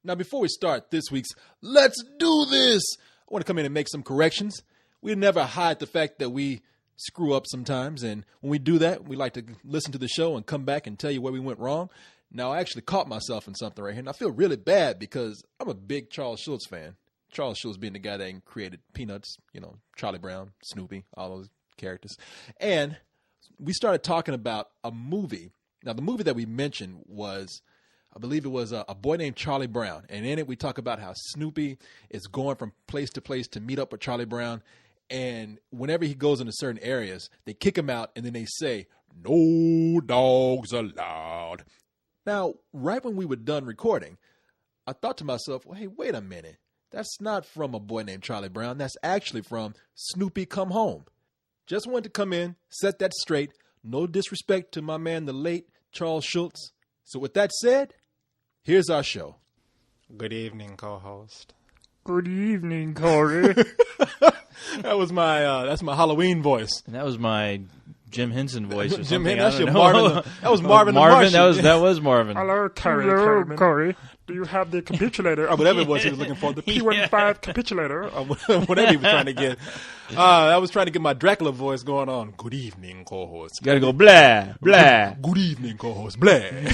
Now, before we start this week's Let's Do This, I want to come in and make some corrections. We never hide the fact that we screw up sometimes, and when we do that, we like to listen to the show and come back and tell you where we went wrong. Now, I actually caught myself in something right here, and I feel really bad because I'm a big Charles Schulz fan. Charles Schulz being the guy that created Peanuts, Charlie Brown, Snoopy, all those characters. And we started talking about a movie. Now, the movie that we mentioned was, I believe it was A Boy Named Charlie Brown. And in it, we talk about how Snoopy is going from place to place to meet up with Charlie Brown. And whenever he goes into certain areas, they kick him out and then they say, "No dogs allowed." Now, right when we were done recording, I thought to myself, well, hey, wait a minute. That's not from A Boy Named Charlie Brown. That's actually from Snoopy Come Home. Just wanted to come in, set that straight. No disrespect to my man, the late Charles Schulz. So with that said, here's our show. Good evening, co-host. Good evening, Corey. That's my Halloween voice. And that was my Jim Henson voice. Or Jim something. Henson, that's your Marvin. That was Marvin. Marvin. The Martian. That was Marvin. Hello, Corey. Do you have the capitulator? Or whatever it was he was looking for. The P15 capitulator. Whatever he was trying to get. I was trying to get my Dracula voice going on. Good evening, co-host. You gotta go blah, blah. Good evening, co-host. Blah. I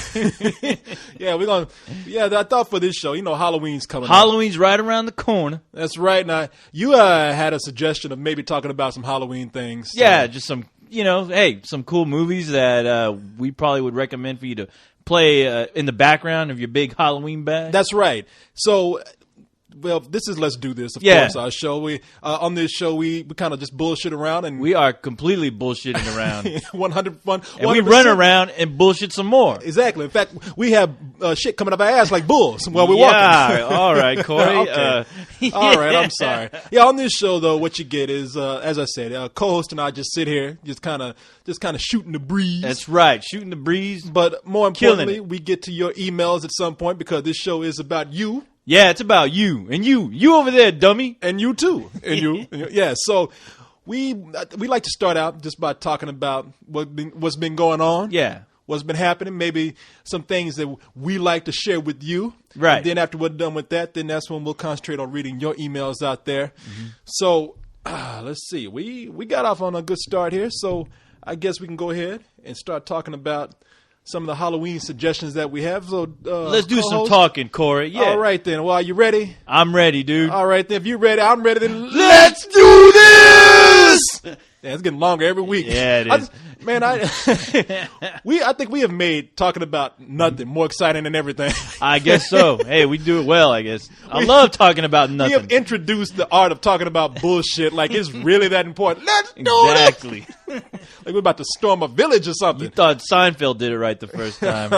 thought for this show, Halloween's coming up. Halloween's right around the corner. That's right. Now, you had a suggestion of maybe talking about some Halloween things. Yeah, just some, some cool movies that we probably would recommend for you to play in the background of your big Halloween bag. That's right. So, well, this is Let's Do This, of course, our show. We on this show, we kind of just bullshit around. And we are completely bullshitting around. 100 fun. And we run around and bullshit some more. Exactly. In fact, we have shit coming up our ass like bulls while we're walking. Yeah, all right, Corey. Okay. All right, I'm sorry. Yeah, on this show, though, what you get is, as I said, co-host and I just sit here, just kind of shooting the breeze. That's right, shooting the breeze. But more importantly, we get to your emails at some point because this show is about you. Yeah, it's about you. And you over there, dummy. And you, too. And you. Yeah, so we like to start out just by talking about what's been going on. Yeah. What's been happening, maybe some things that we like to share with you. Right. And then after we're done with that, then that's when we'll concentrate on reading your emails out there. Mm-hmm. So let's see. We got off on a good start here, so I guess we can go ahead and start talking about some of the Halloween suggestions that we have. So let's do some talking, Corey. Yeah. All right, then. Well, are you ready? I'm ready, dude. All right, then. If you're ready, I'm ready. Then let's do this! Yeah, it's getting longer every week. Yeah, it is. I think we have made talking about nothing more exciting than everything. I guess so. Hey, we do it well, I guess. I love talking about nothing. We have introduced the art of talking about bullshit like it's really that important. Let's do exactly. Like we're about to storm a village or something. You thought Seinfeld did it right the first time.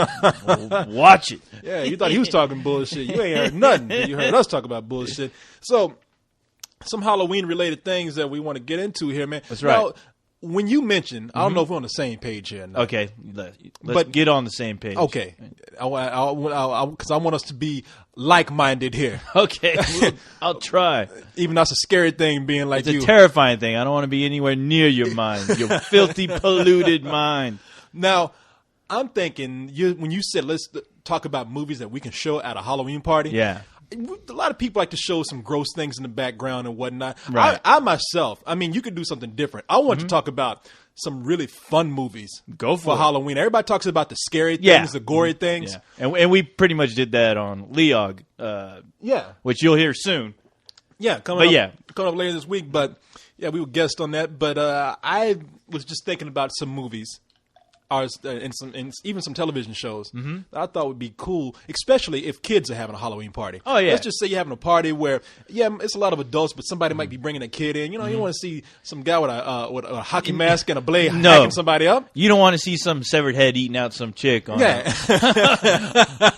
Well, watch it. Yeah, you thought he was talking bullshit. You ain't heard nothing. You heard us talk about bullshit. So, some Halloween-related things that we want to get into here, man. That's right. Now, when you mentioned, I don't know if we're on the same page here. No. Okay, let's get on the same page. Okay, because I want us to be like-minded here. Okay, I'll try. Even that's a scary thing, being like it's a terrifying thing. I don't want to be anywhere near your mind, your filthy, polluted mind. Now, I'm thinking when you said let's talk about movies that we can show at a Halloween party. Yeah. A lot of people like to show some gross things in the background and whatnot. Right. I myself, you could do something different. I want to talk about some really fun movies for Halloween. Everybody talks about the scary things, the gory things. Yeah. And we pretty much did that on Leog, which you'll hear soon. Yeah, coming up later this week. But, yeah, we were guests on that. But I was just thinking about some movies. And even some television shows that I thought would be cool, especially if kids are having a Halloween party. Oh, yeah. Let's just say you're having a party where, it's a lot of adults, but somebody might be bringing a kid in. You want to see some guy with a hockey mask and a blade hacking somebody up. You don't want to see some severed head eating out some chick on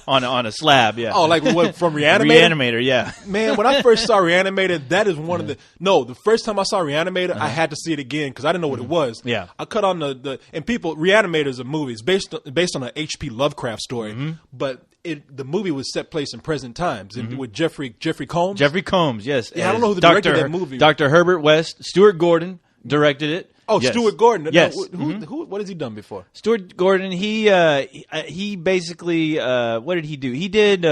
on a slab. Yeah. Oh, like what, from Reanimator? Reanimator, yeah. Man, when I first saw Reanimator, that is one of the first time I saw Reanimator, I had to see it again because I didn't know what it was. Yeah. I cut on and people, Reanimator is a movie. It's based on an H.P. Lovecraft story, but the movie was set place in present times with Jeffrey Combs. Jeffrey Combs, yes. Yeah, I don't know who directed that movie. Dr. Herbert West. Stuart Gordon directed it. Oh, yes. Stuart Gordon. Yes. Who? What has he done before? Stuart Gordon. He basically what did he do? He did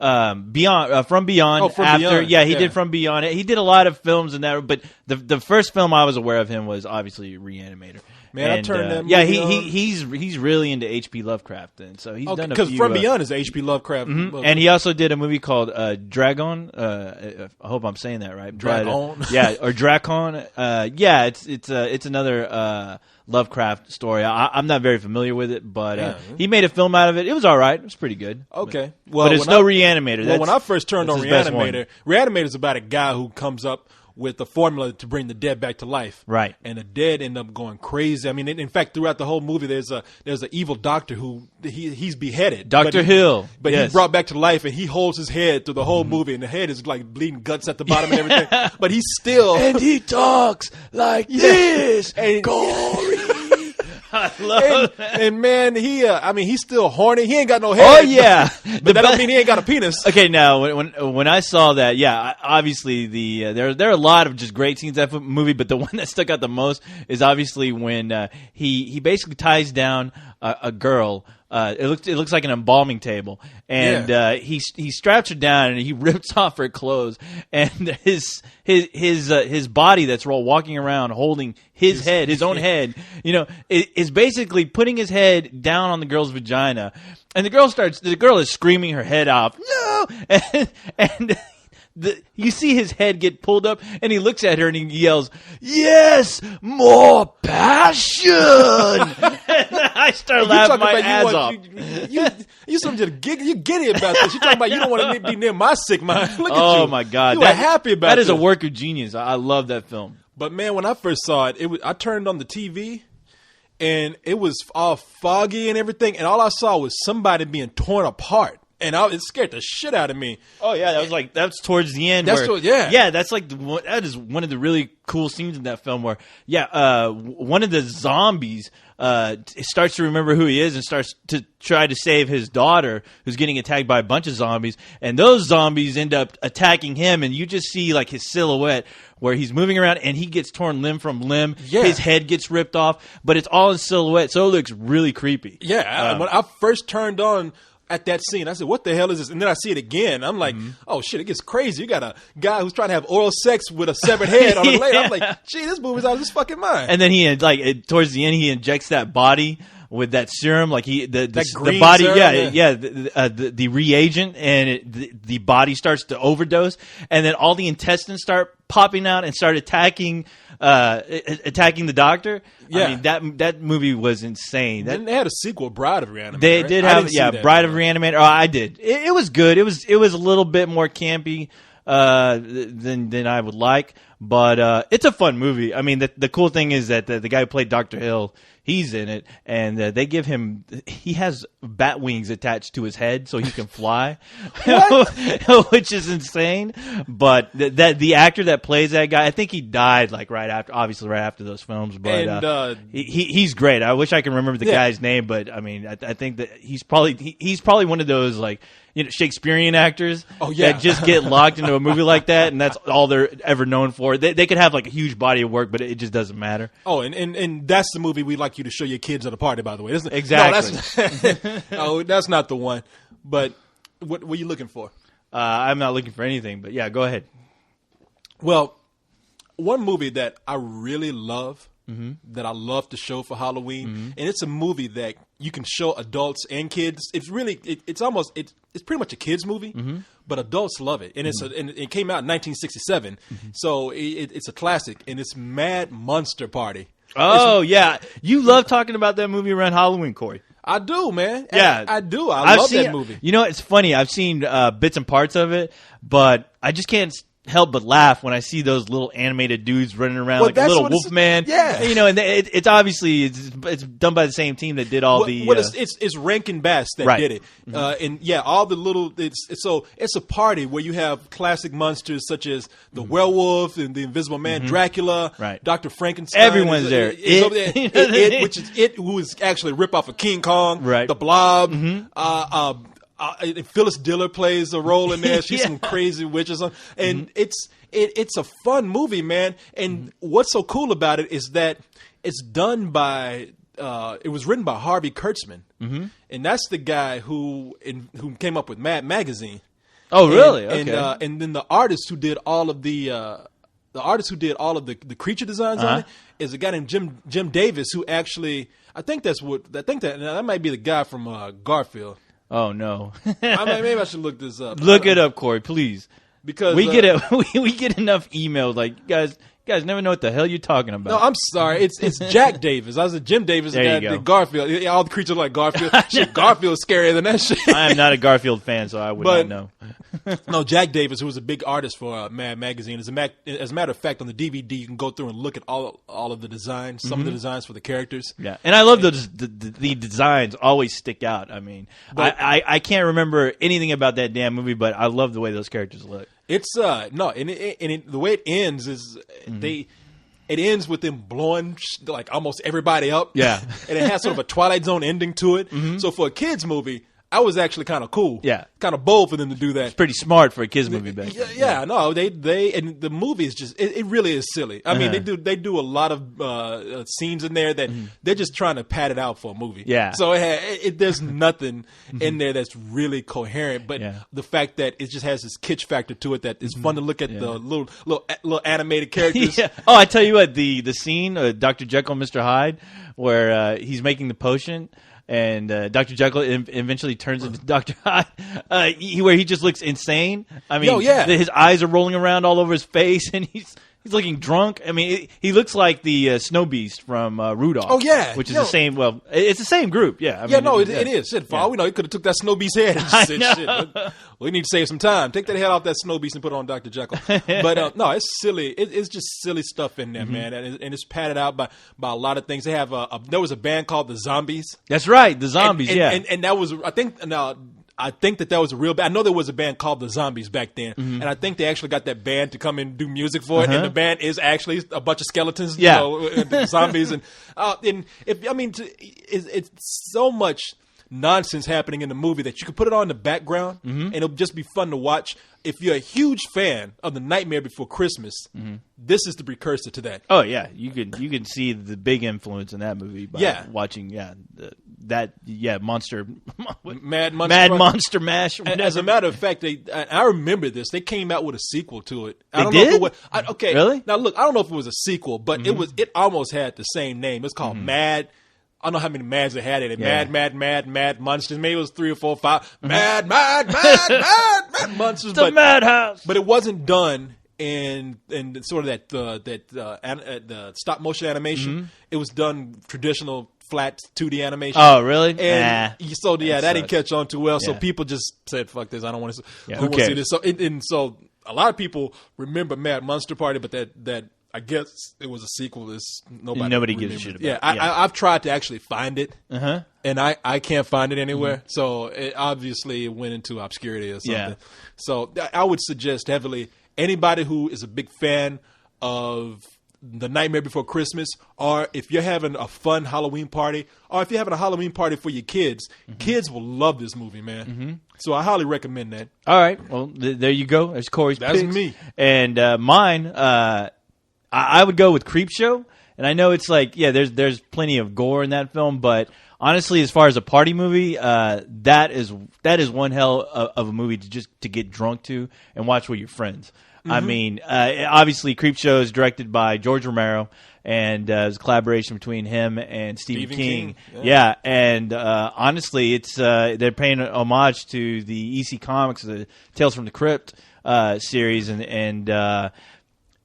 Beyond From Beyond. Oh, From after, Beyond. yeah, he Yeah. did From Beyond. He did a lot of films in that, but the first film I was aware of him was obviously Reanimator. Man, I And, turned that yeah, movie on. he's really into H.P. Lovecraft, and so he's done a Because few. From Beyond is H.P. Lovecraft. And he also did a movie called Dragon. I hope I'm saying that right. Dragon. But, yeah, or Dracon. Yeah, it's another Lovecraft story. I'm not very familiar with it, but he made a film out of it. It was all right. It was pretty good. Okay. But it's no Reanimator. Well, when I first turned on that's his best Reanimator, Reanimator is about a guy who comes up with a formula to bring the dead back to life. Right. And the dead end up going crazy. I mean, in fact, throughout the whole movie, there's an evil doctor who he's beheaded. Dr. Hill. But Yes. he's brought back to life, and he holds his head through the whole movie, and the head is like bleeding guts at the bottom and everything. But he's still. And he talks like this. And- Gory. I love and man, he's still horny. He ain't got no head. Oh yeah, But that don't mean he ain't got a penis. Okay, now when I saw that, yeah, obviously there are a lot of just great scenes in that movie, but the one that stuck out the most is obviously when he basically ties down a girl. It looks like an embalming table, and he straps her down and he rips off her clothes, and his body that's walking around holding his head, his own head, is basically putting his head down on the girl's vagina, and the girl is screaming her head off, no, and you see his head get pulled up, and he looks at her and he yells, "Yes, more passion!" And I start laughing my ass off. You something you giddy about this. You talking about you don't want to be near my sick mind. Look at you. Oh my God, you were happy about that is a this. work of genius. I love that film. But man, when I first saw it, I turned on the TV, and it was all foggy and everything, and all I saw was somebody being torn apart. And it scared the shit out of me. Oh yeah, that's towards the end. That's that's like that is one of the really cool scenes in that film where one of the zombies starts to remember who he is and starts to try to save his daughter who's getting attacked by a bunch of zombies, and those zombies end up attacking him, and you just see like his silhouette where he's moving around and he gets torn limb from limb. Yeah. His head gets ripped off, but it's all in silhouette, so it looks really creepy. Yeah, when I first turned on at that scene, I said, "What the hell is this?" And then I see it again. I'm like, "Oh shit, it gets crazy." You got a guy who's trying to have oral sex with a severed head on a blade. I'm like, "Gee, this movie's out of his fucking mind." And then towards the end, he injects that body with that serum, like the green body, serum, the reagent, and the body starts to overdose, and then all the intestines start popping out and start attacking the doctor. Yeah. I mean that movie was insane. Then they had a sequel, Bride of Reanimator. They right? did I have didn't see that. Bride of Reanimator. Oh, I did. It was good. It was a little bit more campy than I would like, but it's a fun movie. I mean, the cool thing is that the guy who played Dr. Hill, he's in it, and they give him, he has bat wings attached to his head so he can fly, which is insane. But the actor that plays that guy, I think he died like right after those films. But And, he's great. I wish I can remember the guy's name, but I mean, I think that he's probably one of those like, Shakespearean actors that just get locked into a movie like that, and that's all they're ever known for. They could have like a huge body of work, but it just doesn't matter. Oh, and that's the movie we'd like you to show your kids at a party, by the way. Exactly. No, that's not the one. But what were you looking for? I'm not looking for anything, but yeah, go ahead. Well, one movie that I really love, that I love to show for Halloween, and it's a movie that you can show adults and kids. It's really, it's pretty much a kids movie, but adults love it. And and it came out in 1967, so it's a classic, and it's Mad Monster Party. Oh yeah, you love talking about that movie around Halloween, Corey. I do, man. Yeah, I do. I love that movie. It's funny. I've seen bits and parts of it, but I just can't help but laugh when I see those little animated dudes running around like a little Wolfman. Yeah, and it's obviously it's done by the same team that did all the. It's Rankin Bass that did it, and all the little. It's a party where you have classic monsters such as the werewolf and the Invisible Man, Dracula, Dr. Frankenstein. Everyone's there. Which is it, who is actually a rip off of King Kong, the Blob. Phyllis Diller plays a role in there. She's some crazy witch or something. And it's a fun movie, man. And what's so cool about it is that it's done by it was written by Harvey Kurtzman. And that's the guy who came up with Mad Magazine. Oh, really? And, Okay. and then the artist who did all of the creature designs on it is a guy named Jim Davis, who actually I think that might be the guy from Garfield. Oh no. Maybe I should look this up. Look it up, Corey, please. Because We get enough emails like you guys never know what the hell you're talking about. No, I'm sorry. It's Jack Davis. I was a Jim Davis. There The guy you go. did Garfield. Yeah, all the creatures are like Garfield. Shit, Garfield's scarier than that shit. I am not a Garfield fan, so I would But- not know. No, Jack Davis, who was a big artist for Mad Magazine. As a matter of fact, on the DVD, you can go through and look at all of the designs, some of the designs for the characters. Yeah, and I love those. The designs always stick out. I mean, I can't remember anything about that damn movie, but I love the way those characters look. It's the way it ends is it ends with them blowing like almost everybody up. Yeah. And it has sort of a Twilight Zone ending to it. So for a kids movie, I was actually kind of cool. Yeah. Kind of bold for them to do that. Pretty smart for a kids movie back then. Yeah, no, they and the movie is just it really is silly. I mean, they do a lot of scenes in there that they're just trying to pad it out for a movie. Yeah. So there's nothing in there that's really coherent, but Yeah. the fact that it just has this kitsch factor to it that is fun to look at the little animated characters. Yeah. Oh, I tell you what, the scene, Dr. Jekyll and Mr. Hyde, where he's making the potion. And Dr. Jekyll eventually turns into Dr. Hyde, where he just looks insane. I mean, his eyes are rolling around all over his face, and he's looking drunk. I mean, he looks like the Snow Beast from Rudolph. Oh, yeah. Which is the same. Well, it's the same group. Yeah. I mean, It is. Shit, for all we know, he could have took that Snow Beast's head and just said, "Shit, we need to save some time. Take that head off that Snow Beast and put it on Dr. Jekyll." But no, it's silly. It's just silly stuff in there, man, and it's padded out by a lot of things. They have there was a band called the Zombies. That's right, the Zombies. And that was I think that was a real band. I know there was a band called the Zombies back then, and I think they actually got that band to come in and do music for it. And the band is actually a bunch of skeletons, the zombies, it's so much nonsense happening in the movie that you could put it on in the background, and it'll just be fun to watch. If you're a huge fan of The Nightmare Before Christmas, this is the precursor to that. Oh yeah, you can see the big influence in that movie by watching Monster Mad Monster Mash. As a matter of fact, I remember this. They came out with a sequel to it. I don't did? know if it was, okay. Really? Now look, I don't know if it was a sequel, but it almost had the same name. It's called Mad. I don't know how many Mads they had in it. Yeah. Mad Monsters. Maybe it was 3 or 4 or 5. Mad Monsters. The Madhouse. But it wasn't done in sort of the stop motion animation. It was done traditional flat 2D animation. Oh, really? And so that didn't sucks. catch on too well. So Yeah. people just said, "Fuck this! I don't want to. Yeah, I who don't want to see cares? this." So a lot of people remember Mad Monster Party, but that I guess it was a sequel. Nobody gives a shit about. Yeah, Yeah. I've tried to actually find it, and I can't find it anywhere. Mm-hmm. So it obviously went into obscurity or something. Yeah. So I would suggest heavily anybody who is a big fan of The Nightmare Before Christmas, or if you're having a fun Halloween party, or if you're having a Halloween party for your kids, kids will love this movie, man. So I highly recommend that. All right. Well, there you go. There's Corey's That's picks. me. And mine, I would go with Creepshow. And I know it's like, there's plenty of gore in that film, but honestly, as far as a party movie, that is one hell of a movie to get drunk to and watch with your friends. I mean, obviously, Creepshow is directed by George Romero, and it was a collaboration between him and Stephen King. Yeah, and honestly, it's they're paying homage to the EC Comics, the Tales from the Crypt series, and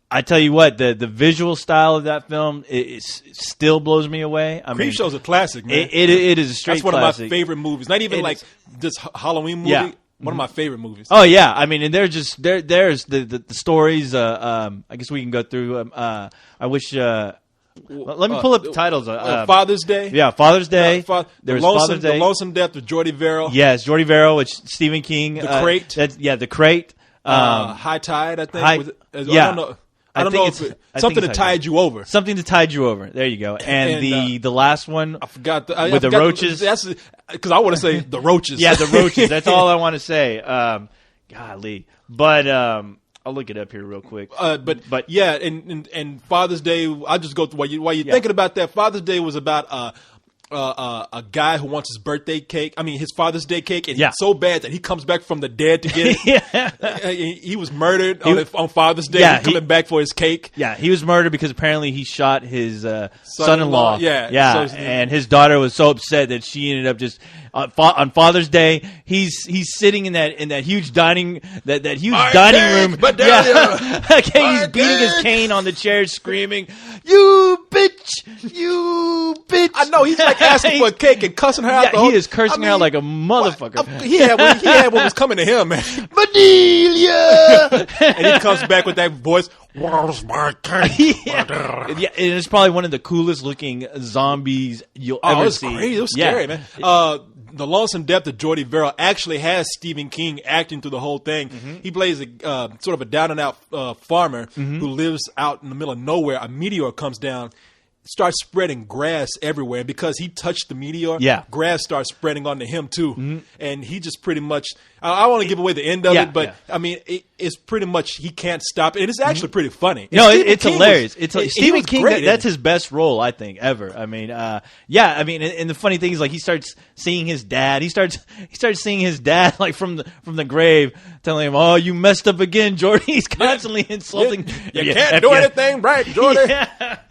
I tell you what, the visual style of that film it still blows me away. I mean, Creepshow's a classic, man. It is a straight That's one classic. of my favorite movies. Not even It like is. this Halloween movie. Yeah. One of my favorite movies. Oh yeah, I mean, and they're just there's the stories. I guess we can go through. I wish. Let me pull up the titles. Father's Day. Yeah, Father's Day. There was Father's Day. The Lonesome Death of Jordy Verrill. Yes, Jordy Verrill, which Stephen King. The Crate. The Crate. High Tide, I think. High- I don't know. I don't know if something that tied you over. Something to tide you over. There you go. And the last one. I forgot With the roaches? That's because I want to say the roaches. Yeah, the roaches. That's all I want to say. Golly, but I'll look it up here real quick. But yeah, and Father's Day. I just go through while you're thinking about that. Father's Day was about a guy who wants his birthday cake. I mean, his Father's Day cake, and Yeah. it's so bad that he comes back from the dead to get it. Yeah. He was murdered on Father's Day. Yeah, He's coming back for his cake. Yeah, he was murdered because apparently he shot his son-in-law. Yeah. So- and his daughter was so upset that she ended up just on Father's Day. He's sitting in that huge dining room. But yeah, okay, he's beating his cane on the chair, screaming, "You bitch! You bitch!" I know he's like asking for a cake and cussing her out. Yeah, the whole, he is cursing her out like a motherfucker. He had what was coming to him, man. Bedelia! And he comes back with that voice. Where's my cake? Yeah, and it's probably one of the coolest looking zombies you'll Oh, ever it was see. crazy. It was Yeah. scary, man. The Lonesome Death of Jordy Verrill actually has Stephen King acting through the whole thing. Mm-hmm. He plays a sort of a down and out farmer who lives out in the middle of nowhere. A meteor comes down, starts spreading grass everywhere. Because he touched the meteor, Yeah. grass starts spreading onto him too. And he just pretty much, I want to give away the end of Yeah, it, but yeah. I mean, it's pretty much, he can't stop it. And it's actually pretty funny. No, And Stephen it's King hilarious. was- It's he Stephen was King. great in That's it. his best role, I think, ever. I mean, and the funny thing is, like, he starts seeing his dad. He starts seeing his dad like from the grave, telling him, "Oh, you messed up again, Jordy." He's constantly insulting. You can't do anything right, Jordy.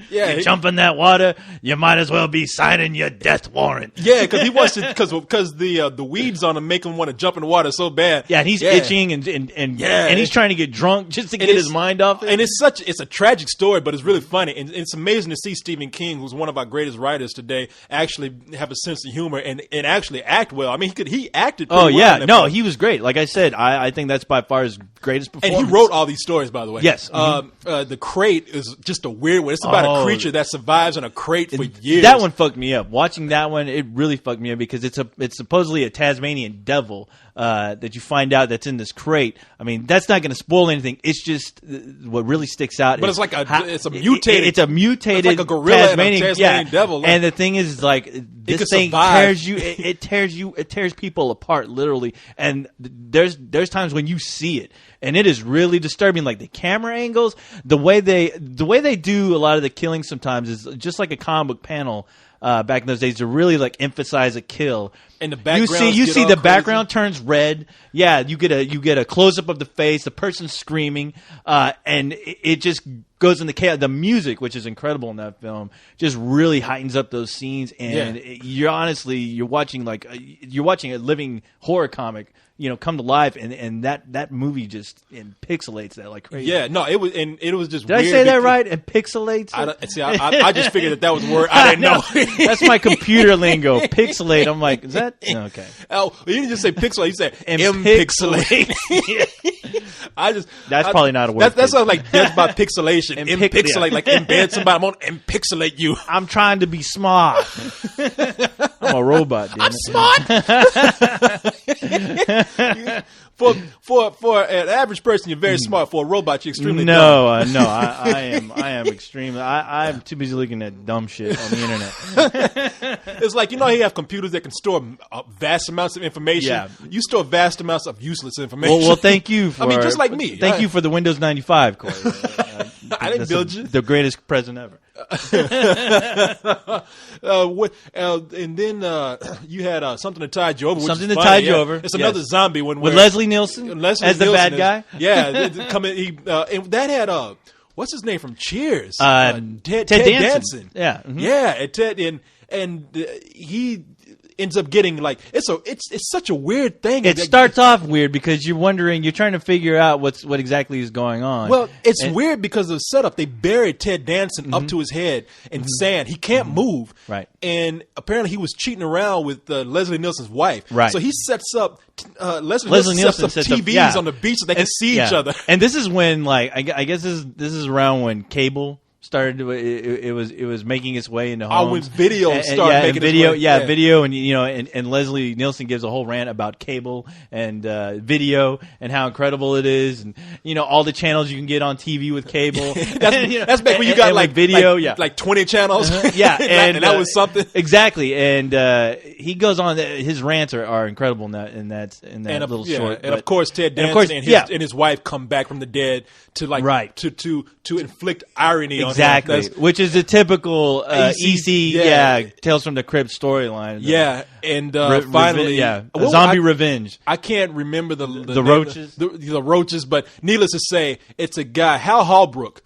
Yeah, you jump in that water, you might as well be signing your death warrant. Yeah, because he wants to, because the weeds on him make him want to jump in the water so bad. Yeah, and he's itching and he's trying to get drunk just to get his mind off it. And it's a tragic story, but it's really funny, and it's amazing to see Stephen King, who's one of our greatest writers today, actually have a sense of humor and actually act well. I mean, he acted. Pretty Oh well yeah, in that no, film. he was great. Like I said, I think that's by far his greatest And performance. he wrote all these stories, by the way. Yes. The Crate is just a weird one. It's about a creature that survives in a crate for years. That one fucked me up. Watching that one, it really fucked me up because it's supposedly a Tasmanian devil that you find out that's in this crate. I mean, that's not going to spoil anything. It's just what really sticks out. But is it's like it's a mutated. It's a mutated. It's like a gorilla and a Tasmanian, Tasmanian devil. Like, and the thing is, like, this could thing survive. tears you. It tears people apart, literally. And there's times when you see it, and it is really disturbing. Like the camera angles, the way they do a lot of the killing sometimes is just like a comic book panel. Back in those days, to really like emphasize a kill, And the backgrounds you get see all the crazy. background turns red. Yeah, you get a close up of the face, the person screaming, and it just goes in the chaos. The music, which is incredible in that film, just really heightens up those scenes. And you're watching a living horror comic, come to life, and that movie just pixelates that like crazy. yeah, no, it was just. Did weird I say that because- right? And pixelates. I just figured that was a word I didn't know. That's my computer lingo. Pixelate. I'm like, is that okay? Oh, you didn't just say pixelate. You said And impixelate. That's probably not a word. That sounds like death by pixelation. Impic- Impixelate, like embed somebody. I'm gonna impixelate you. I'm trying to be smart. I'm a robot. Damn it. Smart. For an average person, you're very smart. For a robot, you're extremely dumb. No, I am extremely. I'm too busy looking at dumb shit on the internet. It's like, you know, you have computers that can store vast amounts of information. Yeah. You store vast amounts of useless information. Well, thank you. For, I mean, just like me. Thank you for the Windows 95, Corey. I didn't build you. The greatest present ever. And then you had something to tide you over. Which Something is to funny. tide you over. It's another Yes. zombie one With where Leslie Nielsen Leslie as the Nielsen bad guy. Yeah, coming. And that had what's his name from Cheers? Ted Danson. Yeah. Mhm. Yeah, and Ted and he ends up getting like it's such a weird thing. It starts off weird because you're trying to figure out what exactly is going on. Well, it's weird because of the setup. They buried Ted Danson up to his head in sand. He can't move. Right. And apparently he was cheating around with Leslie Nielsen's wife. Right. So he sets up Leslie Nielsen Nielsen sets sets up up- TVs yeah. on the beach so they can see each other. And this is when, like, I guess this is around when cable started. It was making its way into homes. When video And- started yeah, making and video, its way. video, and Leslie Nielsen gives a whole rant about cable and video and how incredible it is, and all the channels you can get on TV with cable. That's back when you got and like with video, like 20 channels. Yeah, and that was something. Exactly, and he goes on. His rants are incredible in that little short. And of course, Ted Danson and his wife come back from the dead to like Right. to inflict irony on Exactly, That's- which is a typical EC, yeah. Tales from the Crypt storyline. Yeah, and Re- finally, a zombie revenge. I can't remember the name- roaches? the roaches, but needless to say, it's a guy, Hal Holbrook.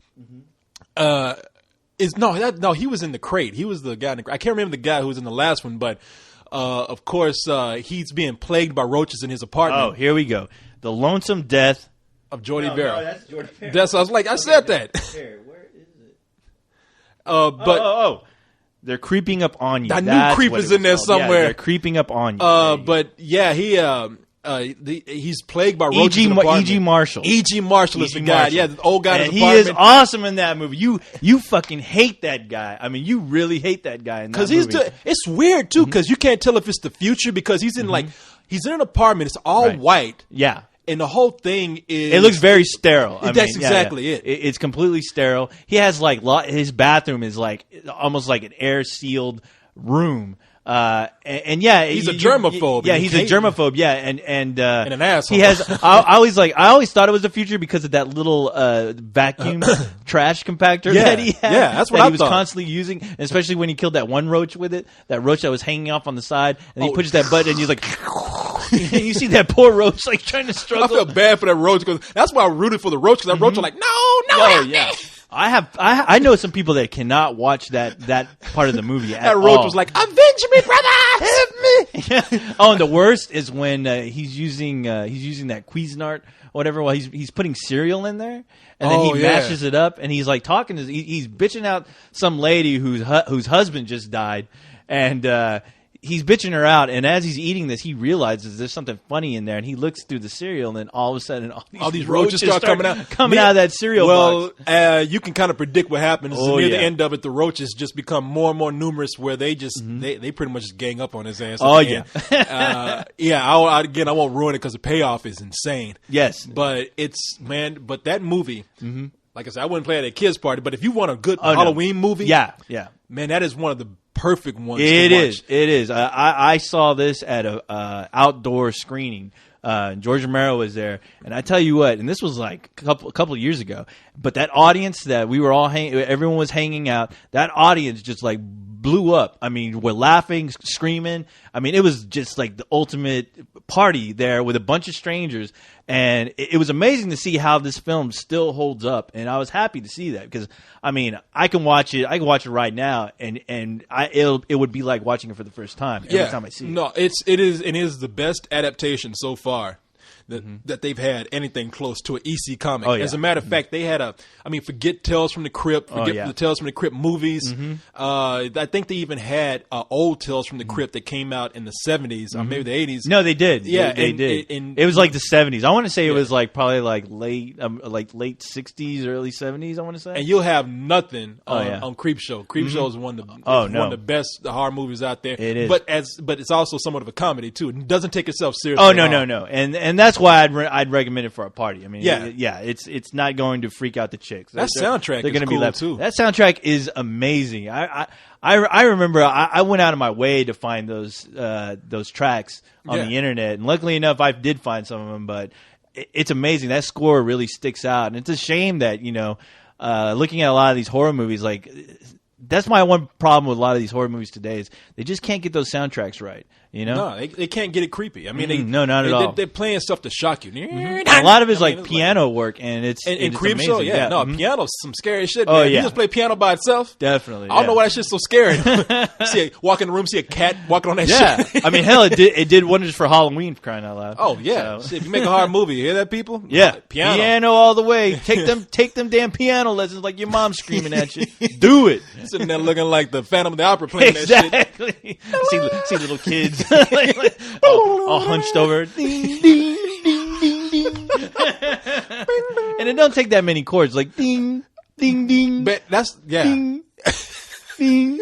He was in the crate. He was the guy in the crate. I can't remember the guy who was in the last one, but of course he's being plagued by roaches in his apartment. Oh, here we go. The Lonesome Death Of Jordy Vera. that's Jordy Vera. That's I was like, I said that. Here, where is it? But They're creeping up on you. I knew That's creep what was it in there called. somewhere. Yeah, they're creeping up on you. There you go. but yeah, he's plagued by roaches in the apartment. E.G. Marshall. E.G. Marshall is the E.G. guy. Marshall. Yeah, the old guy in And his he apartment. is awesome in that movie. You fucking hate that guy. I mean, you really hate that guy in that Because movie. it's weird too, because you can't tell if it's the future because he's in he's in an apartment. It's all Right. white, Yeah. and the whole thing is It looks very sterile. I That's mean, yeah, exactly yeah. it. It's completely sterile. He has like his bathroom is like almost like an air sealed room. And yeah, He's a germaphobe. Yeah, and he's he a hates- germaphobe. Yeah, and And an asshole. He has. I always thought it was the future because of that little vacuum trash compactor Yeah, that he had. yeah, that's what that I he was thought. constantly using, especially when he killed that one roach with it. That roach that was hanging off on the side, and he pushes that button, and he's like, and you see that poor roach like trying to I struggle. feel bad for that roach because that's why I rooted for the roach because that roach was like, no, Oh help yeah. me. I know some people that cannot watch that part of the movie at That roach all. was like, avenge me, brother, help me. Oh, and the worst is when he's using that Cuisinart or whatever while he's putting cereal in there, and then Oh, he yeah. mashes it up, and he's like talking to he's bitching out some lady whose husband just died, and he's bitching her out, and as he's eating this, he realizes there's something funny in there, and he looks through the cereal, and then all of a sudden, all these roaches start coming out. out of that cereal Well, box. you can kind of predict what happens. Oh, Near yeah. the end of it, the roaches just become more and more numerous, where they just they pretty much just gang up on his ass. at Oh, the end. Yeah. I won't ruin it because the payoff is insane. Yes. But but that movie, like I said, I wouldn't play it at a kids' party. But if you want a good Oh, no. Halloween movie, Yeah. man, that is one of the perfect ones. It to watch. is. It is. I saw this at a outdoor screening. George Romero was there, and I tell you what, and this was like a couple of years ago. But that audience that we were all everyone was hanging out. That audience just like blew up. I mean, we're laughing, screaming. I mean, it was just like the ultimate party there with a bunch of strangers, and it was amazing to see how this film still holds up. And I was happy to see that because I mean, I can watch it right now, and it would be like watching it for the first time every time I see it. No, it is the best adaptation so far that they've had anything close to an EC comic. Oh, yeah. As a matter of fact, they had forget Tales from the Crypt, forget yeah. the Tales from the Crypt movies. I think they even had old Tales from the Crypt that came out in the 70s or maybe the 80s. No, they did. Yeah, they and- did. and- It was like the 70s. I want to say it was like probably like late 60s, early 70s. I want to say. And you'll have nothing Oh, yeah. on Creepshow. Creepshow is one of the Oh, no. one of the best horror movies out there. It is. but it's also somewhat of a comedy too. It doesn't take itself seriously. Oh at all. no, and that's why I'd recommend it for a party. I mean, Yeah. it's not going to freak out the chicks. That soundtrack they're is gonna be cool, left. too. That soundtrack is amazing. I remember I went out of my way to find those tracks on Yeah. the internet, and luckily enough, I did find some of them. But it's amazing. That score really sticks out, and it's a shame that looking at a lot of these horror movies, like that's my one problem with a lot of these horror movies today is they just can't get those soundtracks right. No, they can't get it creepy. I mean, no, not at all. They're playing stuff to shock you. And a lot of it's I mean, like piano work, and it's in it's Creepshow, amazing. piano's some scary shit. Oh, Man. yeah. You just play piano by itself. Definitely. I don't yeah. know why that shit's so scary. Walk in the room, see a cat walking on that Yeah, shit. I mean, hell, it did wonders for Halloween, for crying out loud. Oh yeah, So- shit, if you make a horror movie, you hear that, people? Yeah, piano. all the way. Take them damn piano lessons like your mom screaming at you. Do it. Sitting there looking like the Phantom of the Opera playing that shit. Exactly. see little kids all hunched over. Ding, ding, ding, ding, ding. And it don't take that many chords. Like ding, ding, ding, But that's ding, ding,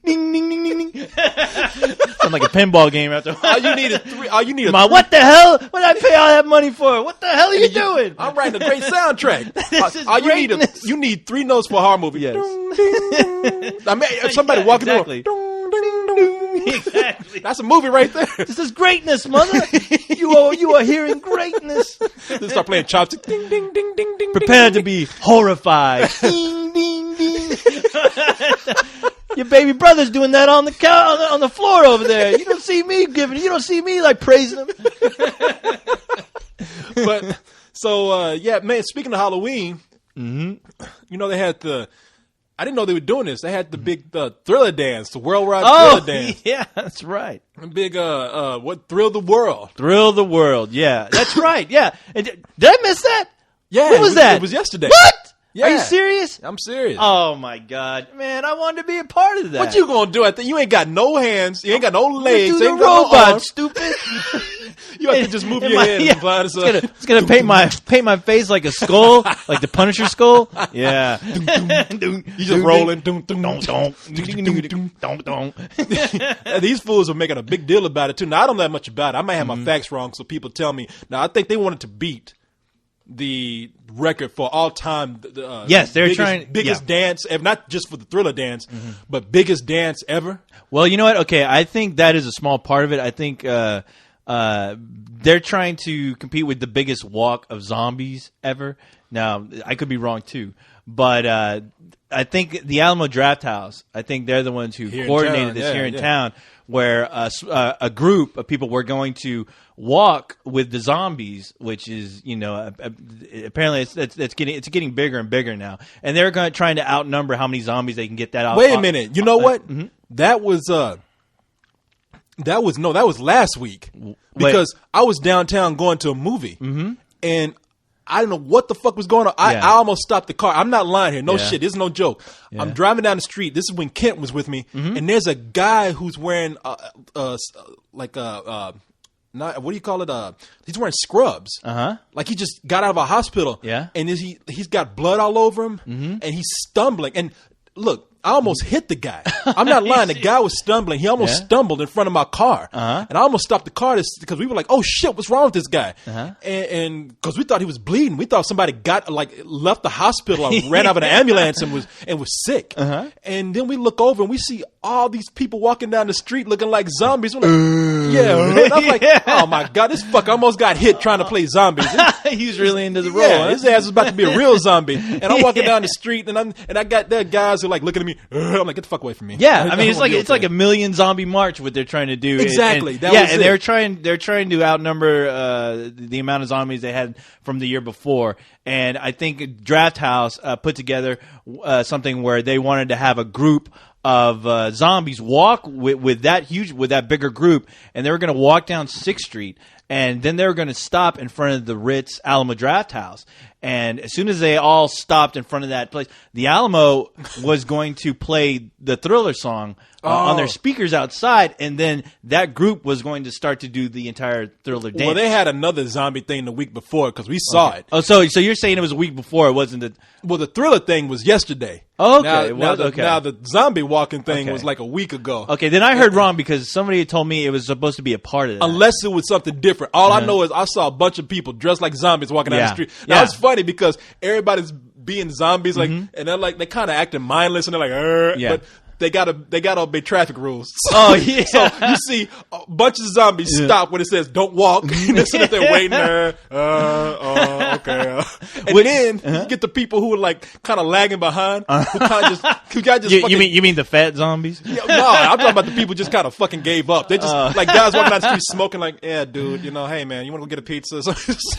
ding, ding, ding, ding, ding. Sound like a pinball game after. All you need is three. All you need is Ma, what the hell? What did I pay all that money for? What the hell are you doing? I'm writing a great soundtrack. This is All you need greatness. you need 3 notes for a horror movie. Yes. Dung, ding, ding. I mean, if somebody Yeah, walking exactly. through. Dung, ding, ding. Exactly. That's a movie right there. This is greatness, mother. You are hearing greatness. They start playing chopsticks. Ding, ding, ding, ding, ding. Prepare to ding, be horrified. Ding, ding, ding, Your baby brother's doing that on the floor over there. You don't see me like praising him. But so yeah, man. Speaking of Halloween, you know they had I didn't know they were doing this. They had the big Thriller dance, the worldwide Thriller dance. Yeah, that's right. Big what Thrill the World? Thrill the World. Yeah, that's right. Yeah, did I miss that? Yeah, when was that? It was yesterday. What? Yeah. Are you serious? I'm serious. Oh my God, man! I wanted to be a part of that. What you gonna do? You ain't got no hands. You ain't got no legs. Do You the ain't got no robot, arms. stupid. You have to just move your head and fly this up. It's gonna paint my face like a skull, like the Punisher skull. Yeah, You just rolling. These fools are making a big deal about it too. Now I don't know that much about it. I might have my facts wrong, so people tell me. Now I think they wanted to beat the record for all time. Yes, they're trying. Biggest dance, ever, not just for the Thriller dance, but biggest dance ever. Well, you know what? Okay, I think that is a small part of it. I think they're trying to compete with the biggest walk of zombies ever. Now, I could be wrong too, but I think the Alamo Drafthouse, I think they're the ones who coordinated this here in town, where a group of people were going to walk with the zombies, which is, you know, apparently it's getting bigger and bigger now, and they're trying to outnumber how many zombies they can get that out. Wait a minute, you know what? That was last week because I was downtown going to a movie, and I don't know what the fuck was going on. I almost stopped the car. I'm not lying here. No shit. This is no joke. I'm driving down the street. This is when Kent was with me, and there's a guy who's wearing what do you call it? He's wearing scrubs. Like he just got out of a hospital. Yeah. And he's got blood all over him, and he's stumbling. And look, I almost hit the guy. I'm not lying. The guy was stumbling. He almost stumbled in front of my car. And I almost stopped the car because we were like, oh shit, what's wrong with this guy? And because we thought he was bleeding. We thought somebody left the hospital or ran out of an ambulance and was sick. And then we look over and we see all these people walking down the street looking like zombies. We're like, and I'm like, oh my God, this fucker almost got hit trying to play zombies. He's really into the role. Yeah, his ass was about to be a real zombie. And I'm walking down the street and I got there guys who are like looking at me. I'm like, get the fuck away from me. Yeah, I mean, it's like a million zombie march what they're trying to do. Exactly. And they're trying to outnumber the amount of zombies they had from the year before. And I think Draft House put together something where they wanted to have a group of zombies walk with that bigger group, and they were going to walk down 6th Street, and then they were going to stop in front of the Ritz Alamo Draft House. And as soon as they all stopped in front of that place, the Alamo was going to play the Thriller song on their speakers outside, and then that group was going to start to do the entire Thriller dance. Well, they had another zombie thing the week before because we saw it. Oh, so you're saying it was a week before? It wasn't the... Well, the Thriller thing was yesterday. Oh, okay. Now the zombie walking thing was like a week ago. Okay, then I heard wrong because somebody had told me it was supposed to be a part of that. Unless it was something different. All I know is I saw a bunch of people dressed like zombies walking down the street. Now, it's funny because everybody's being zombies, like, and they're like, they kind of acting mindless, and they're like, but they gotta obey traffic rules. Oh yeah. So you see a bunch of zombies stop when it says "Don't walk." And they're sitting there waiting. Okay. And then you get the people who are like kind of lagging behind, who kind of just you mean the fat zombies? No, I'm talking about the people just kind of fucking gave up. They just like guys walking down the street smoking, like, yeah, dude, hey man, you want to go get a pizza? So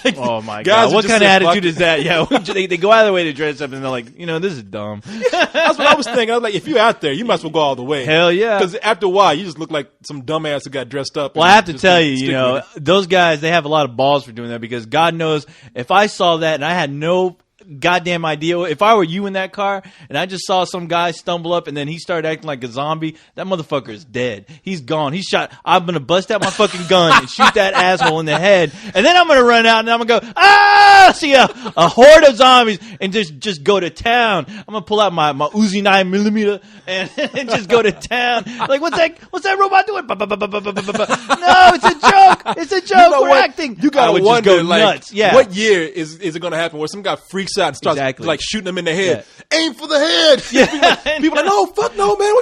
like, oh my God, what kind of attitude is that? Yeah, they go out of their way to dress up, and they're like, this is dumb. That's what I was thinking. I was like, if you're out there, you might as well go all the way. Hell yeah. Because after a while, you just look like some dumbass who got dressed up. Well, I have to tell you, those guys, they have a lot of balls for doing that, because God knows if I saw that and I had no goddamn idea, if I were you in that car and I just saw some guy stumble up and then he started acting like a zombie, that motherfucker is dead. He's gone. He's shot. I'm going to bust out my fucking gun and shoot that asshole in the head. And then I'm going to run out and I'm going to go, see a horde of zombies and just go to town. I'm going to pull out my Uzi 9mm and just go to town. Like, what's that robot doing? No, it's a joke. It's a joke. We're acting. You got to wonder, like, nuts. Yeah. what year is it going to happen where some guy freaks freaks out and starts Exactly. like shooting them in the head. Aim for the head. People are like, no, fuck no, man.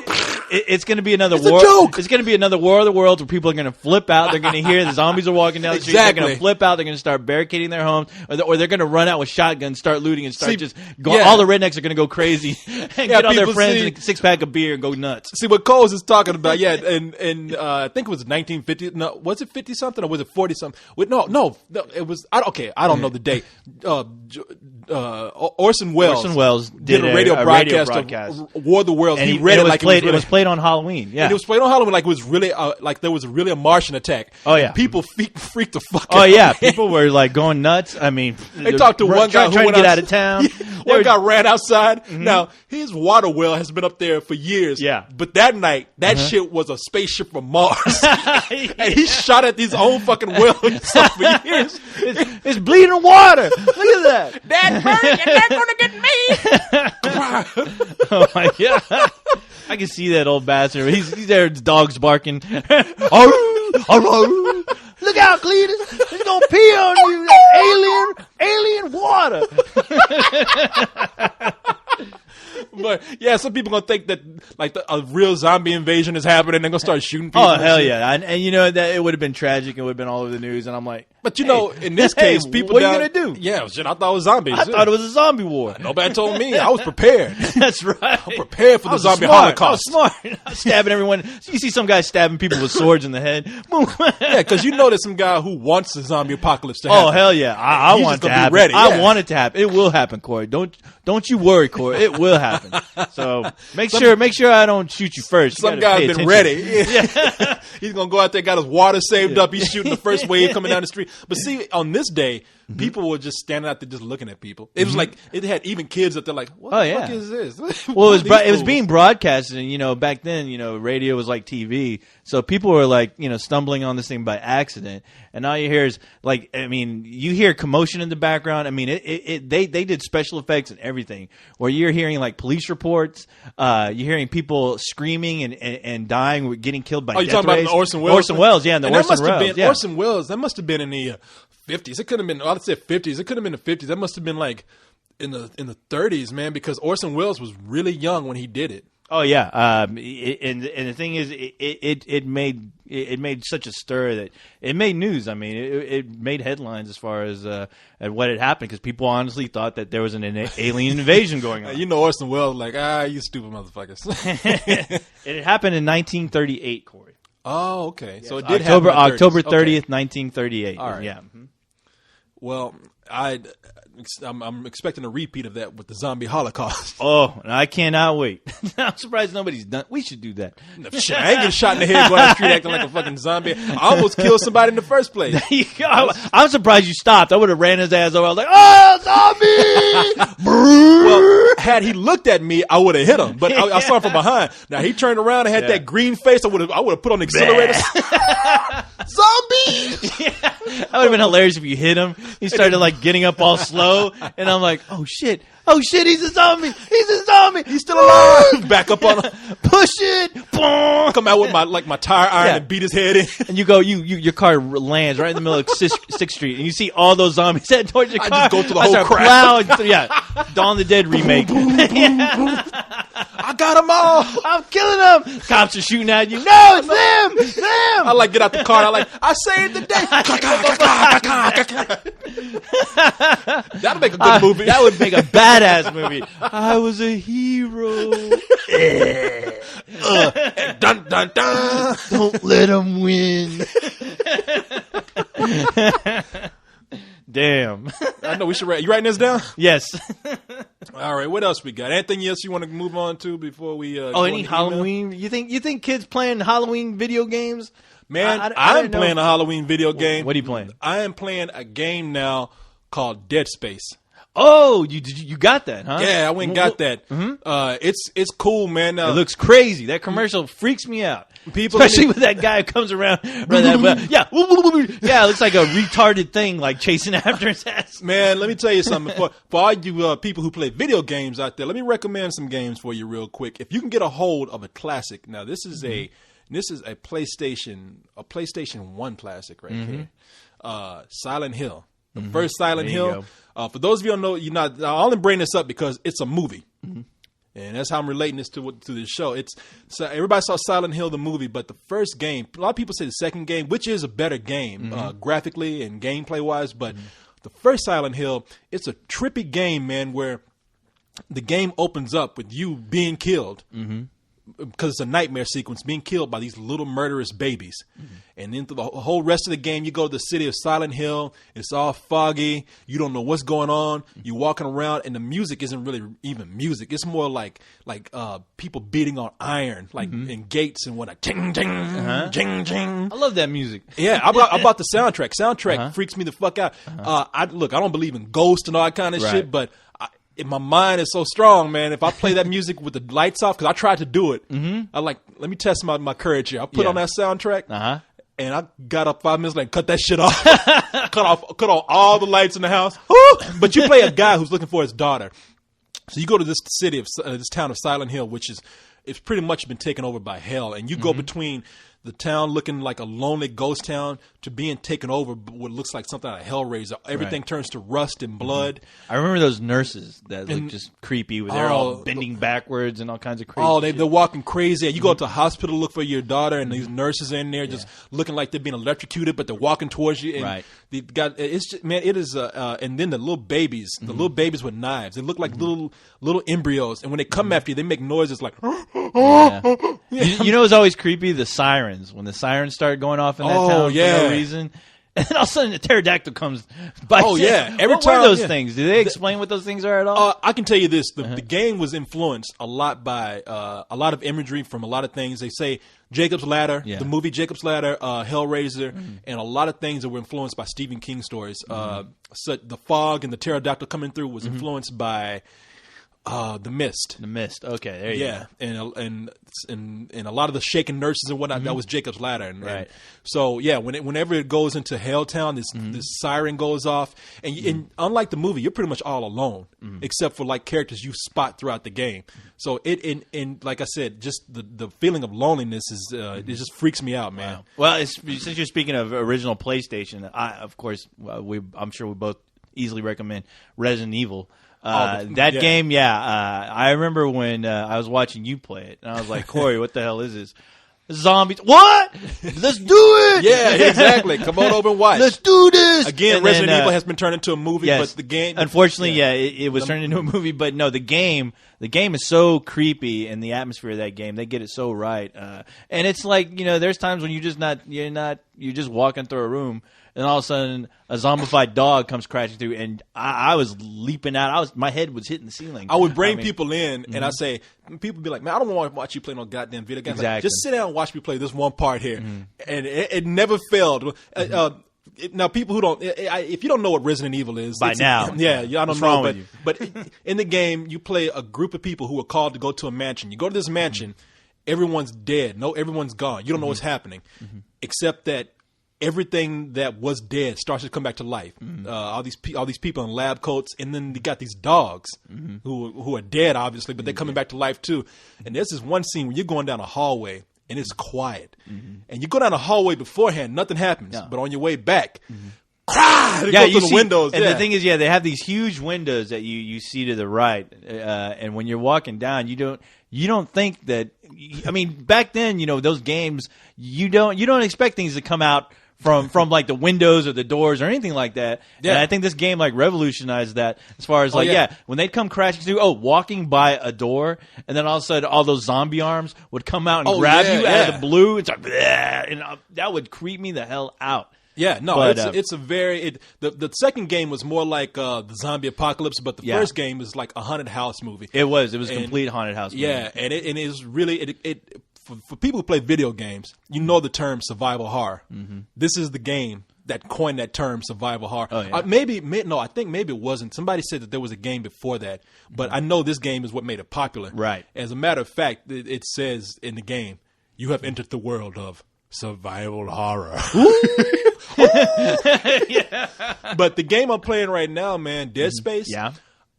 It's going to be another It's a war. joke. It's going to be another War of the Worlds where people are going to flip out. They're going to hear the zombies are walking down the street. They're going to flip out. They're going to start barricading their homes, or they're going to run out with shotguns, start looting, and start just going. yeah. All the rednecks are going to go crazy and get all their people friends see- and a 6-pack of beer and go nuts. See what Coles is talking about, and I think it was 1950. No, was it 50 something or was it 40 something? No, it was. I don't know the date. Orson Welles did a radio broadcast of War of the Worlds. And he read it like it was played on Halloween. Yeah, and it was played on Halloween like it was really like there was really a Martian attack. Oh, yeah. People freaked the fuck out. Oh yeah, people were like going nuts. I mean, They talked to one guy who trying went to get out of town. One guy ran outside. Now his water well has been up there for years. Yeah. but that night that shit was a spaceship from Mars, and he shot at his own fucking well for years. It's bleeding water. Look at that. That bird, you're not gonna get me. Oh my god. I can see that old bastard. He's there, his dog's barking. Oh, look out, Cletus. He's gonna pee on you. Alien water. But yeah, some people gonna think that like a real zombie invasion is happening. They're gonna start shooting people. Oh hell yeah! And you know that it would have been tragic. It would have been all over the news. And I'm like, But you know, in this hey, case, people. what are you gonna do? Yeah, shit. I thought it was zombies. I thought it was a zombie war. Nobody told me. I was prepared. That's right. Prepared for the zombie holocaust. I was smart. I was stabbing everyone. You see some guy stabbing people with swords in the head. Boom. Yeah, because you know there's some guy who wants the zombie apocalypse to happen. Oh hell yeah! I He's want just it to gonna be happen. ready, I yeah. want it to happen. It will happen, Corey. Don't you worry, Corey. It will happen. So make sure I don't shoot you first. You Some gotta pay guy's been attention. ready. Yeah. He's going to go out there, got his water saved up. He's shooting the first wave coming down the street. But see, on this day, people were just standing out there just looking at people. It was like, it had even kids that they're like, what the fuck is this? Well, it was being broadcasted, and you know, back then, you know, radio was like TV, so people were like, you know, stumbling on this thing by accident, and all you hear is like, I mean, you hear commotion in the background. I mean, they did special effects and everything, where you're hearing like police reports, you're hearing people screaming and dying, getting killed by. Oh, you death talking about rays. the Orson Welles? Orson Welles, yeah, and that Orson must have Welles, been yeah. Orson Welles. That must have been in the 50s. It could have been. I'd say 50s. It could have been the 50s. That must have been like in the 30s, man, because Orson Welles was really young when he did it. Oh yeah, and the thing is, it made such a stir that it made news. I mean, it made headlines as far as at what had happened, because people honestly thought that there was an alien invasion going on. You know, Orson Welles like, you stupid motherfuckers. It happened in 1938, Corey. Oh, okay. So it Yes, did happen in the 30s. October 30th, Okay. 1938. All right. Yeah. Well, I'm expecting a repeat of that with the zombie holocaust. Oh, and I cannot wait. I'm surprised nobody's done. We should do that. Shit, I ain't getting shot in the head going down the street acting like a fucking zombie. I almost killed somebody in the first place. I'm surprised you stopped. I would have ran his ass over. I was like, "Oh, zombie!" Well, had he looked at me, I would have hit him. But I saw him from behind. Now he turned around and had that green face. I would have put on the accelerator. Zombie! That would have been hilarious if you hit him. He started like getting up all slow, and I'm like, "Oh shit! He's a zombie! He's still alive!" Back up on him, push it, boom. Come out with my tire iron and beat his head in. And you go, your car lands right in the middle of 6th Street, and you see all those zombies heading towards your car. I just go through the whole start crowd. plowing, Dawn of the Dead remake. I got them all. I'm killing them. Cops are shooting at you. No, it's them. It's them. I like get out the car. And I saved the day. That'd make a good movie. That would make a badass movie. I was a hero. Dun dun dun. Don't let him win. Damn. I know we should write. You writing this down? Yes. All right. What else we got? Anything else you want to move on to before we? Oh, go any into Halloween? You think kids playing Halloween video games? Man, I I'm didn't know. playing a Halloween video game. What are you playing? I am playing a game now called Dead Space. Oh, you got that, huh? Yeah, I went and got that. It's cool, man. It looks crazy. That commercial freaks me out. People, Especially with that guy who comes around. Yeah, yeah, it looks like a retarded thing, like chasing after his ass. Man, let me tell you something. For all you people who play video games out there, let me recommend some games for you real quick. If you can get a hold of a classic, now this is a PlayStation 1 classic right here. Silent Hill. The first Silent Hill. For those of you who don't know, I only bring this up because it's a movie. And that's how I'm relating this to this show. So everybody saw Silent Hill, the movie, but the first game, a lot of people say the second game, which is a better game graphically and gameplay-wise, but the first Silent Hill, it's a trippy game, man, where the game opens up with you being killed. Because it's a nightmare sequence, being killed by these little murderous babies. And then through the whole rest of the game, you go to the city of Silent Hill. It's all foggy. You don't know what's going on. You're walking around, and the music isn't really even music. It's more like people beating on iron, like in gates and whatnot. Ting, ting, ting, ting. I love that music. Yeah, I bought the soundtrack. Soundtrack freaks me the fuck out. I don't believe in ghosts and all that kind of shit, but my mind is so strong, man. If I play that music with the lights off, because I tried to do it, let me test my courage here. I put on that soundtrack, and I got up 5 minutes later and cut that shit off. cut off all the lights in the house. But you play a guy who's looking for his daughter. So you go to this city of this town of Silent Hill, which it's pretty much been taken over by hell, and you go between the town looking like a lonely ghost town to being taken over by what looks like something out of Hellraiser. Everything turns to rust and blood. I remember those nurses that look just creepy. They're all bending backwards and all kinds of crazy shit. They're walking crazy. You go to a hospital to look for your daughter, and these nurses are in there just looking like they're being electrocuted, but they're walking towards you. And it's just, man, it is. And then the little babies, with knives. They look like little embryos, and when they come after you, they make noises like. You know, it's always creepy. The sirens. When the sirens start going off in that town for no reason, and then all of a sudden the pterodactyl comes by. Every what time were those things? Do they explain what those things are at all? I can tell you this: the game was influenced a lot by a lot of imagery from a lot of things. They say Jacob's Ladder, the movie Jacob's Ladder, Hellraiser, and a lot of things that were influenced by Stephen King stories. So the fog and the pterodactyl coming through was influenced by. The Mist. The Mist. Okay, there you go. And a lot of the shaken nurses and whatnot, that was Jacob's Ladder. And so whenever it goes into Helltown, this siren goes off, and unlike the movie, you're pretty much all alone, except for like characters you spot throughout the game. So and like I said, just the feeling of loneliness is it just freaks me out, man. Wow. Well, since you're speaking of original PlayStation, I'm sure we both easily recommend Resident Evil. Game, I remember when I was watching you play it, and I was like, Corey, what the hell is this? Zombies. What? Let's do it. Yeah, exactly. Come on over and watch. Let's do this. Again, Resident Evil has been turned into a movie, but the game... Unfortunately, it was turned into a movie, but no, the game is so creepy, and the atmosphere of that game, they get it so right. And it's like, there's times when you're just walking through a room, and all of a sudden, a zombified dog comes crashing through, and I was leaping out. My head was hitting the ceiling. I would bring people in, and I say, people be like, man, I don't want to watch you play no goddamn video games. Exactly. Like, just sit down and watch me play this one part here. And it never failed. Now, people who don't, if you don't know what Resident Evil is, by now, I don't know. But in the game, you play a group of people who are called to go to a mansion. You go to this mansion, everyone's dead. No, everyone's gone. You don't know what's happening, except that everything that was dead starts to come back to life. All these people in lab coats, and then you got these dogs who are dead, obviously, but they're coming back to life too. And there's this one scene where you're going down a hallway. And it's quiet. And you go down the hallway beforehand, nothing happens. But on your way back, you go through the windows. And the thing is, they have these huge windows that you see to the right. And when you're walking down, you don't think that. I mean, back then, those games, you don't expect things to come out from like the windows or the doors or anything like that. Yeah. And I think this game like revolutionized that as far as when they'd come crashing through, walking by a door, and then all of a sudden all those zombie arms would come out and grab you out of the blue. It's like, and that would creep me the hell out. Yeah, no, but, it's a very the second game was more like the zombie apocalypse, but the first game is like a haunted house movie. It was a complete haunted house movie. Yeah, and it is really for people who play video games, you know the term survival horror. This is the game that coined that term survival horror. Oh, yeah. I think maybe it wasn't. Somebody said that there was a game before that, but I know this game is what made it popular. Right. As a matter of fact, it says in the game, you have entered the world of survival horror. But the game I'm playing right now, man, Dead Space,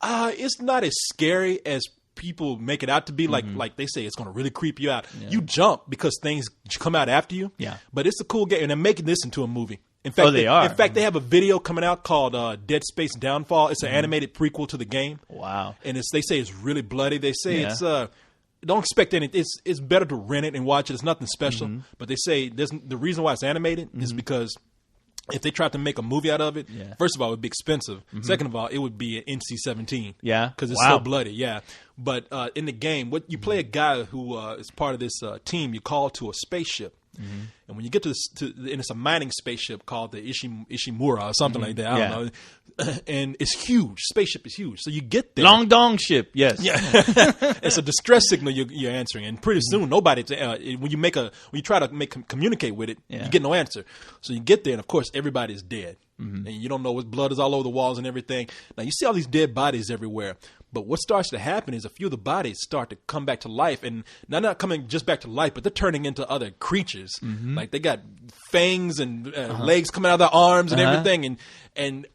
it's not as scary as people make it out to be. Like they say, it's going to really creep you out. You jump because things come out after you. Yeah. But it's a cool game, and they're making this into a movie. In fact, they are. In fact, they have a video coming out called Dead Space Downfall. It's an animated prequel to the game. Wow. And they say it's really bloody. They say Yeah. it's don't expect any. It's better to rent it and watch it. It's nothing special. But they say the reason why it's animated is because if they tried to make a movie out of it, first of all, it would be expensive. Second of all, it would be an NC-17. Yeah. Because it's so bloody. Yeah. But in the game, what you play a guy who is part of this team. You call to a spaceship. And when you get to this, and it's a mining spaceship called the Ishimura or something like that. I don't know. And it's huge. Spaceship is huge. So you get there. Long dong ship. Yes. Yeah, it's a distress signal you're answering, and pretty soon nobody. When you try to communicate with it, you get no answer. So you get there, and of course everybody is dead, and you don't know what blood is all over the walls and everything. Now you see all these dead bodies everywhere. But what starts to happen is a few of the bodies start to come back to life, and they're not coming just back to life, but they're turning into other creatures. Like they got fangs and legs coming out of their arms and everything, and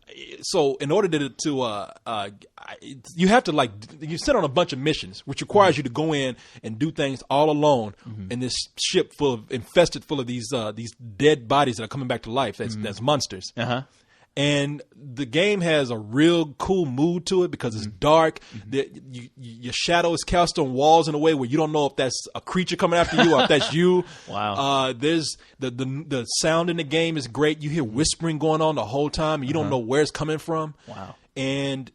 so in order to you have to you sit on a bunch of missions, which requires you to go in and do things all alone in this ship infested full of these dead bodies that are coming back to life. That's monsters. And the game has a real cool mood to it because it's dark. Your shadow is cast on walls in a way where you don't know if that's a creature coming after you or if that's you. Wow. There's the sound in the game is great. You hear whispering going on the whole time. And you don't know where it's coming from. Wow. And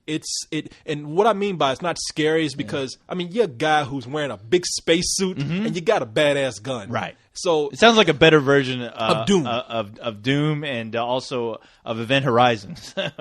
and what I mean by it's not scary is because you're a guy who's wearing a big space suit and you got a badass gun. Right. So it sounds like a better version of Doom, of Doom, and also of Event Horizon.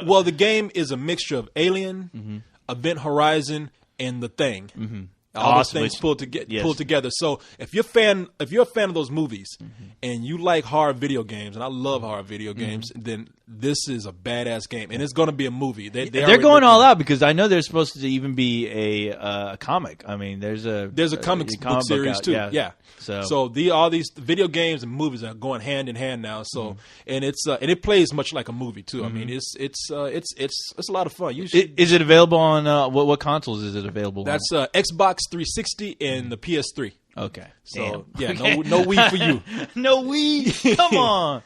Well, the game is a mixture of Alien, Event Horizon, and The Thing. All those things pulled together. So if you're a fan of those movies and you like horror video games, and I love horror video games, then this is a badass game, and it's going to be a movie. They're going all out because I know there's supposed to even be a comic. I mean, there's a comic book series too. Yeah. So all these video games and movies are going hand in hand now. So and it's and it plays much like a movie too. I mean, it's a lot of fun. You should, is it available on what consoles is it available? That's Xbox 360 and the PS3. Okay. So Damn. no Wii for you. No Wii. Come on.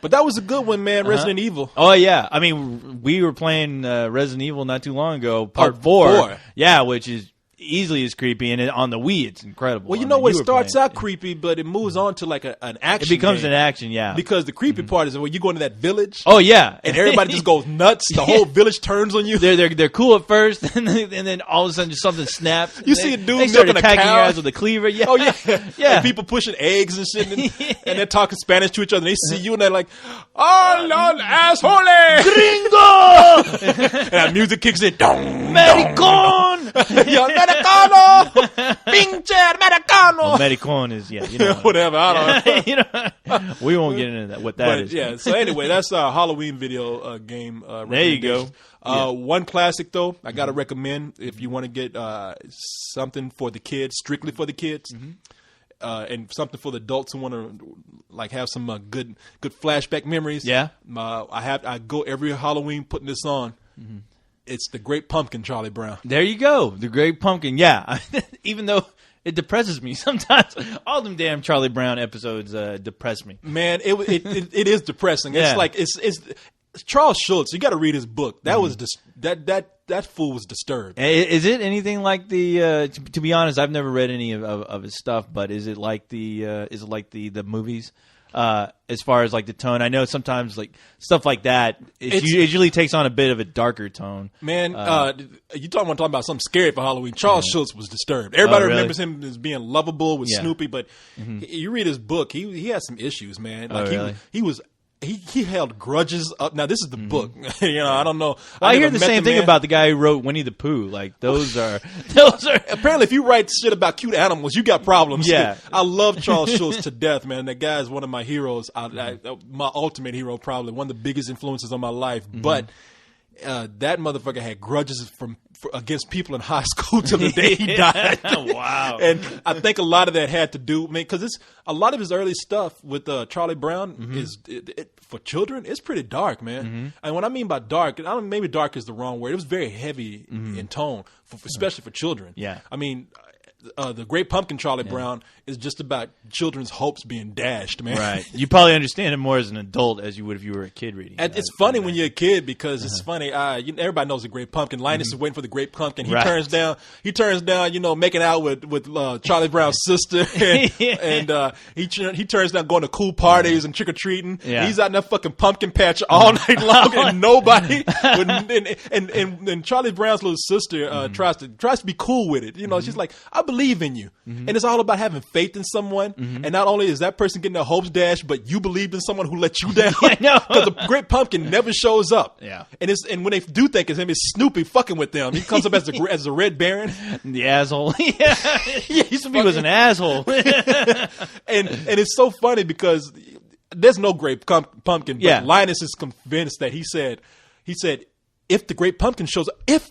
But that was a good one, man. Resident Evil. Oh yeah. I mean, we were playing Resident Evil not too long ago, Part 4. 4. Yeah, which is easily as creepy, and on the Wii, it's incredible. Well, it starts out creepy, but it moves on to like an action. It becomes game. an action, yeah. Because the creepy part is when you go into that village. Oh yeah, and everybody just goes nuts. The whole village turns on you. They're cool at first, and then all of a sudden just something snaps. You see a dude they start milking attacking a cow. your ass with a cleaver. Yeah. Oh yeah, yeah. And people pushing eggs and shit, and they're talking Spanish to each other. And they see you, and they're like, "Oh Lord, asshole, gringo!" And that music kicks in. Maricon, yo, americano, pinche americano. Well, Maricon is whatever. I don't know. We won't get into that. What that is. Yeah. So anyway, that's our Halloween video game. There you go. One classic though, I gotta recommend if you want to get something for the kids, strictly for the kids. And something for the adults who want to like have some good flashback memories. Yeah, I go every Halloween putting this on. It's The Great Pumpkin, Charlie Brown. There you go, The Great Pumpkin. Yeah, even though it depresses me sometimes, all them damn Charlie Brown episodes depress me. Man, it is depressing. Yeah. It's like it's Charles Schultz. You got to read his book. That was that fool was disturbed. Is it anything like the? To be honest, I've never read any of his stuff, but is it like the movies? As far as like the tone, I know sometimes like stuff like that, it usually takes on a bit of a darker tone. Man, you talking about something scary for Halloween? Charles Schultz was disturbed. Everybody really? remembers him as being lovable with Snoopy, but you read his book, he had some issues, man. Like really? He held grudges up. Now this is the book. I don't know. I hear the same thing about the guy who wrote Winnie the Pooh. Like those are apparently if you write shit about cute animals, you got problems. Yeah. I love Charles Schultz to death, man. That guy is one of my heroes. My ultimate hero, probably one of the biggest influences on my life. But that motherfucker had grudges against people in high school till the day he died. Wow. And I think a lot of that had to do, because a lot of his early stuff with Charlie Brown is for children. It's pretty dark, man. And what I mean by dark, maybe dark is the wrong word. It was very heavy in tone, especially for children. Yeah. I mean, the Great Pumpkin Charlie Brown is just about children's hopes being dashed, man. Right. You probably understand it more as an adult as you would if you were a kid reading it. It's funny when you're a kid because it's funny. Everybody knows the Great Pumpkin. Linus is waiting for the Great Pumpkin. He turns down, making out with Charlie Brown's sister, and he turns down going to cool parties and trick or treating. Yeah. He's out in that fucking pumpkin patch all night long, and nobody. And Charlie Brown's little sister tries to be cool with it. She's like, I believe in you, and it's all about having faith in someone. And not only is that person getting their hopes dashed, but you believed in someone who let you down. I know. Because the Great Pumpkin never shows up. Yeah. And when they do think it's him, it's Snoopy fucking with them. He comes up as the Red Baron. The asshole. Snoopy was an asshole. and it's so funny because there's no Great Pumpkin, but Linus is convinced that he said, if the Great Pumpkin shows up,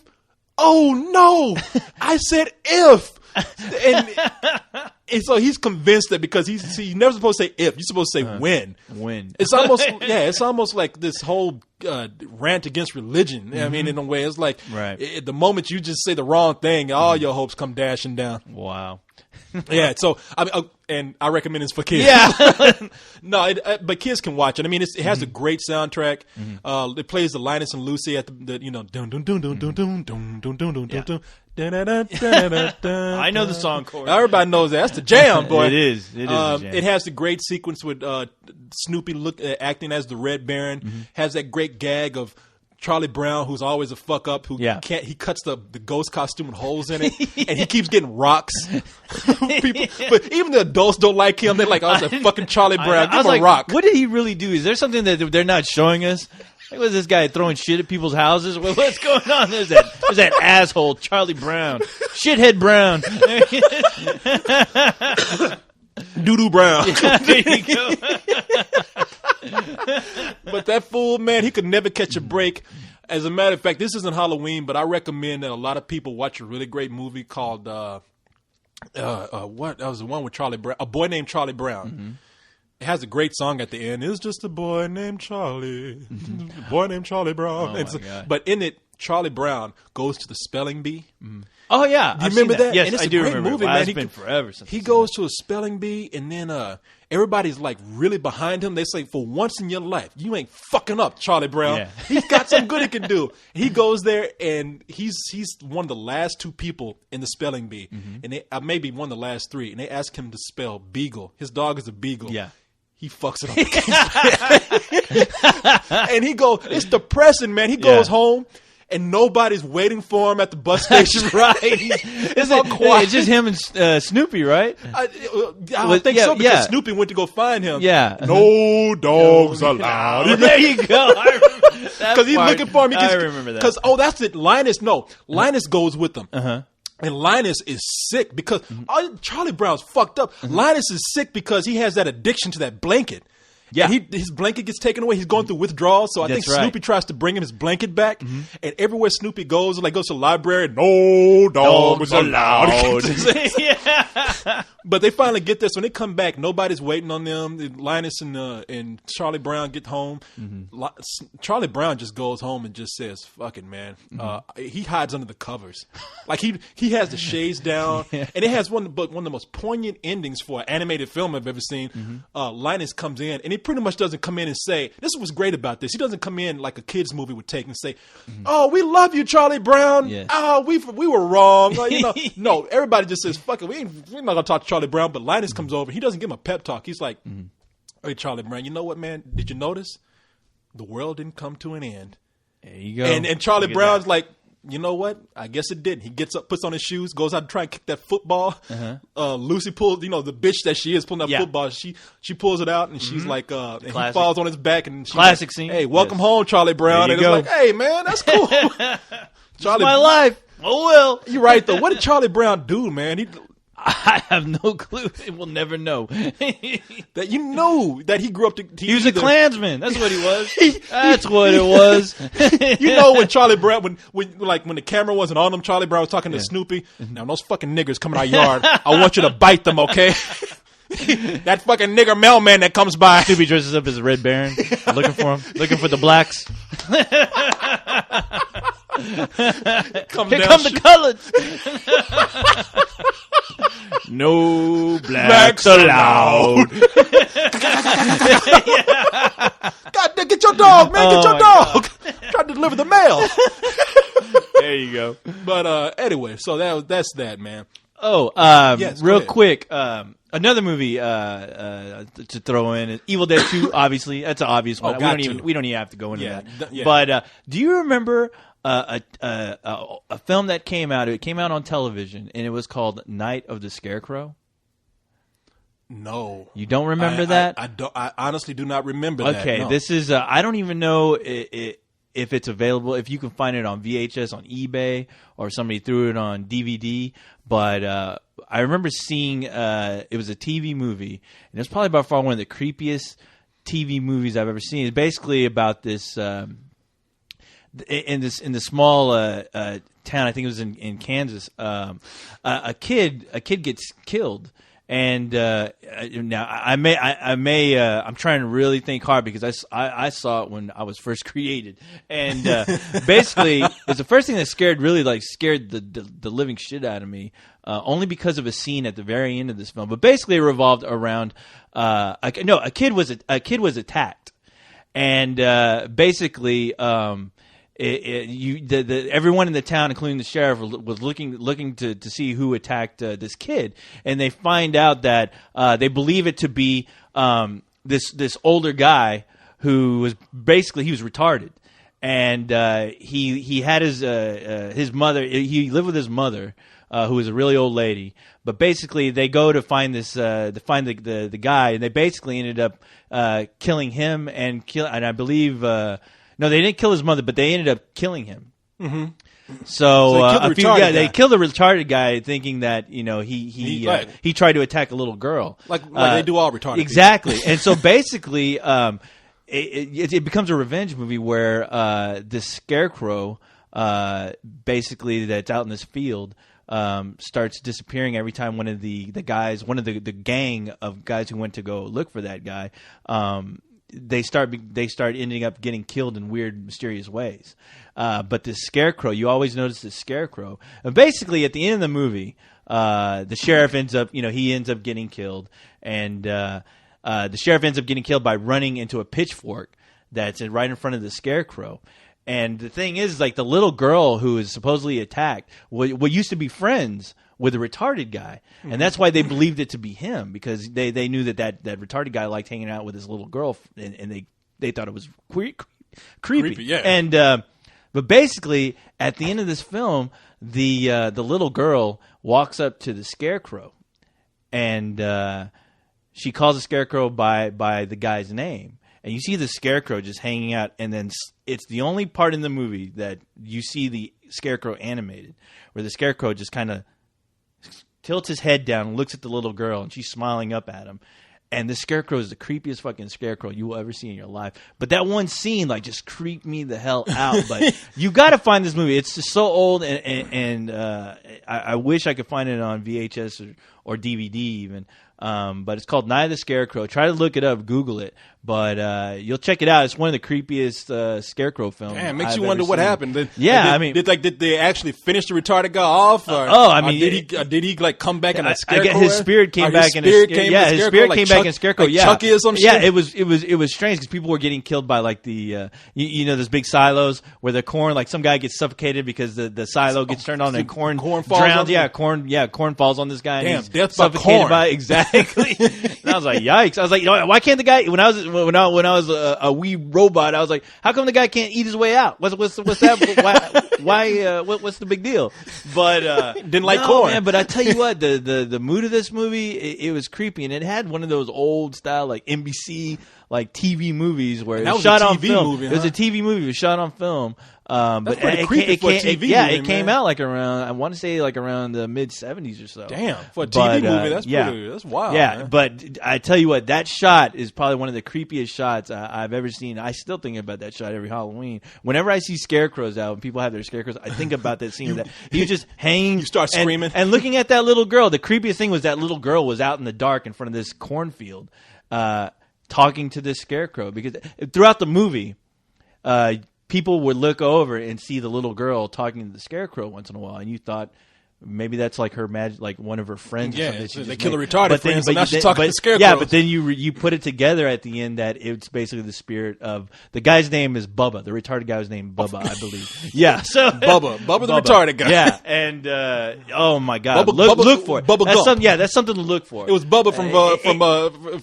oh no, I said if. And so he's convinced that because you're never supposed to say if, you're supposed to say when. When. It's almost like this whole rant against religion. I mean, in a way, it's like the moment you just say the wrong thing, all your hopes come dashing down. Wow. Yeah, so and I recommend this for kids. Yeah. No, but kids can watch it. I mean, it has a great soundtrack. It plays the Linus and Lucy at the dun dun dun dun dun dun dun dun dun dun dun dun. I know the song chorus. Everybody knows that. That's the jam, boy. It is. It is the jam. It has the great sequence with Snoopy acting as the Red Baron. Has that great gag of Charlie Brown, who's always a fuck up, who can't. He cuts the ghost costume with holes in it, and he keeps getting rocks. People, but even the adults don't like him. They're like, "Oh, it's a fucking Charlie Brown. Give him a rock." What did he really do? Is there something that they're not showing us? Like, was this guy throwing shit at people's houses? What's going on? There's that asshole Charlie Brown, shithead Brown, Doo-doo Brown. There you go. But that fool, man, he could never catch a break. As a matter of fact, this isn't Halloween, but I recommend that a lot of people watch a really great movie called what? That was the one with Charlie Brown, A Boy Named Charlie Brown. It has a great song at the end. It's just a boy named Charlie, a boy named Charlie Brown. Oh, my God. But in it, Charlie Brown goes to the spelling bee. Oh yeah, Do you remember that? Yes, and it's I a do great remember. movie, Wow, man. it's been forever since He I've seen goes to a spelling bee, and then everybody's like really behind him. They say, "For once in your life, you ain't fucking up, Charlie Brown. Yeah. He's got something good he can do." He goes there, and he's one of the last two people in the spelling bee, and they, maybe one of the last three. And they ask him to spell beagle. His dog is a beagle. Yeah. He fucks it up. And he goes, it's depressing, man. He goes home, and nobody's waiting for him at the bus station. Right. It's all quiet. It's just him and Snoopy, right? I don't think so, because Snoopy went to go find him. Yeah. No dogs allowed. There you go. Because he's looking for him. I remember that. Because, that's it. Linus goes with them. And Linus is sick because Charlie Brown's fucked up. Linus is sick because he has that addiction to that blanket. Yeah, his blanket gets taken away. He's going through withdrawal. So I think Snoopy tries to bring him his blanket back. And everywhere Snoopy goes, like goes to the library, no dogs allowed. But they finally get there. So when they come back, nobody's waiting on them. Linus and Charlie Brown get home. Charlie Brown just goes home and just says, "Fuck it, man." He hides under the covers. Like he has the shades down, and it has one of the most poignant endings for an animated film I've ever seen. Linus comes in, and he pretty much doesn't come in and say, "This is what's great about this." He doesn't come in like a kid's movie would take and say, "Oh, we love you, Charlie Brown. We were wrong." No, everybody just says, "Fuck it, we're not gonna talk to Charlie Brown." But Linus comes over. He doesn't give him a pep talk. He's like, "Hey, Charlie Brown, you know what, man? Did you notice the world didn't come to an end?" There you go. And Charlie Brown's like, "You know what? I guess it didn't." He gets up, puts on his shoes, goes out to try and kick that football. Lucy pulls, the bitch that she is pulling that football. She pulls it out, and she's like, and he falls on his back. And she's classic like, scene. "Hey, welcome home, Charlie Brown." And go. it's like, "Hey, man, that's cool." Charlie, my life. Oh well. You're right though. What did Charlie Brown do, man? I have no clue. We'll never know. That you know that he grew up to. He was a Klansman. That's what he was. That's what it was. When Charlie Brown, when the camera wasn't on him, Charlie Brown was talking to Snoopy. Now those fucking niggers coming our yard, I want you to bite them, okay? That fucking nigger mailman that comes by. Snoopy dresses up as a Red Baron, looking for him, looking for the blacks. Here come the coloreds. No blacks allowed. God, get your dog, man. Get your dog. Trying to deliver the mail. There you go. But anyway, so that's that, man. Oh, Yes, go real ahead. quick, another movie to throw in is Evil Dead 2. Obviously, that's an obvious one. got We don't even have to go into Yeah, that. yeah. But do you remember a film that came out? It came out on television, and it was called Night of the Scarecrow. No. You don't remember that? I don't. I honestly do not remember that. Okay, no. this is. I don't even know if it's available. If you can find it on VHS on eBay or somebody threw it on DVD. But I remember seeing it was a TV movie, and it's probably by far one of the creepiest TV movies I've ever seen. It's basically about this in the small town. I think it was in Kansas. A kid gets killed. And now I'm trying to really think hard because I saw it when I was first created, and basically it's the first thing that scared the living shit out of me, only because of a scene at the very end of this film. But basically it revolved around a kid was attacked, and basically. Everyone in the town, including the sheriff, was looking to see who attacked this kid, and they find out that they believe it to be this older guy who was basically he was retarded, and he had his mother. He lived with his mother, who was a really old lady. But basically, they go to find the guy, and they basically ended up killing him and I believe. No, they didn't kill his mother, but they ended up killing him. Mm-hmm. So they killed the retarded guy, thinking that he tried to attack a little girl, like they do all retarded. Exactly, and so basically, it becomes a revenge movie where this scarecrow, basically that's out in this field, starts disappearing every time one of the guys, one of the gang of guys who went to go look for that guy. They start ending up getting killed in weird, mysterious ways. But the scarecrow, you always notice the scarecrow. And basically, at the end of the movie, the sheriff ends up getting killed, and the sheriff ends up getting killed by running into a pitchfork that's right in front of the scarecrow. And the thing is, like, the little girl who is supposedly attacked, what used to be friends with a retarded guy, and that's why they believed it to be him, because they knew that retarded guy liked hanging out with his little girl, and they thought it was creepy. Yeah. And but basically, at the end of this film, the little girl walks up to the scarecrow, and she calls the scarecrow by the guy's name. And you see the scarecrow just hanging out, and then it's the only part in the movie that you see the scarecrow animated, where the scarecrow just kind of tilts his head down and looks at the little girl, and she's smiling up at him. And the scarecrow is the creepiest fucking scarecrow you will ever see in your life. But that one scene, like, just creeped me the hell out. But you got to find this movie. It's just so old, and I wish I could find it on VHS or DVD even. But it's called Night of the Scarecrow. Try to look it up, Google it. But you'll check it out. It's one of the creepiest scarecrow films. Man, it makes I've you wonder ever what seen. happened. Did they actually finish the retarded guy off? Did he like come back in a scarecrow? I guess his spirit came back in a scarecrow. His spirit came back in a scarecrow. Like Chucky or some shit. Yeah, it was strange because people were getting killed by like the those big silos where the corn, like some guy gets suffocated because the silo gets turned on and corn falls drowns. on Corn falls on this guy. Damn, and he's death by suffocated corn. by exactly. And I was like, yikes! I was like, why can't the guy? When I was a wee robot, I was like, how come the guy can't eat his way out? What's that? What's the big deal? But Didn't like corn. Man, but I tell you what, the mood of this movie, it was creepy, and it had one of those old style like NBC like TV movies where it was shot on film. Movie, huh? It was a TV movie. It was shot on film. But pretty creepy for a TV movie, it came man. out like around, I want to say like around the mid 70s or so. Damn, for a TV movie, that's wild. Yeah, man. but I tell you what, that shot is probably one of the creepiest shots I've ever seen. I still think about that shot every Halloween. Whenever I see scarecrows out, when people have their scarecrows, I think about that scene. That he was just hanging. You start screaming. And looking at that little girl. The creepiest thing was that little girl was out in the dark in front of this cornfield, talking to this scarecrow. Because throughout the movie, people would look over and see the little girl talking to the scarecrow once in a while, and you thought, maybe that's like her like one of her friends. Yeah, or something so she they just kill made. the retarded But then- friends, but and now you she's then- talking to but- scarecrows. Yeah, but then you put it together at the end that it's basically the spirit of the guy's name is Bubba. The retarded guy was named Bubba, I believe. Yeah, so Bubba the retarded guy. Yeah, and oh my God, Bubba- look for it. Bubba That's Gump. that's something to look for. It was Bubba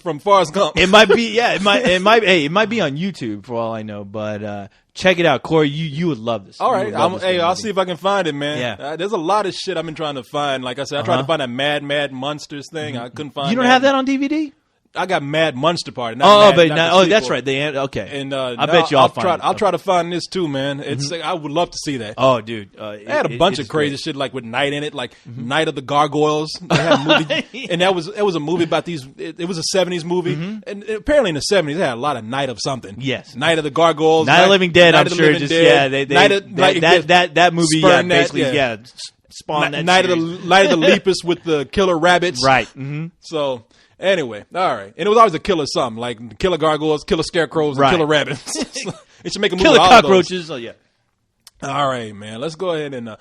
from Forrest Gump. It might be, yeah. It might be on YouTube for all I know. But check it out, Corey. You would love this. All You right, would love this I'll movie. see if I can find it, man. Yeah. There's a lot of shit I've been trying to find. Like I said, I tried to find that Mad Monsters thing. I couldn't find. You don't have that on DVD? I got Mad Monster Party. That's right. Okay. And I bet you I'll find it. I'll try to find this too, man. It's I would love to see that. Oh, dude, They had a bunch of crazy shit like with Night in it, like Night of the Gargoyles. They had a movie, and that was a movie about these. It was a '70s movie, and apparently in the '70s they had a lot of Night of something. Yes. Night of the Gargoyles, Night of the Living Dead. Night I'm of the sure Living just Dead. they Night of, like, that movie. Yeah, spurned that, basically, yeah. spawned that Night of series. the Night of the Lepus with the killer rabbits. Right. Mm-hmm. So anyway, all right, and it was always a killer something like killer gargoyles, killer scarecrows, Right. and killer rabbits. It should make a movie. Killer with all of those. cockroaches. Oh yeah. All right, man. Let's go ahead and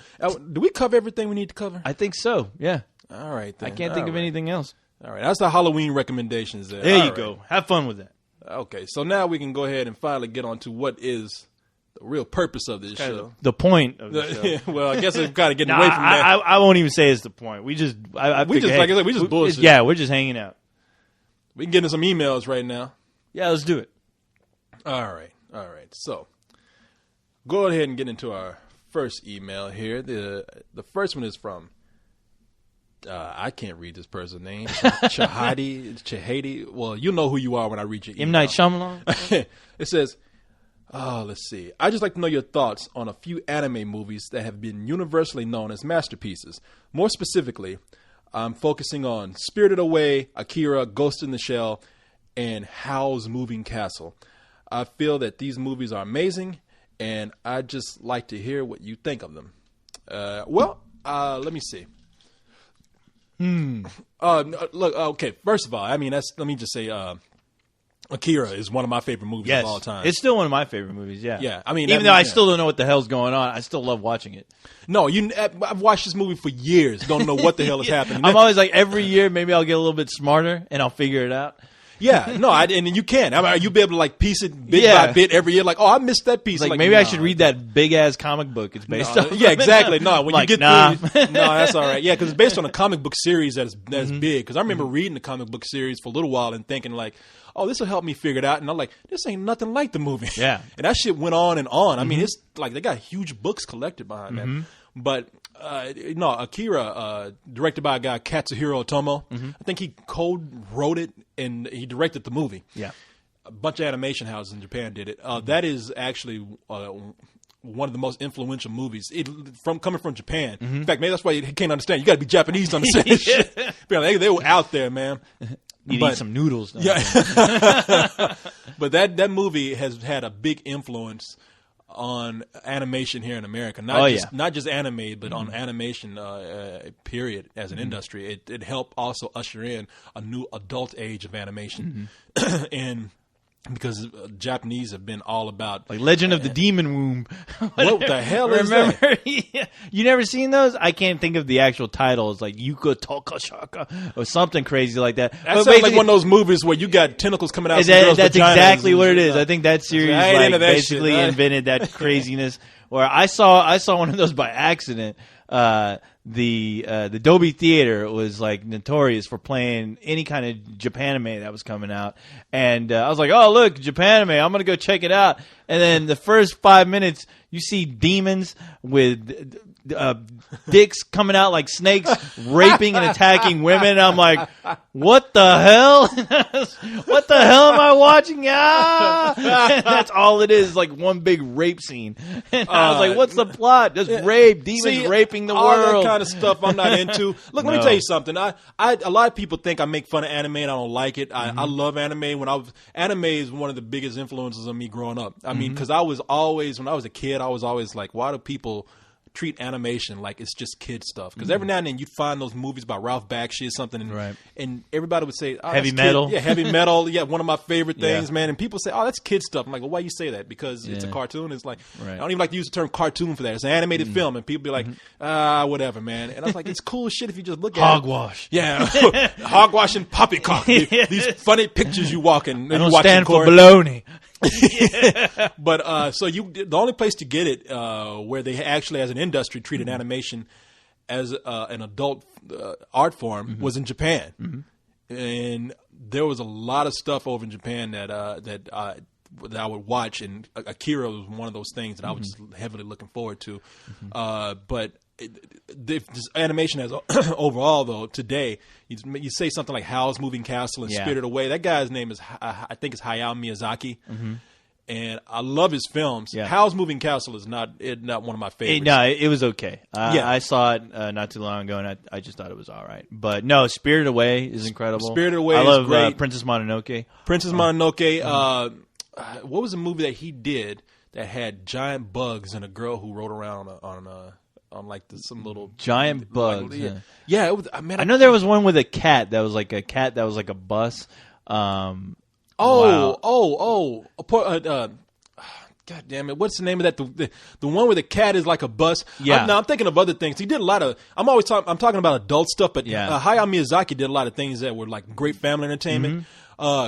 do we cover everything we need to cover? I think so. Yeah. All right, then. I can't think of anything else. All right, that's the Halloween recommendations. There There All you right. go. Have fun with that. Okay, so now we can go ahead and finally get on to what is the real purpose of this show. The point of the show. Well, I guess we're kind of getting No, away from that. I won't even say it's the point. We just, I We figure, just, like I said, we just bullshit. Yeah, we're just hanging out. We can get into some emails right now. Yeah, let's do it. All right. So, go ahead and get into our first email here. The first one is from I can't read this person's name. Chahadi. Well, you know who you are when I read your email. M. Night Shyamalan. It says, let's see. I'd just like to know your thoughts on a few anime movies that have been universally known as masterpieces. More specifically, I'm focusing on Spirited Away, Akira, Ghost in the Shell, and Howl's Moving Castle. I feel that these movies are amazing, and I'd just like to hear what you think of them. Let me see. Look, okay, first of all, I mean, let me just say, Akira is one of my favorite movies Yes, of all time. it's still one of my favorite movies. Yeah, Yeah, I mean, even that though I movie- still don't know what the hell's going on, I still love watching it. No, I've watched this movie for years. Don't know what the hell is happening. I'm always like, every year, maybe I'll get a little bit smarter and I'll figure it out. Yeah, no, and you can. I mean, you'll be able to like piece it bit Yeah. by bit every year. Like, oh, I missed that piece. Like, maybe I should read that big ass comic book it's based on. Yeah, exactly. No, when Like, you get nah. through, no, that's all right. Yeah, because it's based on a comic book series that's Mm-hmm. big. Because I remember reading the comic book series for a little while and thinking like, oh, this will help me figure it out. And I'm like, this ain't nothing like the movie. Yeah. Mm-hmm. And that shit went on and on. I mean, it's like they got huge books collected behind that. But Akira, directed by a guy Katsuhiro Otomo. I think he co-wrote it and he directed the movie. Yeah. A bunch of animation houses in Japan did it. That is actually one of the most influential movies coming from Japan. In fact, maybe that's why you can't understand. You got to be Japanese to understand this shit. Apparently, they were out there, man. You But- need some noodles. Don't Yeah, you? but that movie has had a big influence on animation here in America. Not just anime, but on animation. Period. As an industry, it helped also usher in a new adult age of animation, and because Japanese have been all about Like Legend of the Demon Womb. what the hell is Remember? that? Yeah. You never seen those? I can't think of the actual title. It's like Yuka Tokashaka or something crazy like that. That But sounds like basically- one of those movies where you got tentacles coming out. Of some That- girls' that's vaginas exactly and what it shit. is. I think that series I ain't like into that basically shit. invented that craziness. Or I saw one of those by accident. The Dolby Theater was like notorious for playing any kind of Japanime that was coming out, and I was like, "Oh, look, Japanime! I'm gonna go check it out." And then the first 5 minutes, you see demons with dicks coming out like snakes, raping and attacking women. I'm like, "What the hell? What the hell am I watching?" Ah! And that's all it is, like one big rape scene. And I was like, "What's the plot? Just rape, demons See, raping the all world." that kind of stuff I'm not into. Look, let me No. tell you something. A lot of people think I make fun of anime and I don't like it. I love anime. Anime is one of the biggest influences on me growing up. I mean, because I was always, when I was a kid, I was always like, why do people treat animation like it's just kid stuff. Because every now and then you'd find those movies by Ralph Bakshi or something, and, Right. and everybody would say, oh, Heavy that's metal. Kid. Yeah, heavy metal. Yeah, one of my favorite things, Yeah. man. And people say, oh, that's kid stuff. I'm like, well, why you say that? Because it's a Yeah. cartoon. It's like, Right. I don't even like to use the term cartoon for that. It's an animated film, and people be like, whatever, man. And I was like, it's cool shit if you just look at it. Hogwash. Yeah, hogwash and poppycock. These funny pictures you walk in. I don't stand for baloney. But so the only place to get it where they actually, as an industry, treated animation as an adult art form was in Japan, and there was a lot of stuff over in Japan that I would watch, and Akira was one of those things that I was just heavily looking forward to. But this animation as overall, though, today, you say something like Howl's Moving Castle and Yeah. Spirited Away. That guy's name is, I think, it's Hayao Miyazaki. And I love his films. Yeah. Howl's Moving Castle is not one of my favorites. It was okay. Yeah. I saw it not too long ago, and I just thought it was all right. But no, Spirited Away is incredible. Spirited Away I is love great. Princess Mononoke. Princess Mononoke. What was the movie that he did that had giant bugs and a girl who rode around on like some little Giant bugs. yeah. Yeah. Yeah, it was. I mean, I know there was one with a cat that was like a bus. Wow. God damn it! What's the name of that? The one where the cat is like a bus. Yeah. I'm thinking of other things. He did a lot of. I'm talking about adult stuff, but Yeah. Hayao Miyazaki did a lot of things that were like great family entertainment.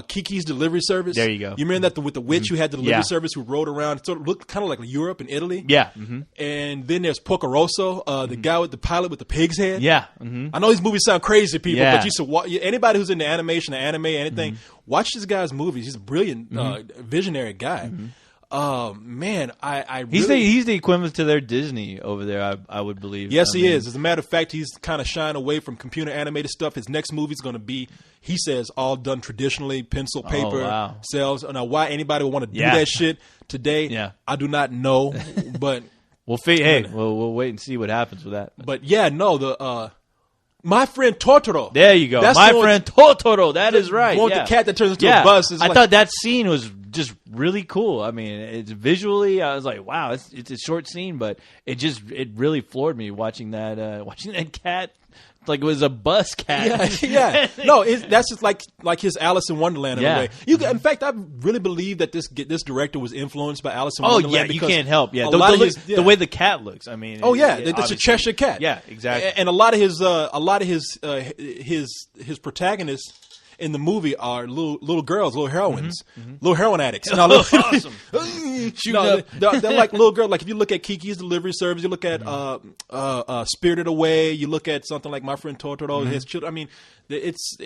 Kiki's Delivery Service. There you go. You remember that with the witch who had the delivery Yeah. service who rode around? It sort of looked kind of like Europe and Italy. Yeah. And then there's Porco the guy with the pilot with the pig's head. Yeah. I know these movies sound crazy to people, Yeah. but you should anybody who's into animation, anime, anything, watch this guy's movies. He's a brilliant, visionary guy. Man, I He's really, the equivalent to their Disney over there. I would believe. yes, I he mean, is. As a matter of fact, he's kind of shying away from computer animated stuff. His next movie is going to be, he says, all done traditionally, pencil, paper, wow. cells. Now, why anybody would want to do Yeah. that shit today, Yeah. I do not know. But We'll wait and see what happens with that. but yeah, no, My Friend Totoro. There you go. That's My the one- friend Totoro. That is right. one with yeah. the cat that turns into Yeah. a bus. Is I like, thought that scene was just really cool. I mean, it's visually, I was like, wow, it's a short scene, but it really floored me watching that cat. Like it was a bus cat. Yeah. No, that's just like his Alice in Wonderland in Yeah. a way. In fact, I really believe that this director was influenced by Alice in Oh Wonderland. yeah, you because can't help. Yeah, a the, lot the, of look- his, yeah. the way the cat looks. I mean, Oh yeah, it- it's a obviously- Cheshire cat. Yeah, exactly. And a lot of his protagonists in the movie are little girls, little heroines, little heroin addicts. No, Awesome. no, they're like little girls. Like if you look at Kiki's Delivery Service, you look at Spirited Away, you look at something like My Friend Totoro, his children. I mean, it's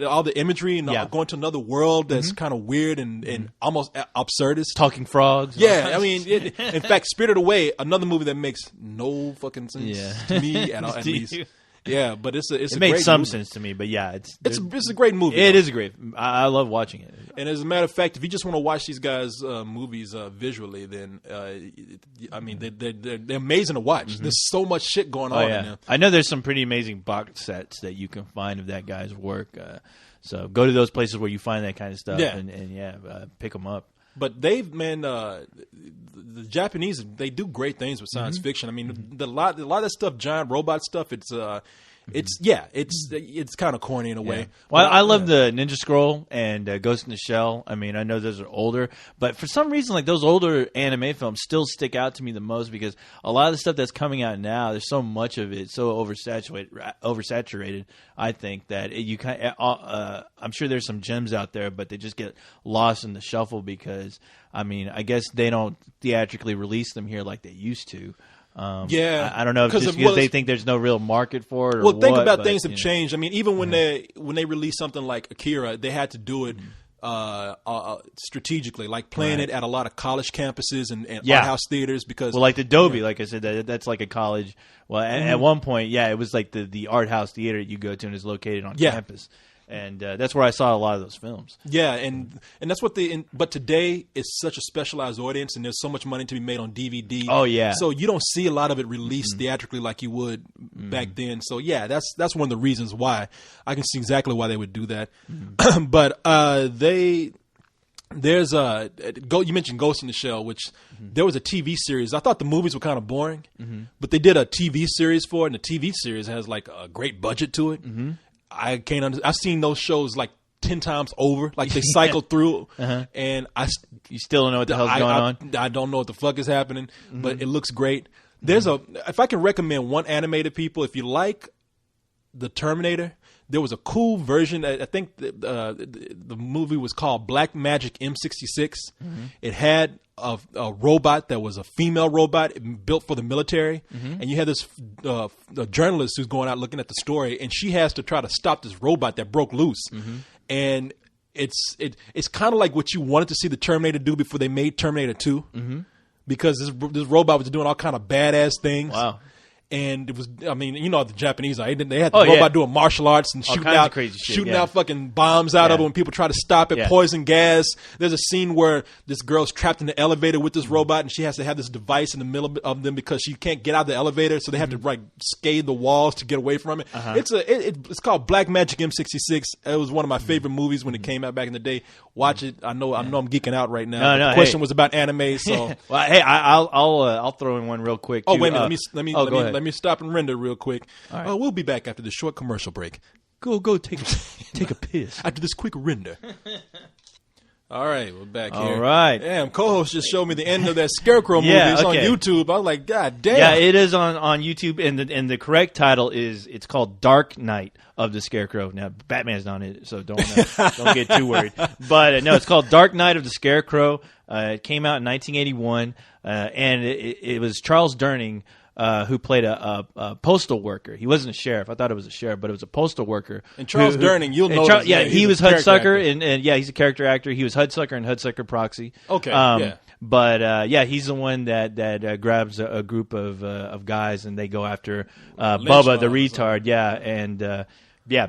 all the imagery and Yeah. going to another world that's kind of weird and almost absurdist. Talking frogs. Yeah, I mean, in fact, Spirited Away, another movie that makes no fucking sense Yeah. to me at all. At To least, you. yeah, but it's a It great made some movie. sense to me, but yeah, It's a great movie. it though. is great. I love watching it. And as a matter of fact, if you just want to watch these guys' movies visually, then I mean, they're amazing to watch. There's so much shit going Oh on in yeah, them. I know there's some pretty amazing box sets that you can find of that guy's work. So go to those places where you find that kind of stuff, Yeah. and pick them up. But the Japanese, they do great things with science fiction. I mean, a lot of that stuff, giant robot stuff. It's kind of corny in a way. Well, But I love the Ninja Scroll and Ghost in the Shell. I mean, I know those are older, but for some reason, like those older anime films still stick out to me the most because a lot of the stuff that's coming out now, there's so much of it, so oversaturated. I think that I'm sure there's some gems out there, but they just get lost in the shuffle because I mean, I guess they don't theatrically release them here like they used to. Yeah, I don't know if just because they think there's no real market for it. Or Well, think what, about but, things have you know. changed. I mean, even when they released something like Akira, they had to do it strategically, like playing it at a lot of college campuses and Yeah. art house theaters. Because Well, like the Dobie, like I said, that's like a college. Well, at one point, yeah, it was like the art house theater you go to and is located on Yeah. campus, and that's where I saw a lot of those films. yeah, and that's what but today it's such a specialized audience, and there's so much money to be made on DVD. Oh, yeah. so you don't see a lot of it released theatrically like you would back then. So yeah, that's one of the reasons why I can see exactly why they would do that. But There's you mentioned Ghost in the Shell, which there was a TV series. I thought the movies were kind of boring, but they did a TV series for it, and the TV series has like a great budget to it. I can't. I've seen those shows like 10 times over. Like they cycle through, and You still don't know what the hell's going on? I don't know what the fuck is happening, but it looks great. There's if I can recommend one animated people, if you like the Terminator, there was a cool version. I think the movie was called Black Magic M66. It had a robot that was a female robot built for the military, and you had this a journalist who's going out looking at the story, and she has to try to stop this robot that broke loose, and it's kind of like what you wanted to see the Terminator do before they made Terminator 2, because this robot was doing all kind of badass things. Wow. And it was, I mean, you know, the Japanese, they had the robot doing martial arts and shooting out crazy shit, shooting out fucking bombs out of it when people try to stop it, poison gas. There's a scene where this girl's trapped in the elevator with this robot, and she has to have this device in the middle of them because she can't get out of the elevator, so they have to like scale the walls to get away from it. It's called Black Magic M66. It was one of my favorite movies when it came out back in the day. Watch it. I know I'm geeking out right now. No, the question was about anime, so well, hey, I'll throw in one real quick. oh too. wait a minute, let me stop and render real quick. All right. We'll be back after this short commercial break. Go take a piss. After this quick render. All right, we're back here. All right. Damn, co-host just showed me the end of that Scarecrow movie. Yeah, It's okay. on YouTube. I was like, God damn. Yeah, it is on YouTube, and the correct title it's called Dark Knight of the Scarecrow. Now, Batman's not in it, so don't get too worried. But no, it's called Dark Knight of the Scarecrow. It came out in 1981, and it was Charles Durning who played a postal worker. He wasn't a sheriff. I thought it was a sheriff, but it was a postal worker. And Charles Durning, you'll know. He was Hudsucker, and he's a character actor. He was Hudsucker and Hudsucker Proxy. Okay, yeah. But he's the one that grabs a group of guys and they go after Bubba the retard. Yeah, and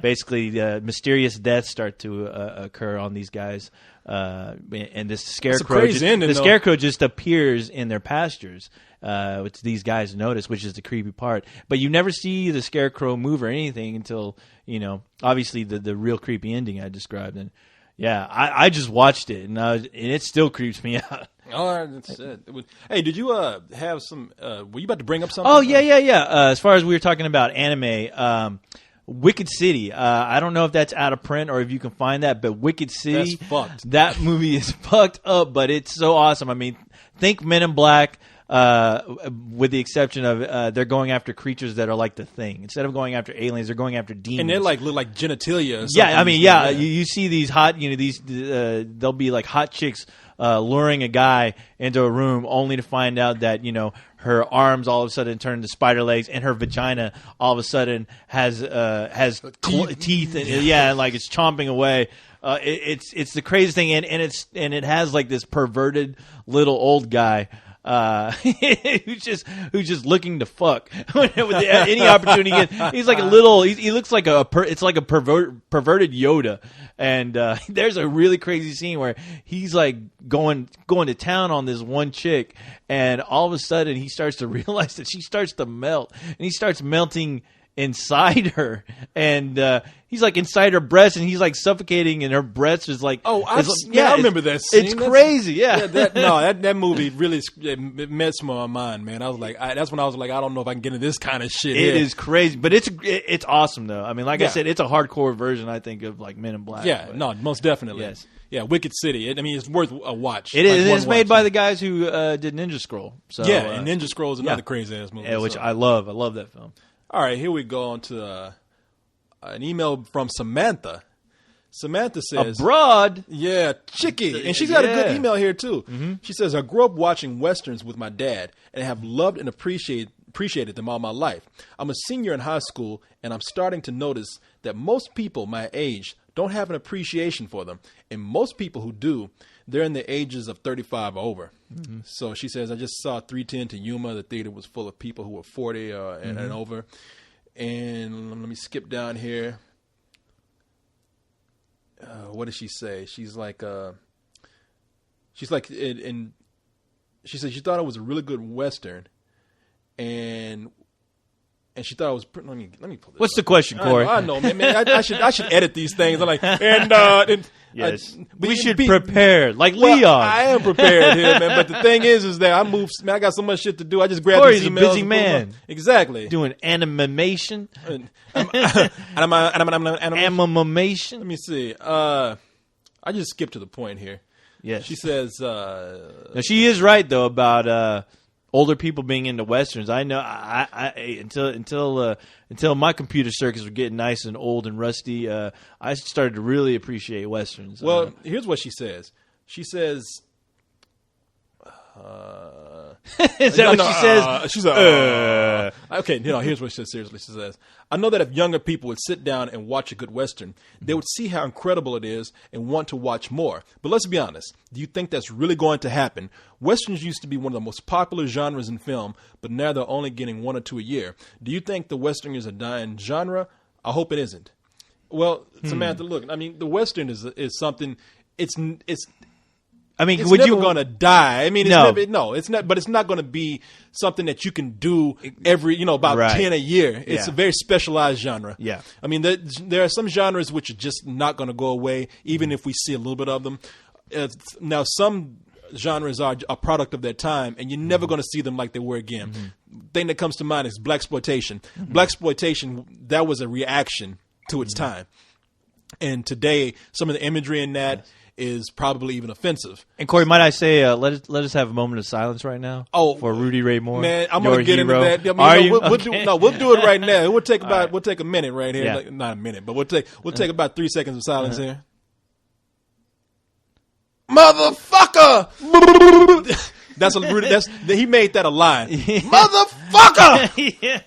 basically mysterious deaths start to occur on these guys. And this scarecrow, scarecrow just appears in their pastures, which these guys notice, which is the creepy part. But you never see the scarecrow move or anything until, obviously the real creepy ending I described. And yeah, I just watched it, and it still creeps me out. All right, that's it. Hey, did you have some? Were you about to bring up something? Oh yeah. As far as we were talking about anime, Wicked City. I don't know if that's out of print or if you can find that, but Wicked City, that's fucked. That movie is fucked up, but it's so awesome. I mean, think Men in Black, with the exception of they're going after creatures that are like the Thing. Instead of going after aliens, they're going after demons. And they look like genitalia. Or yeah, I mean, yeah. You see these hot, they'll be like hot chicks luring a guy into a room only to find out that her arms all of a sudden turn to spider legs, and her vagina all of a sudden has teeth, and like it's chomping away. It's the craziest thing, and it has like this perverted little old guy who's just looking to fuck with any opportunity he gets. He's like he looks like it's like a perverted Yoda. And there's a really crazy scene where he's like going to town on this one chick, and all of a sudden he starts to realize that she starts to melt, and he starts melting inside her, and he's like inside her breast, and he's like suffocating, and her breast is like, I remember that scene. It's crazy. That movie really messed with my mind, man. I was like, that's when I was like, I don't know if I can get into this kind of shit. It is crazy, but it's awesome though. I mean, like I said, it's a hardcore version, I think, of like Men in Black. Yeah, no, most definitely. Yes. Yeah, Wicked City. It's worth a watch. It is. It's made by the guys who did Ninja Scroll. So and Ninja Scroll is another crazy ass movie, which I love. I love that film. All right, here we go on to an email from Samantha. Samantha says, abroad? Yeah, Chicky. And she's got a good email here, too. Mm-hmm. She says, I grew up watching Westerns with my dad and have loved and appreciated them all my life. I'm a senior in high school, and I'm starting to notice that most people my age don't have an appreciation for them. And most people who do, they're in the ages of 35 or over. Mm-hmm. So she says, I just saw 3:10 to Yuma. The theater was full of people who were 40 and over. And let me skip down here. What does she say? She's like, she said she thought it was a really good Western. And and she thought I was. Let me pull this. What's the up. question, Corey? I know, man. I should edit these things. I'm like, Yes, but we you should be- prepare like Well, Leon. I am prepared here, man. But the thing is that I moved. Man, I got so much shit to do. I just grabbed Corey's these a emails. busy and put them man. up. Exactly. Doing animation. Animation. Animation. Let me see. I just skipped to the point here. Yes. She says, Now, she is right though about older people being into westerns. I know. Until my computer circuits were getting nice and old and rusty, I started to really appreciate westerns. well, here's what she says. She says, is that what she says? She's like, okay, here's what she says. Seriously, she says, I know that if younger people would sit down and watch a good Western, they would see how incredible it is and want to watch more. But let's be honest. Do you think that's really going to happen? Westerns used to be one of the most popular genres in film, but now they're only getting 1 or 2 a year. Do you think the Western is a dying genre? I hope it isn't. Well, Samantha, look, I mean, the Western is something, it's I mean, it's would never you going to die. I mean, No. it's not. But it's not going to be something that you can do every, about Right. 10 a year. It's Yeah. a very specialized genre. Yeah. I mean, there are some genres which are just not going to go away, even if we see a little bit of them. Now, some genres are a product of their time, and you're never going to see them like they were again. Thing that comes to mind is blaxploitation. Blaxploitation, that was a reaction to its time, and today some of the imagery in that is probably even offensive. And Corey, might I say, let us have a moment of silence right now. Oh, for Rudy Ray Moore, Man, I'm your gonna get hero. into that. I mean, Are you? We'll Okay. do it right now. We'll take right. we'll take a minute right here. Yeah. Like, not a minute, but we'll take about 3 seconds of silence here. Motherfucker! He made that a line. Motherfucker! Yeah.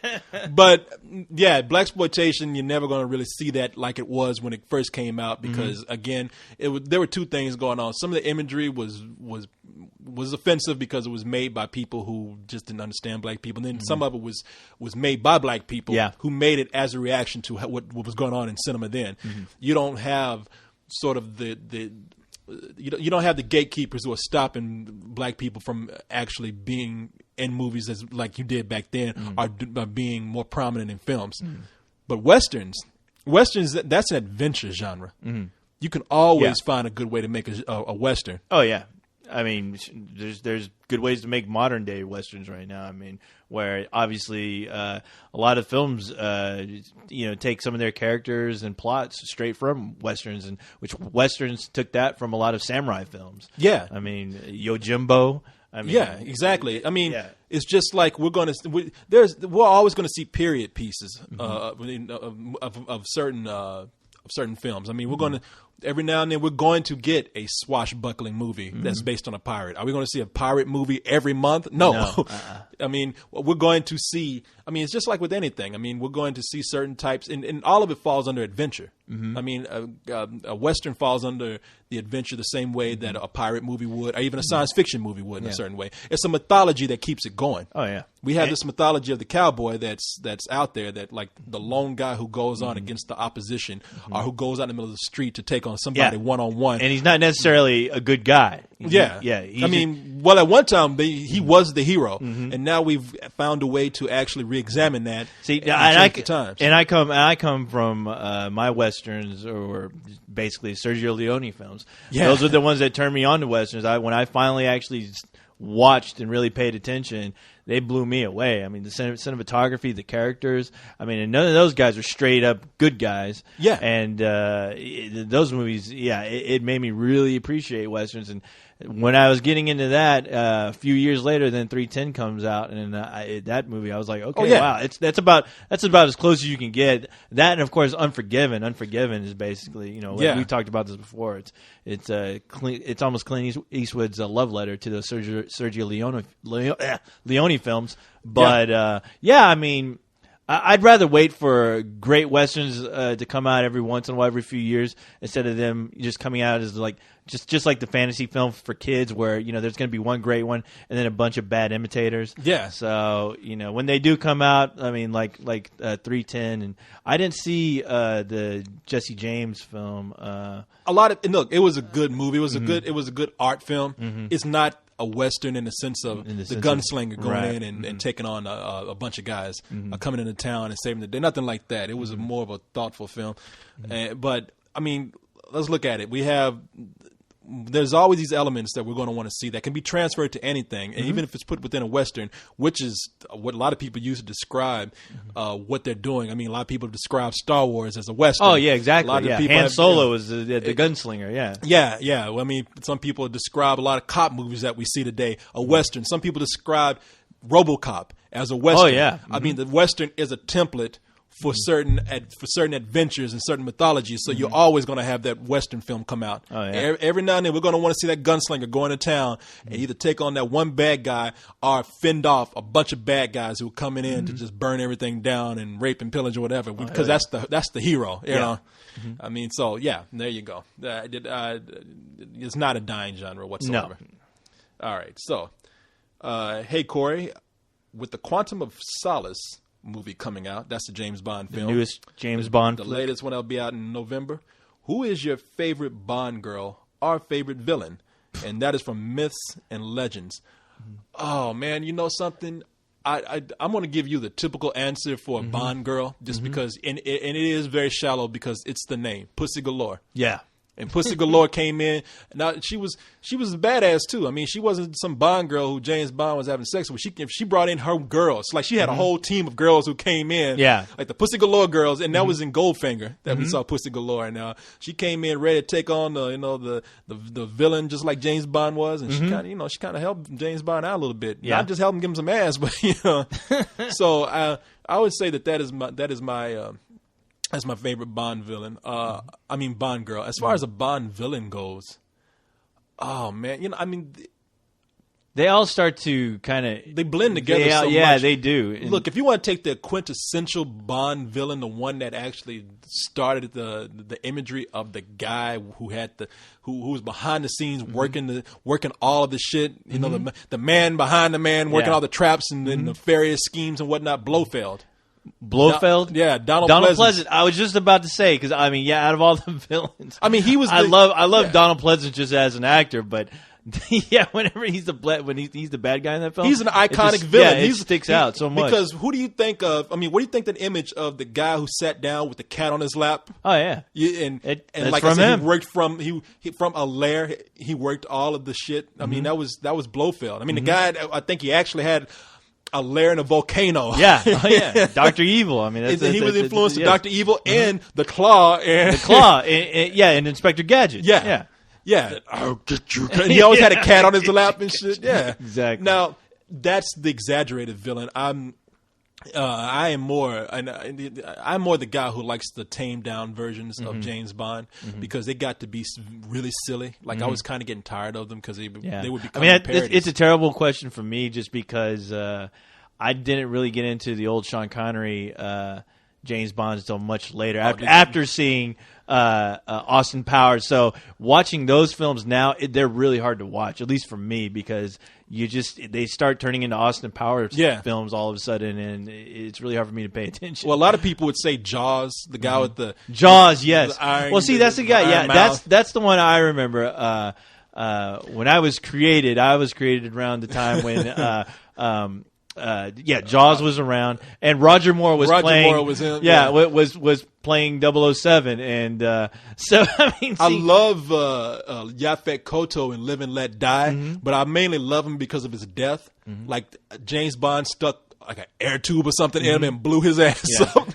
But yeah, blaxploitation, you're never going to really see that like it was when it first came out because again, there were two things going on. Some of the imagery was offensive because it was made by people who just didn't understand black people. And then some of it was made by black people who made it as a reaction to what was going on in cinema then. You don't have sort of you don't have the gatekeepers who are stopping black people from actually being in movies as like you did back then, or being more prominent in films. But westerns, that's an adventure genre. You can always find a good way to make a western. Oh yeah. I mean, there's good ways to make modern day westerns right now. I mean, where obviously a lot of films, take some of their characters and plots straight from westerns, and which westerns took that from a lot of samurai films. Yeah, I mean, Yojimbo. I mean, yeah, exactly. I mean, Yeah. it's just like we're always going to see period pieces of certain films. I mean, we're going to. Every now and then, we're going to get a swashbuckling movie that's based on a pirate. Are we going to see a pirate movie every month? No. I mean, we're going to see. I mean, it's just like with anything. I mean, we're going to see certain types, and all of it falls under adventure. I mean, a western falls under the adventure the same way that a pirate movie would, or even a science fiction movie would in a certain way. It's a mythology that keeps it going. Oh yeah. We have this mythology of the cowboy that's out there, that like the lone guy who goes on against the opposition, or who goes out in the middle of the street to take on somebody one on one. And he's not necessarily a good guy. Yeah. I mean, well, at one time he was the hero, and now we've found a way to actually re-examine that. See, and change the times. I come from my westerns, or basically Sergio Leone films. Yeah. Those are the ones that turned me on to westerns. When I finally actually watched and really paid attention, they blew me away. I mean, the cinematography, the characters. I mean, and none of those guys are straight up good guys. Yeah. And those movies, it made me really appreciate westerns. And when I was getting into that, a few years later, then 3:10 comes out, and that movie, I was like, okay, wow, that's about as close as you can get. That, and of course, Unforgiven. Unforgiven is basically, we talked about this before. It's almost Clint Eastwood's love letter to the Sergio Leone films. But I mean, I'd rather wait for great westerns to come out every once in a while, every few years, instead of them just coming out as like just like the fantasy film for kids, where there's going to be one great one and then a bunch of bad imitators. Yeah. So when they do come out, I mean, like 3:10, and I didn't see the Jesse James film. Look, it was a good movie. It was a good art film. It's not a Western in the sense of In the the sense of- gunslinger going right. in and taking on a bunch of guys coming into town and saving the day. Nothing like that. It was more of a thoughtful film. But, I mean, let's look at it. There's always these elements that we're going to want to see that can be transferred to anything, and even if it's put within a Western, which is what a lot of people use to describe what they're doing. I mean, a lot of people describe Star Wars as a Western. Oh yeah, exactly. A lot of Yeah. people Han have- Solo was the gunslinger. Yeah. Yeah. Well, I mean, some people describe a lot of cop movies that we see today a Western. Some people describe RoboCop as a Western. Oh, yeah. I mean, the Western is a template for certain adventures and certain mythologies. So you're always going to have that Western film come out. Oh, yeah. Every now and then, we're going to want to see that gunslinger go into town and either take on that one bad guy or fend off a bunch of bad guys who are coming in to just burn everything down and rape and pillage or whatever. Because that's the hero. You know. I mean, so yeah, there you go. It's not a dying genre whatsoever. All right, so hey Corey, with the Quantum of Solace movie coming out, that's the James Bond film, Newest James Bond. the flick. latest one that'll be out in November. Who is your favorite Bond girl or favorite villain? And that is from Myths and Legends. Oh man, you know something? I'm going to give you the typical answer for a Bond girl, just because, and it is very shallow because it's the name, Pussy Galore. Yeah. And Pussy Galore came in. Now she was a badass too. I mean, she wasn't some Bond girl who James Bond was having sex with. She brought in her girls. Like she had a whole team of girls who came in. Yeah. Like the Pussy Galore girls, and that was in Goldfinger that we saw Pussy Galore. And she came in ready to take on the villain, just like James Bond was. And she kind of helped James Bond out a little bit. Yeah. Not just helping give him some ass, but So I would say that is my. That's my favorite Bond villain. I mean Bond girl. As far as a Bond villain goes, oh man, I mean They all start to kind of they blend together. So yeah, much. they do. And Look, if you want to take the quintessential Bond villain, the one that actually started the imagery of the guy who had who was behind the scenes working all of the shit, you know, the man behind the man working Yeah. all the traps and the nefarious schemes and whatnot, Blofeld. Blofeld, Donald Pleasant. I was just about to say because I mean, yeah, out of all the villains, I mean, he was. I the- love yeah. Donald Pleasant just as an actor, but yeah, whenever he's the bad guy in that film, He's an it iconic just- villain. Yeah, it sticks out so much. Because who do you think of? I mean, what do you think that image of the guy who sat down with the cat on his lap? Oh yeah, And that's like from I said, him. he worked from he from a lair. He worked all of the shit. I mean, that was Blofeld. I mean, the guy. I think he actually had a lair in a volcano. yeah, oh, yeah. Doctor Evil. I mean, that's, And he was influenced yes. to Dr. Evil and the Claw and Claw, and Inspector Gadget. Yeah. Yeah. I'll get you. And he always had a cat on his lap and shit. Yeah. Exactly. Now, that's the exaggerated villain. I'm more the guy who likes the tamed down versions of James Bond because they got to be really silly. Like I was kind of getting tired of them because they would become parodies. It's a terrible question for me just because I didn't really get into the old Sean Connery James Bond until much later after seeing Austin Powers. So watching those films now, they're really hard to watch, at least for me, because they start turning into Austin Powers films all of a sudden, and it's really hard for me to pay attention. Well, a lot of people would say Jaws, the guy with the Jaws, yes. the iron- Well, see, that's the guy. iron Yeah, mouth. that's the one I remember. When I was created around the time when. Jaws was around, and Roger Moore was playing. Moore was him, Yeah, was playing 007, and so I mean, I see, love Yaphet Kotto in Live and Let Die, but I mainly love him because of his death. Like James Bond stuck like an air tube or something in him and blew his ass up.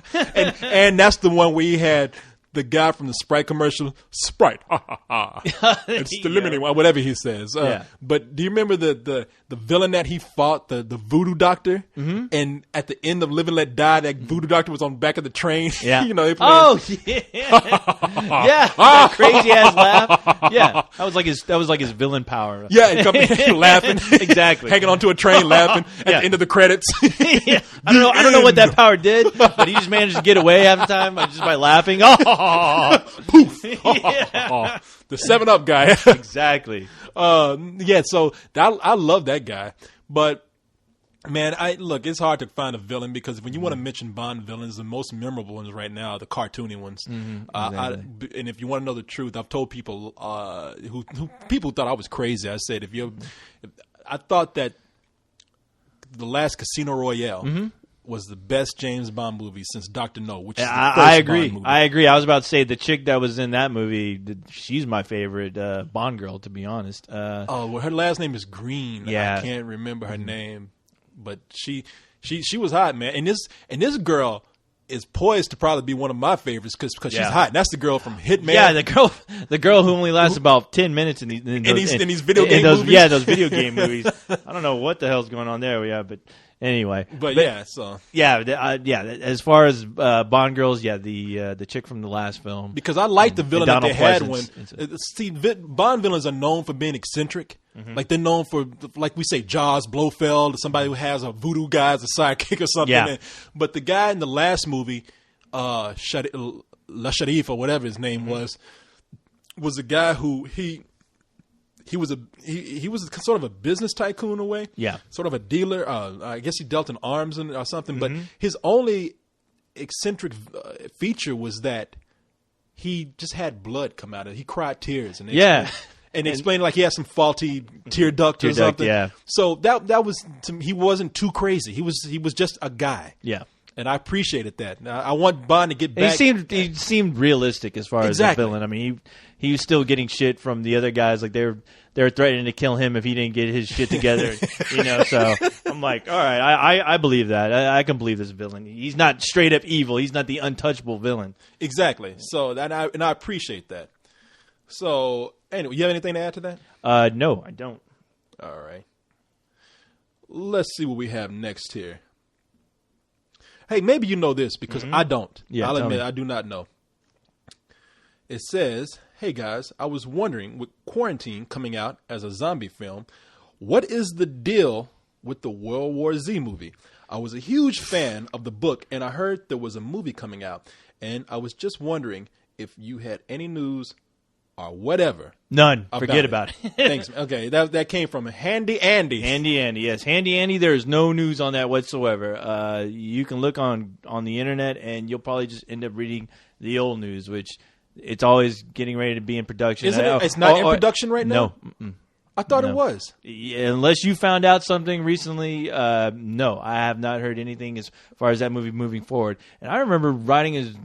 and that's the one where he had the guy from the Sprite commercial, Sprite, ha ha ha. It's the limiting one, whatever he says. But do you remember the villain that he fought, the voodoo doctor? And at the end of Live and Let Die, that voodoo doctor was on the back of the train. Yeah. You know, they yeah, that crazy ass laugh. Yeah, that was like his villain power. Yeah, and come laughing, Exactly. hanging onto a train, laughing at the end of the credits. Yeah. I don't know what that power did, but he just managed to get away half the time just by laughing. Poof! Yeah. The 7-Up guy. Exactly. So I love that guy, but man, it's hard to find a villain because when you want to mention Bond villains, the most memorable ones right now are the cartoony ones. Exactly. And if you want to know the truth, I've told people who people thought I was crazy. I said I thought that the last Casino Royale was the best James Bond movie since Dr. No, which is the first I agree. Bond movie. I agree. I was about to say the chick that was in that movie, she's my favorite Bond girl, to be honest. Well, her last name is Green. Yeah. I can't remember her name, but she was hot, man. And this girl is poised to probably be one of my favorites because she's hot. And that's the girl from Hitman. Yeah, the girl who only lasts about 10 minutes in these video game movies. Yeah, those video game movies. I don't know what the hell's going on there. Yeah, but anyway. As far as Bond girls, the chick from the last film. Because I like the villain that they had when. Pleasance. See, Bond villains are known for being eccentric. Like they're known for, like we say, Jaws, Blofeld, somebody who has a voodoo guy as a sidekick or something. Yeah. But the guy in the last movie, La Sharif or whatever his name was a guy who he was sort of a business tycoon in a way. Yeah. Sort of a dealer. I guess he dealt in arms or something. But his only eccentric feature was that he just had blood come out of it. He cried tears. And and explained like he had some faulty tear duct or something. Yeah. So that was he wasn't too crazy. He was just a guy. Yeah. And I appreciated that. I want Bond to get back. He seemed realistic as far as the Exactly. villain. I mean, he was still getting shit from the other guys. Like they were threatening to kill him if he didn't get his shit together. So I'm like, all right, I believe that. I can believe this villain. He's not straight up evil. He's not the untouchable villain. Exactly. So and I appreciate that. So anyway, you have anything to add to that? No, I don't. All right. Let's see what we have next here. Hey, maybe you know this because I don't. Yeah, I'll tell admit me. I do not know. It says, hey guys, I was wondering with Quarantine coming out as a zombie film, what is the deal with the World War Z movie? I was a huge fan of the book and I heard there was a movie coming out and I was just wondering if you had any news or whatever. None. Forget about it. Thanks. Okay, that came from Handy Andy. Handy Andy, yes. Handy Andy, there is no news on that whatsoever. You can look on the internet and you'll probably just end up reading the old news, which it's always getting ready to be in production. Isn't it? It's not in production right now? No. Mm-mm. I thought it was. Yeah, unless you found out something recently, no, I have not heard anything as far as that movie moving forward. And I remember writing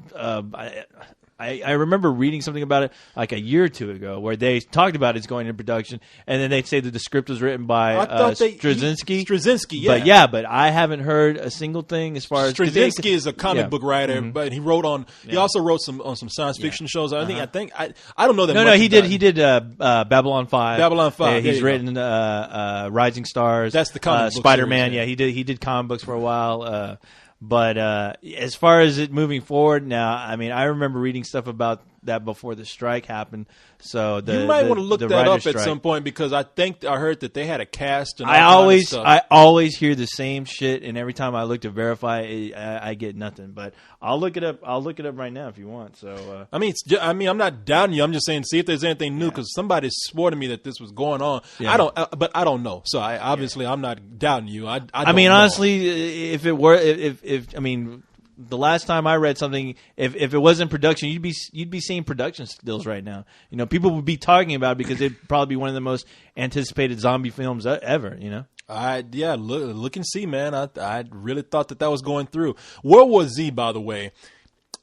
I remember reading something about it like a year or two ago where they talked about it's going into production, and then they'd say that the script was written by Straczynski. Straczynski, yeah. But I haven't heard a single thing as far as Straczynski is a comic book writer, but he wrote on. He also wrote on some science fiction shows. I think I don't know that. No, much he about did Babylon 5. Babylon 5. He's written Rising Stars. That's the comic book Spider-Man. series, Yeah, he did comic books for a while. But as far as it moving forward now, I mean, I remember reading stuff about that before the strike happened. So you might want to look that up at some point because I heard that they had a cast. And I always hear the same shit, and every time I look to verify, I get nothing. But I'll look it up. I'll look it up right now if you want. So I'm not doubting you. I'm just saying, see if there's anything new because somebody swore to me that this was going on. Yeah. But I don't know. So I'm not doubting you. I mean, know. honestly, if it were, if I mean. The last time I read something, if it was in production, you'd be seeing production stills right now. You know, people would be talking about it because it'd probably be one of the most anticipated zombie films ever. You know. Look and see, man. I really thought that was going through. World War Z, by the way,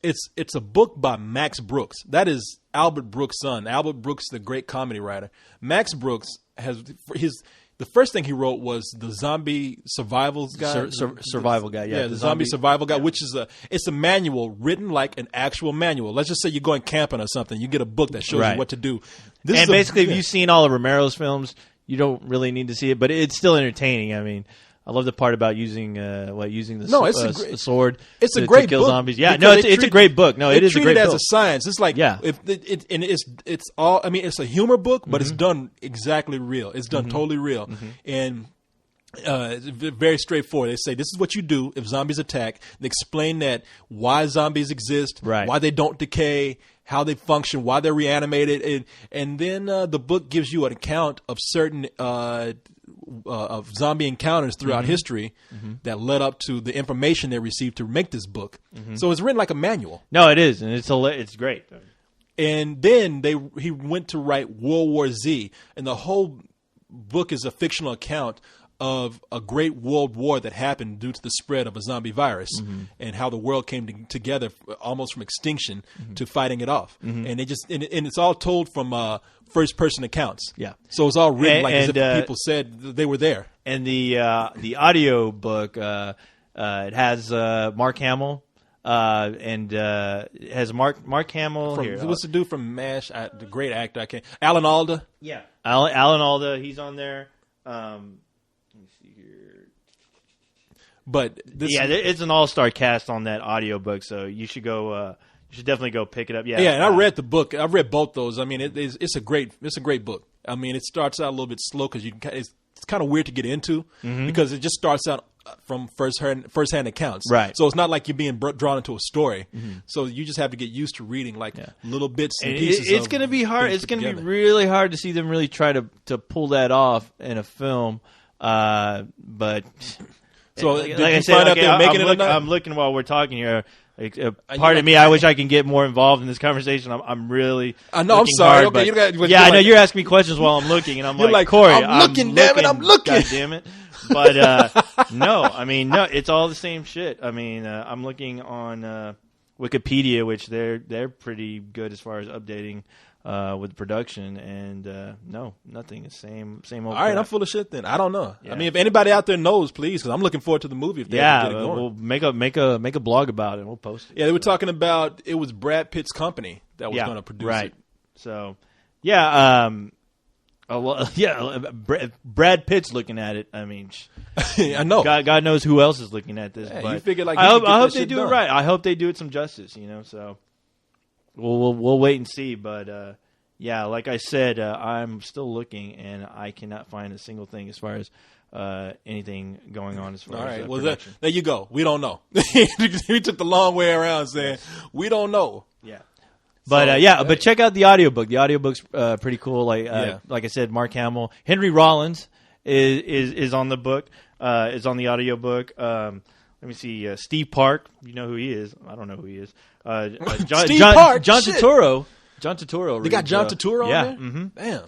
it's a book by Max Brooks. That is Albert Brooks' son. Albert Brooks, the great comedy writer. Max Brooks has the first thing he wrote was the Zombie Survival Guide. Survival Guide, yeah. The Zombie Survival Guide, which is it's a manual written like an actual manual. Let's just say you're going camping or something. You get a book that shows you what to do. Basically, if you've seen all of Romero's films, you don't really need to see it, but it's still entertaining. I mean, I love the part about using the sword. It's to great kill book zombies. Yeah, no, it's a great book. No, it is a great book. As a science. It's like it's all. I mean, it's a humor book, but it's done exactly real. It's done totally real, and it's very straightforward. They say this is what you do if zombies attack. They explain that why zombies exist, why they don't decay, how they function, why they're reanimated, and then the book gives you an account of certain of zombie encounters throughout history that led up to the information they received to make this book. So it's written like a manual. No, it is, and it's great. And then he went to write World War Z, and the whole book is a fictional account of a great world war that happened due to the spread of a zombie virus and how the world came together almost from extinction to fighting it off. And it's all told from first person accounts. Yeah. So it's all written as if people said they were there. And the audio book, it has Mark Hamill. It has Mark Hamill here. What's the dude from MASH? The great actor. Alan Alda. Yeah. Alan Alda, he's on there. Let me see here. But it's an all-star cast on that audiobook, so you should go. You should definitely go pick it up. Yeah, and I read the book. I read both those. I mean, it's a great book. I mean, it starts out a little bit slow because it's kind of weird to get into because it just starts out from first-hand accounts. Right. So it's not like you're being drawn into a story. So you just have to get used to reading little bits and pieces. It's going to be hard. It's going to be really hard to see them really try to pull that off in a film. But so like I said, I'm looking while we're talking here. Pardon me. I wish I can get more involved in this conversation. I'm really. I know. I'm sorry. Hard, okay, I know you're asking me questions while I'm looking, and I'm like, Corey, I'm looking. Damn it, I'm looking. God damn it. But no. I mean, no. It's all the same shit. I mean, I'm looking on Wikipedia, which they're pretty good as far as updating. With production, and no, nothing. It's same old. All right, crap. I'm full of shit then. I don't know. Yeah. I mean, if anybody out there knows, please, because I'm looking forward to the movie. If they get it going. We'll make a blog about it. We'll post it. Yeah, they were talking about it was Brad Pitt's company that was going to produce it. So, yeah, Brad Pitt's looking at it. I mean, I know. God knows who else is looking at this. Yeah, but you figure I hope they do it right. I hope they do it some justice. So. We'll wait and see, but yeah, like I said, I'm still looking, and I cannot find a single thing as far as anything going on as far all as right. Well, production. there you go. We don't know. We took the long way around saying we don't know. Yeah. But but check out the audiobook. The audiobook's pretty cool. Like I said, Mark Hamill, Henry Rollins is on the book. Is on the audiobook. Let me see. Steve Park, you know who he is. I don't know who he is. Park. John Turturro. John Turturro. They got John Turturro on there? Mm-hmm. Damn.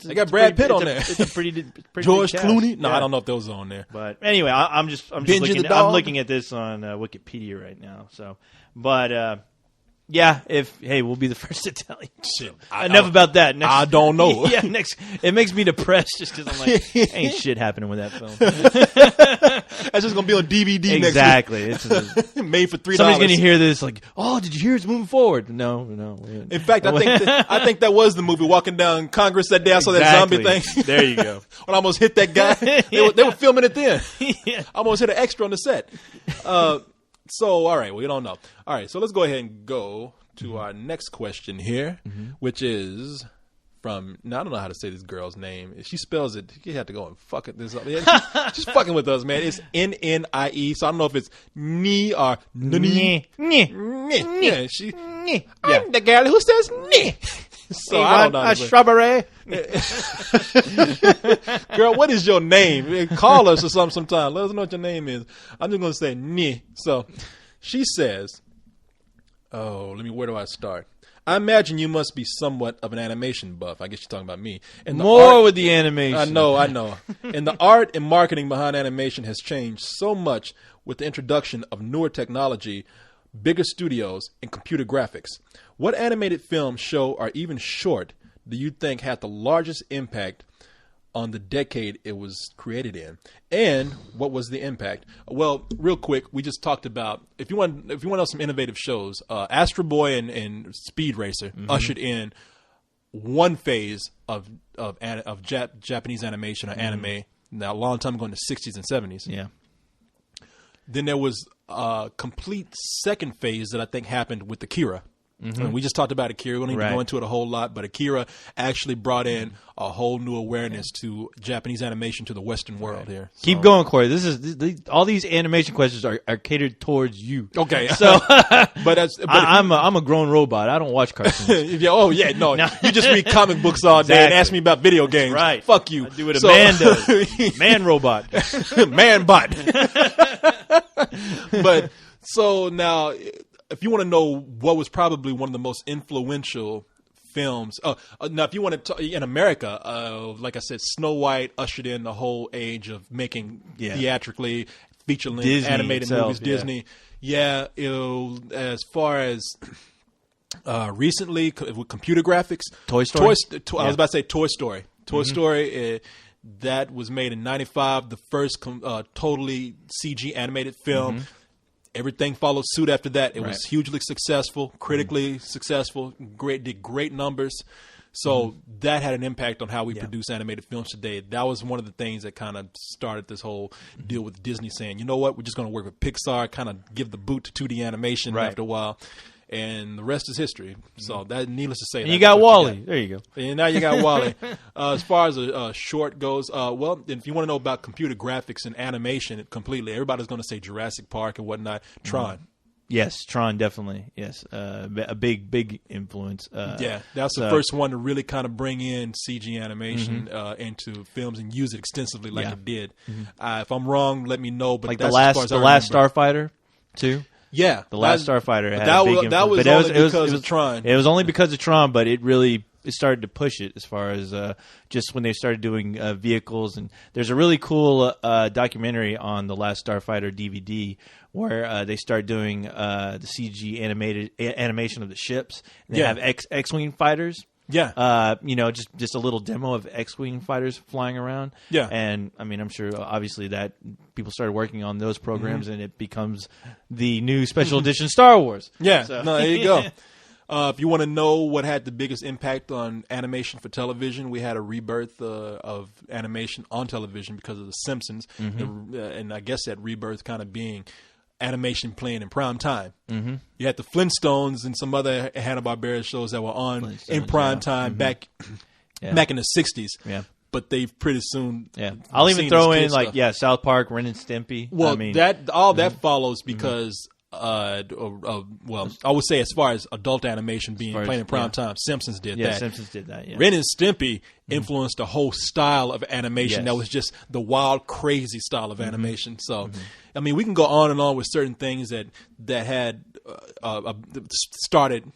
They got Brad Pitt on there. It's a pretty George big Clooney? cast. No, I don't know if those are on there. But anyway, I'm just Benji looking. the dog? I'm looking at this on Wikipedia right now. So, but yeah, we'll be the first to tell you. Shit. Enough about that. Next, I don't know. Yeah, next. It makes me depressed just because I'm like, ain't shit happening with that film. That's just gonna be on DVD exactly. next week. It's made for $3. Somebody's gonna hear this like, oh, did you hear it's moving forward? No. In fact, I think that was the movie Walking Down Congress that day. I saw that zombie thing. There you go. When I almost hit that guy. They were filming it then. Yeah. I almost hit an extra on the set. So, all right, we don't know. All right, so let's go ahead and go to our next question here, which is from, now I don't know how to say this girl's name. If she spells it, you have to go and fuck it this up. Yeah, she's fucking with us, man. It's Nnie, so I don't know if it's Ni or Nnie. Yeah, I'm the girl who says Ni. So I don't know. A strawberry. Girl, what is your name? Call us or something sometime. Let us know what your name is. I'm just going to say Ni. So she says, where do I start? I imagine you must be somewhat of an animation buff. I guess you're talking about me. And More with the animation. I know. And the art and marketing behind animation has changed so much with the introduction of newer technology, bigger studios, and computer graphics. What animated film, show, or even short do you think had the largest impact on the decade it was created in? And what was the impact? Well, real quick, we just talked about, if you want to know some innovative shows, Astro Boy and Speed Racer ushered in one phase of Japanese animation or anime, now a long time ago in the 60s and 70s. Yeah. Then there was a complete second phase that I think happened with Akira. And we just talked about Akira. We don't even go into it a whole lot, but Akira actually brought in a whole new awareness to Japanese animation to the Western world here. So. Keep going, Corey. All these animation questions are catered towards you. Okay, so I'm I'm a grown robot. I don't watch cartoons. No, you just read comic books all day and ask me about video games. Right? Fuck you. I do what a man does. Man robot. Man bot. But so now, if you want to know what was probably one of the most influential films. Now, if you want to, in America, like I said, Snow White ushered in the whole age of making theatrically feature-length Disney animated itself, movies. Disney, as far as recently with computer graphics, Toy Story? I was about to say Toy Story. Toy Story, that was made in '95, the first totally CG animated film. Everything followed suit after that. It was hugely successful, critically successful, did great numbers. So that had an impact on how we produce animated films today. That was one of the things that kind of started this whole deal with Disney saying, you know what, we're just going to work with Pixar, kind of give the boot to 2D animation after a while. And the rest is history. So that, needless to say, And you got Wall-E. There you go. And now you got Wall-E. As far as a short goes, well, if you want to know about computer graphics and animation completely, everybody's going to say Jurassic Park and whatnot. Tron. Yes, Tron definitely. Yes, a big influence. That's the first one to really kind of bring in CG animation into films and use it extensively like it did. If I'm wrong, let me know. But like that's the last Starfighter, too. Yeah, the last Starfighter had that a big was, that was but only it was, because of Tron. It was only because of Tron, but it started to push it as far as just when they started doing vehicles. And there's a really cool documentary on the last Starfighter DVD where they start doing the CG animation of the ships. And they have X-wing fighters. Yeah. Just a little demo of X-wing fighters flying around. Yeah. And I mean, I'm sure obviously that people started working on those programs and it becomes the new special edition Star Wars. Yeah. So. No, there you go. If you want to know what had the biggest impact on animation for television, we had a rebirth of animation on television because of The Simpsons. And I guess that rebirth kind of being animation playing in prime time. You had the Flintstones and some other Hanna-Barbera shows that were on in prime time back in the 60s. Yeah. But they've pretty soon. Yeah, I'll even throw in stuff. South Park, Ren and Stimpy. Well, that follows because I would say as far as adult animation being played in prime time, Simpsons did that. Yeah, Simpsons did that. Yeah. Ren and Stimpy influenced a whole style of animation that was just the wild, crazy style of animation. So, I mean, we can go on and on with certain things that had started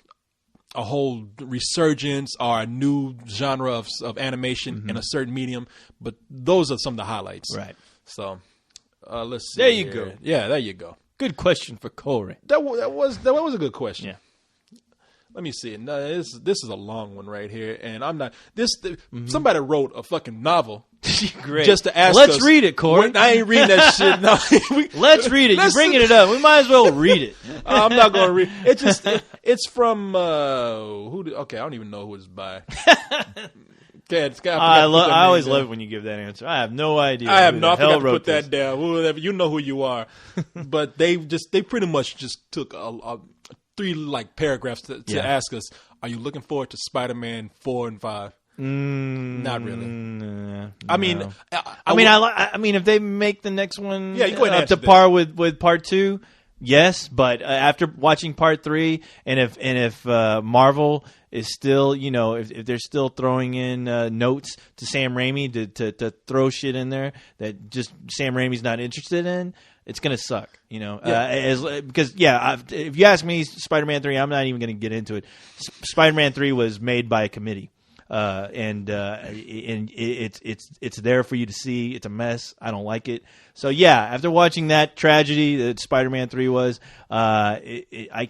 a whole resurgence or a new genre of animation in a certain medium, but those are some of the highlights. Right. So, let's see. There you go. Yeah, there you go. Good question for Corey. That was a good question. Yeah. Let me see. No, this is a long one right here, and I'm not. Somebody wrote a fucking novel. Great. Just to ask Let's us. read it, Corey. I ain't reading that shit. No. Let's read it. You're bringing it up. We might as well read it. I'm not going to read. It's from okay, I don't even know who it's by. Okay, I always love it when you give that answer. I have no idea. I have not. I forgot to put this. that down. Whatever, you know who you are. But they pretty much just took three paragraphs to ask us, are you looking forward to Spider-Man 4 and 5? Not really. I mean, I mean, if they make the next one go ahead and up to par with part 2, yes. But after watching part 3, and if Marvel is still, if they're still throwing in notes to Sam Raimi to throw shit in there that just Sam Raimi's not interested in, it's gonna suck, because if you ask me, Spider-Man 3, I'm not even gonna get into it. Spider-Man 3 was made by a committee, and it's there for you to see. It's a mess. I don't like it. So after watching that tragedy that Spider-Man 3 was, I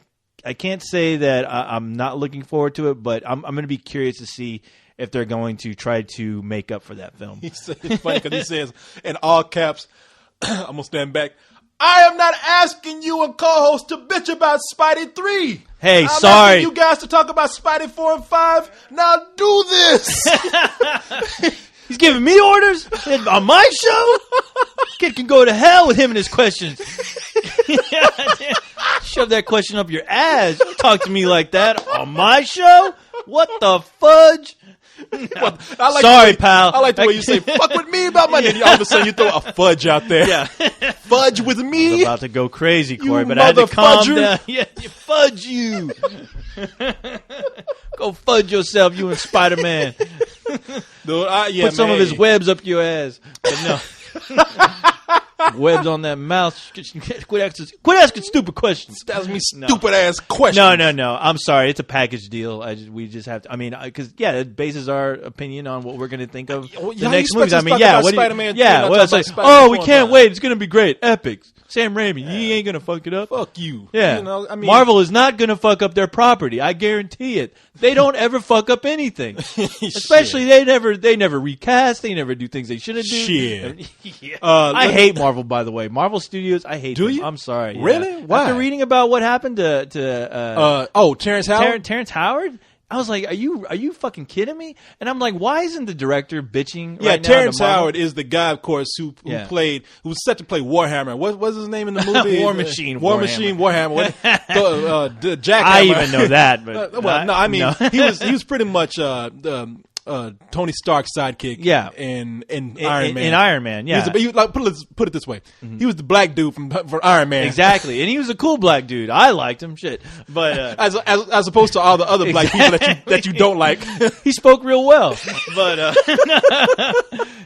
can't say that I'm not looking forward to it, but I'm gonna be curious to see if they're going to try to make up for that film. It's funny because he says in all caps, I'm going to stand back, I am not asking you and co-host to bitch about Spidey 3. Hey, I'm sorry. asking you guys to talk about Spidey 4 and 5. Now do this. He's giving me orders on my show? Kid can go to hell with him and his questions. Shove that question up your ass. Don't talk to me like that on my show? What the fudge? No. Sorry, pal. I like the way you say "fuck with me" about my name. All of a sudden, you throw a fudge out there. Yeah, fudge with me. I'm about to go crazy, Corey, you but I had to calm fudger. down. Yeah, you fudge you. Go fudge yourself, you and Spider-Man. Dude, Put some of his webs up your ass. But no. webs on that mouth. Quit asking stupid questions. That's me stupid ass questions. No. I'm sorry. It's a package deal. We just have to. I mean, because it bases our opinion on what we're going to think of the next movies. I mean, Spider-Man it's like, oh, we can't wait. It's going to be great. Epic. Sam Raimi, he ain't going to fuck it up. Fuck you. Yeah. Marvel is not going to fuck up their property. I guarantee it. They don't ever fuck up anything. Especially they never recast. They never do things they shouldn't do. Shit. Yeah. I hate Marvel, by the way. Marvel Studios, I hate them. Do you? I'm sorry. Really? Yeah. Why? After reading about what happened to Terrence Howard? Terrence Howard? I was like, are you fucking kidding me? And I'm like, why isn't the director bitching right now? Terrence Howard is the guy, of course, who was set to play Warhammer. What was his name in the movie? War Machine. Warhammer. Jack I Hammer. even know that, but he was pretty much Tony Stark's sidekick. Yeah. in Iron Man. In Iron Man, yeah. Put it this way, he was the black dude from Iron Man. Exactly, and he was a cool black dude. I liked him, shit. But as opposed to all the other black people that you don't like. He spoke real well, but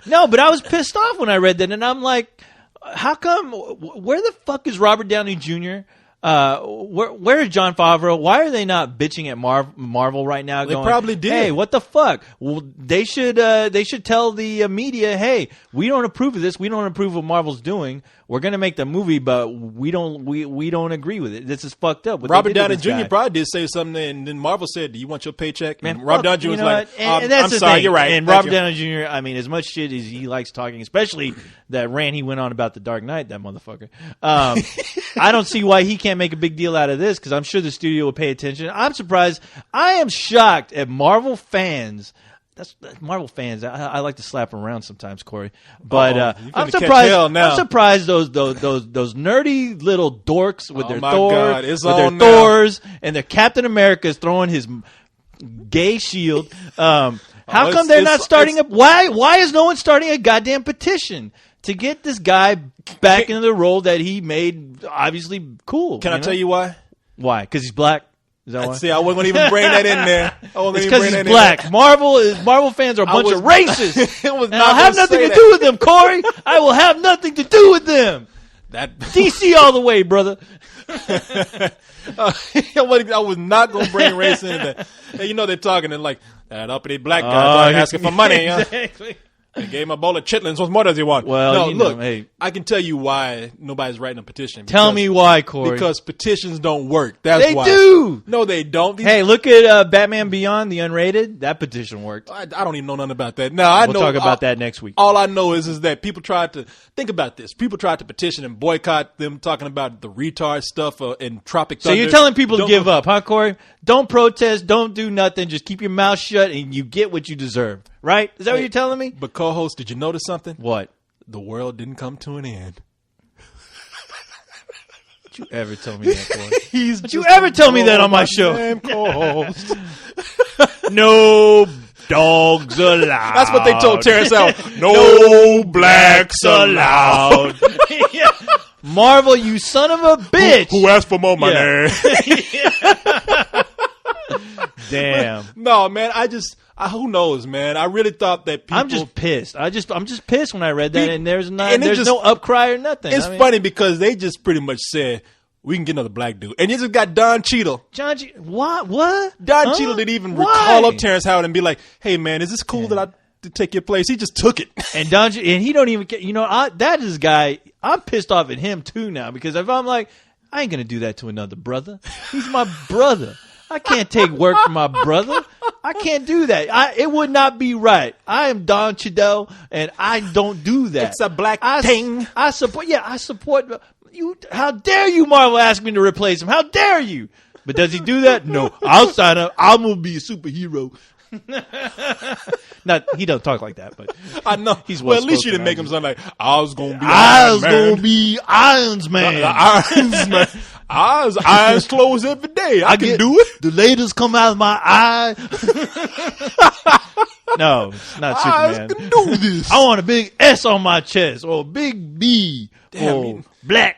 no. But I was pissed off when I read that, and I'm like, how come? Where the fuck is Robert Downey Jr.? Where is Jon Favreau? Why are they not bitching at Marvel right now? They probably did. Hey, what the fuck? Well, they should tell the media, hey, we don't approve of this. We don't approve of what Marvel's doing. We're gonna make the movie, but we don't agree with it. This is fucked up. Robert Downey Jr. probably did say something, and then Marvel said, "Do you want your paycheck?" Man, and Robert Downey Jr. was like, and that's "I'm the sorry, thing. you're right." And Robert Downey Jr. I mean, as much shit as he likes talking, especially that rant he went on about the Dark Knight, that motherfucker. I don't see why he can't make a big deal out of this, because I'm sure the studio will pay attention. I'm surprised. I am shocked at Marvel fans. That's Marvel fans. I like to slap them around sometimes, Corey. But I'm surprised. I'm surprised those nerdy little dorks with their Thors and their Captain America's throwing his gay shield. How come they're not starting up? Why is no one starting a goddamn petition to get this guy back into the role that he made obviously cool? Can I tell you why? Why? Because he's black. Is that why? See, I wasn't even bring that in there. It's because he's black. Marvel fans are a bunch of racists. I'll have nothing to do with them, Corey. I will have nothing to do with them. That DC all the way, brother. I was not going to bring race into that. Hey, they're talking and like that uppity black guy asking for money. Exactly. They gave him a bowl of chitlins. What more does he want? Well, look, hey. I can tell you why nobody's writing a petition. Tell me why, Corey. Because petitions don't work. That's why. They do. No, they don't. Hey, look at Batman Beyond, the unrated. That petition worked. I don't even know nothing about that. Now, we'll talk about that next week. All I know is that people tried to think about this. People tried to petition and boycott them talking about the retard stuff in Tropic Thunder. So you're telling people to give up, huh, Corey? Don't protest. Don't do nothing. Just keep your mouth shut and you get what you deserve. Right? Is that what you're telling me? But co-host, did you notice something? What? The world didn't come to an end. Don't you ever tell me that, Corey. Don't you ever tell me that on my show. Co-host. No dogs allowed. That's what they told Terrence Howard. No blacks allowed. Yeah. Marvel, you son of a bitch. Who asked for more money? Yeah. Damn. No, man, who knows, man? I really thought that people. I'm just pissed. I'm just pissed when I read that, and there's no upcry or nothing. It's funny because they just pretty much said we can get another black dude, and you just got Don Cheadle. What? Don Cheadle didn't even call up Terrence Howard and be like, "Hey, man, is this cool that I to take your place?" He just took it, and he don't even. That is a guy. I'm pissed off at him too now, because if I'm like, I ain't gonna do that to another brother. He's my brother. I can't take work from my brother. I can't do that. It would not be right. I am Don Cheadle, and I don't do that. It's a black thing. I support you. How dare you, Marvel, ask me to replace him? How dare you? But does he do that? No. I'll sign up. I'm going to be a superhero. He don't talk like that, but I know. He's well, at least you didn't make him sound like I was gonna be Irons Man. Irons Man. Eyes closed every day. I can do it. The lasers come out of my eye. No, it's not Superman. I can do this. I want a big S on my chest or a big B or black.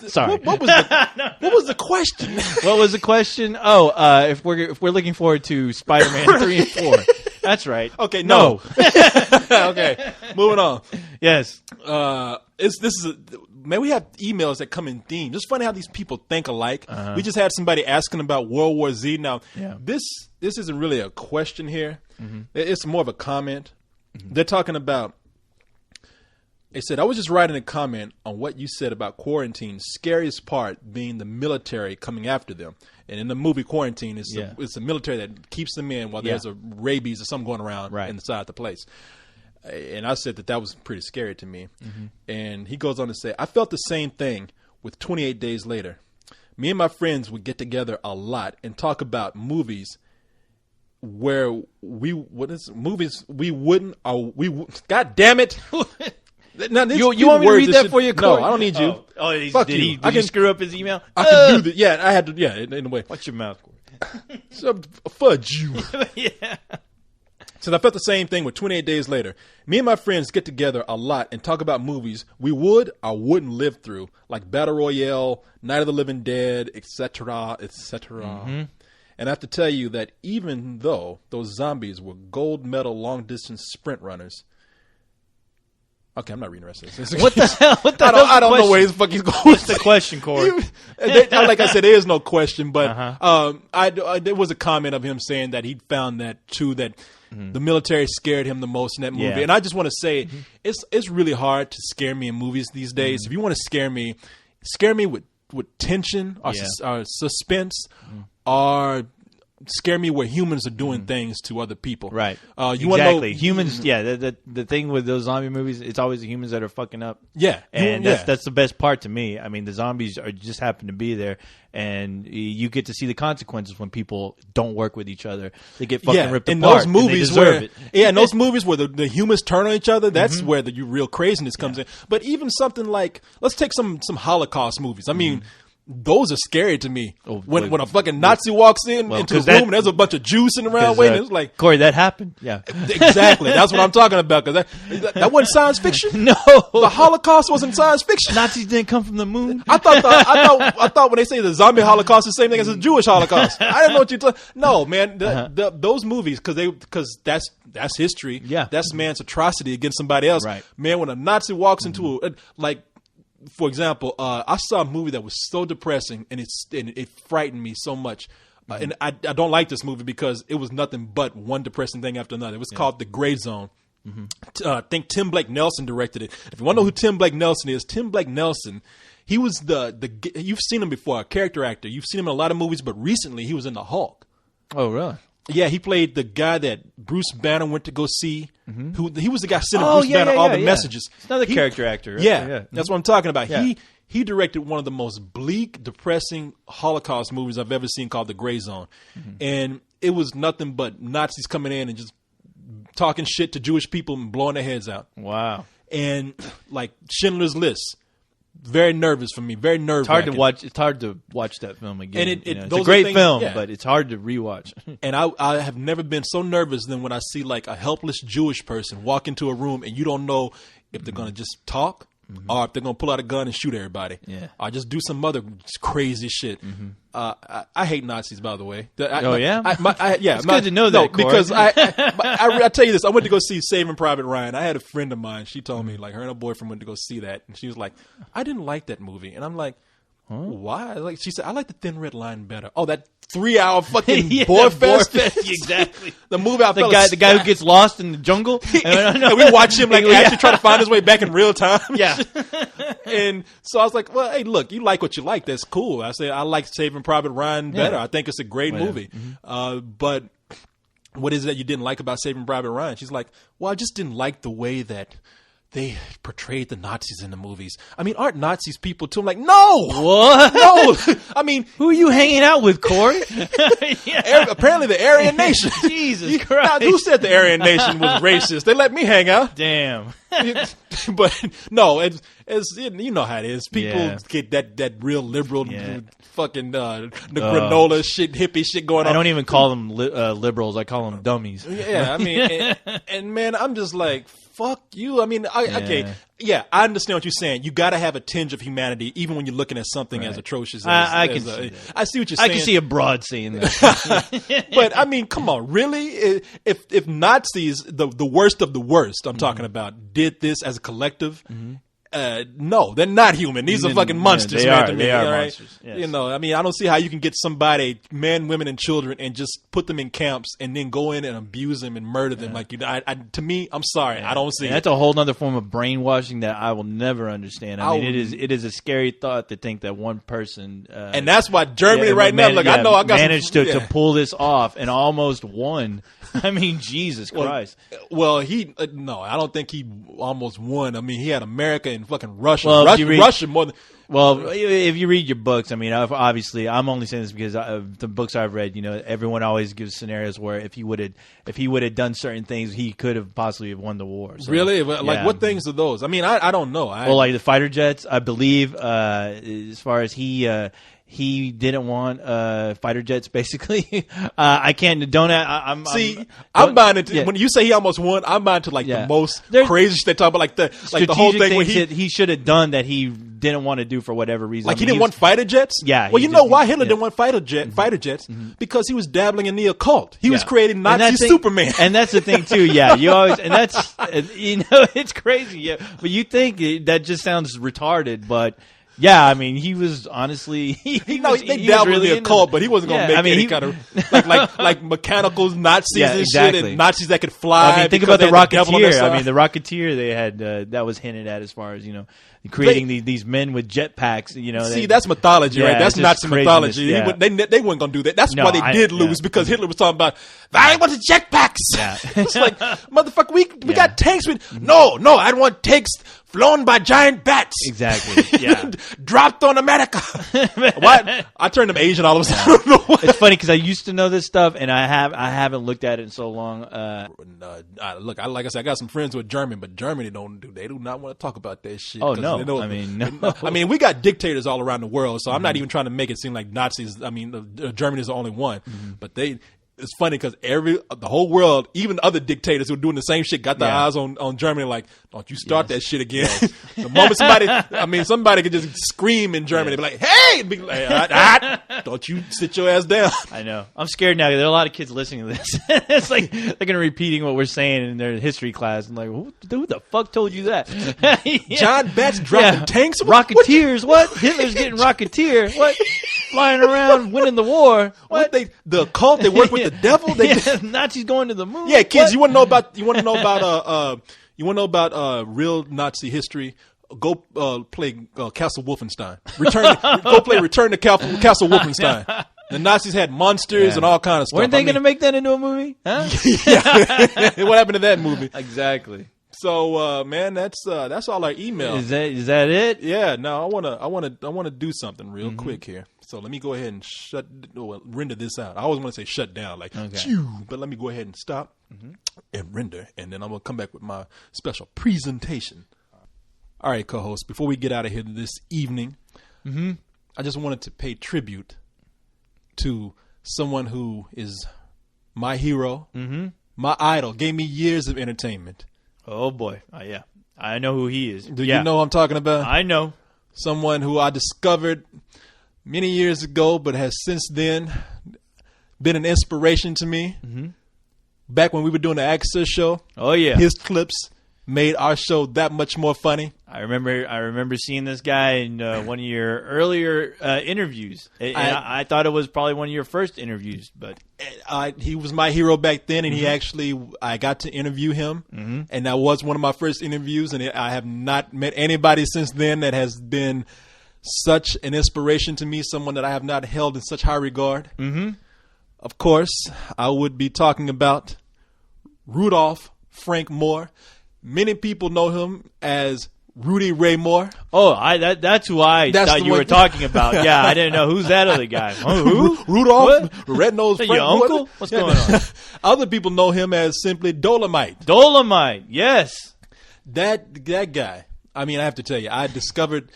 Sorry. What was the question? What was the question? Oh, if we're looking forward to Spider-Man 3 and 4. That's right. Okay, no. Okay, moving on. Yes. Man, we have emails that come in themes. It's funny how these people think alike. We just had somebody asking about World War Z. Now, this isn't really a question here. It's more of a comment. They're talking about. They said, I was just writing a comment on what you said about quarantine. Scariest part being the military coming after them. And in the movie Quarantine, it's the military that keeps them in while there's a rabies or something going around inside the place. And I said that was pretty scary to me. And he goes on to say, I felt the same thing with 28 Days Later. Me and my friends would get together a lot and talk about movies where we wouldn't, God damn it. Now, you want me to read that for you, Corey? No, I don't need you. Fuck you. Did you screw up his email? I can do that. Yeah, I had to. Yeah, in a way. Watch your mouth, Corey. So, fudge you. Yeah. So I felt the same thing with 28 Days Later. Me and my friends get together a lot and talk about movies we would or wouldn't live through, like Battle Royale, Night of the Living Dead, etc., etc. And I have to tell you that even though those zombies were gold medal long distance sprint runners. Okay, I'm not reading the rest of this. What the hell? I don't know where his fucking going. What's the question, Corey? Like I said, there is no question, but there was a comment of him saying that he found that too, that the military scared him the most in that movie. Yeah. And I just want to say, it's really hard to scare me in movies these days. If you want to scare me with tension or suspense or scare me where humans are doing things to other people. Right. You want to know humans? Yeah. The thing with those zombie movies, it's always the humans that are fucking up. Yeah. And that's the best part to me. I mean, the zombies just happen to be there, and you get to see the consequences when people don't work with each other. They get fucking ripped in apart. Those movies and they deserve it. in those movies where the humans turn on each other, that's where the real craziness comes in. But even something like, let's take some Holocaust movies. I mean. Those are scary to me. When a fucking Nazi walks into the room and there's a bunch of Jews sitting around waiting, it's like Corey, that happened. Yeah, exactly. That's what I'm talking about. Because that wasn't science fiction. No, the Holocaust wasn't science fiction. Nazis didn't come from the moon. I thought when they say the zombie Holocaust, is the same thing as the Jewish Holocaust. I didn't know what you're talking. No, man, those movies because that's history. Yeah, that's man's atrocity against somebody else. Right, man. When a Nazi walks into for example, I saw a movie that was so depressing and it frightened me so much. And I don't like this movie because it was nothing but one depressing thing after another. It was called The Gray Zone. I think Tim Blake Nelson directed it. If you want to know who Tim Blake Nelson is, Tim Blake Nelson, he was you've seen him before, a character actor. You've seen him in a lot of movies, but recently he was in The Hulk. Oh, really? Yeah, he played the guy that Bruce Banner went to go see. He was the guy sending Bruce Banner all the messages. It's another character actor. Right? Yeah, that's what I'm talking about. Yeah. He directed one of the most bleak, depressing Holocaust movies I've ever seen called The Gray Zone. And it was nothing but Nazis coming in and just talking shit to Jewish people and blowing their heads out. Wow. And like Schindler's List. Very nervous for me. Very nerve. It's hard to watch. It's hard to watch that film again. And it's a great film, but it's hard to rewatch. And I have never been so nervous than when I see like a helpless Jewish person walk into a room and you don't know if they're gonna just talk or if they're gonna pull out a gun and shoot everybody. Yeah. Or just do some other crazy shit. I hate Nazis, by the way. Yeah. It's good to know that, Corey. because I tell you this. I went to go see Saving Private Ryan. I had a friend of mine. She told me like her and her boyfriend went to go see that, and she was like, "I didn't like that movie," and I'm like, "Why?" Like she said, "I like the Thin Red Line better." Oh, that 3-hour fucking Boar Fest. Exactly. The movie I the guy who gets lost in the jungle. And we watch him like actually try to find his way back in real time. Yeah. And so I was like, well, hey, look, you like what you like. That's cool. I said, I like Saving Private Ryan better. I think it's a great movie. But what is it that you didn't like about Saving Private Ryan? She's like, well, I just didn't like the way that they portrayed the Nazis in the movies. I mean, aren't Nazis people too? I'm like, no! What? No! I mean... Who are you hanging out with, Corey? Apparently the Aryan Nation. Jesus Christ. Now, who said the Aryan Nation was racist? They let me hang out. Damn. But no, it's you know how it is. People get that real liberal fucking the granola shit, hippie shit going on. I don't even call them liberals. I call them dummies. Yeah, I mean, and man, I'm just like, fuck you. I mean, okay, Yeah, I understand what you're saying. You got to have a tinge of humanity, even when you're looking at something as atrocious. I as can see that. I see what you're saying. I can see a broad saying that. But I mean, come on, really? If Nazis, the worst of the worst, I'm talking about, did this as a collective. No, they're not human. These are fucking monsters. They man, are. to me, They are all right? monsters. Yes. You know, I mean, I don't see how you can get somebody, men, women, and children, and just put them in camps and then go in and abuse them and murder them. Like, to me, I'm sorry, I don't see And it. that's a whole other form of brainwashing that I will never understand. I mean, it is a scary thought to think that one person And that's why Germany right now. Look, I know I got managed some, to pull this off and almost won. I mean, Jesus Christ. Well, he no, I don't think he almost won. I mean, he had America and fucking Russia. Well, Russia more than. Well, if you read your books, I mean, obviously, I'm only saying this because the books I've read, you know, everyone always gives scenarios where if he would have done certain things, he could have possibly won the war. So, Really? Like, yeah. what things are those? I mean, I don't know. Well, like the fighter jets, I believe, as far as he didn't want fighter jets. Basically, I can't. I'm buying into yeah. when you say he almost won. I'm buying to like Yeah. the most There's crazy shit they talk about, like the whole thing where things that he should have done that he didn't want to do for whatever reason. like I he mean, didn't want fighter jets. Yeah, Well, he you know just- why Hitler yeah. didn't want fighter jets because he was dabbling in the occult. He was Yeah. creating And Nazi that thing- Superman. and that's the thing too. Yeah, you always, and that's you know, it's crazy. Yeah, but you think that just sounds retarded, but. Yeah, I mean, he was honestly. He was dabbled really in the into occult, it. but he wasn't going to Yeah, make I mean, any he- kind of like mechanical Nazis Yeah, and exactly. shit, and Nazis that could fly. I mean, think because about the they had devil on their Rocketeer. I side. mean, the Rocketeer they had that was hinted at as far as creating these men with jetpacks. You know, See, that's mythology, Yeah, right? That's it's just Nazi craziness, mythology. yeah. They weren't going to do that. That's No, why they did lose because Hitler was talking about I want the jetpacks. Yeah. It's like motherfucker, we Yeah. got tanks. No, I don't want tanks flown by giant bats. Exactly. Yeah. Dropped on America. Why? I turned them Asian all of a sudden. I don't know why. It's funny because I used to know this stuff, and I haven't looked at it in so long. Look, like I said, I got some friends with German, but Germany they do not want to talk about that shit. Oh, 'cause no. they know- I mean, no. I mean, we got dictators all around the world, so I'm not even trying to make it seem like Nazis. I mean, Germany is the only one, but it's funny because the whole world, even other dictators who are doing the same shit, got their Yeah. eyes on Germany. Like, don't you start that shit again? The moment somebody could just scream in Germany, be like, "Hey!" Be like, don't you sit your ass down? I know. I'm scared now. There are a lot of kids listening to this. It's like they're going to repeating what we're saying in their history class. And like, who the fuck told you that? Yeah. John Batts dropping tanks. Rocketeers. What? Hitler's getting Rocketeer. What? Flying around, winning the war. What the occult? They work with the devil. They Nazis going to the moon. Yeah, kids, What? you want to know about real Nazi history? Go play Castle Wolfenstein. Go play Return to Castle Wolfenstein. The Nazis had monsters and all kind of stuff. Weren't they going to make that into a movie? Huh? What happened to that movie? Exactly. So, man, that's all our email. Is that it? Yeah, no, I wanna do something real quick here. So let me go ahead and render this out. I always want to say shut down, like, chew, but let me go ahead and stop and render, and then I'm gonna come back with my special presentation. All right, co-host. Before we get out of here this evening, I just wanted to pay tribute to someone who is my hero, my idol, gave me years of entertainment. Oh boy, yeah, I know who he is. Do you know who I'm talking about? I know. Someone who I discovered many years ago, but has since then been an inspiration to me. Back when we were doing the Access show, Oh yeah, his clips made our show that much more funny. I remember seeing this guy in one of your earlier interviews. And I thought it was probably one of your first interviews, but He was my hero back then, and I got to interview him, and that was one of my first interviews, and I have not met anybody since then that has been such an inspiration to me, someone that I have not held in such high regard. Of course, I would be talking about Rudolph Frank Moore. Many people know him as Rudy Ray Moore. oh, that's who I That's thought the you one- were talking about. Yeah, I didn't know who's that other guy. Who? Rudolph, What? Red-Nosed Is that Frank your Moore. uncle? What's going on? Other people know him as simply Dolomite. Dolomite. Yes. That guy. I mean, I have to tell you, I discovered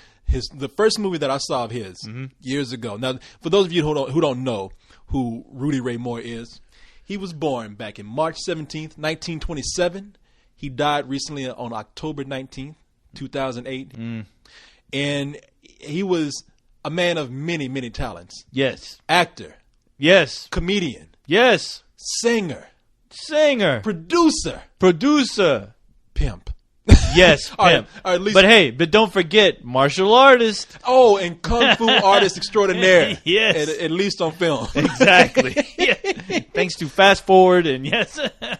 the first movie that I saw of his years ago. Now, for those of you who don't know who Rudy Ray Moore is, he was born back in March 17th, 1927. He died recently on October 19th, 2008. And he was a man of many, many talents. Yes. Actor, Yes. comedian, Yes. singer, Singer. producer, Producer. pimp. Yes. All right, pimp. all right, at least- But hey, but don't forget martial artist. Oh, and kung fu artist extraordinaire. Yes. At least on film. Exactly. Yeah. Thanks to Fast Forward and yes, the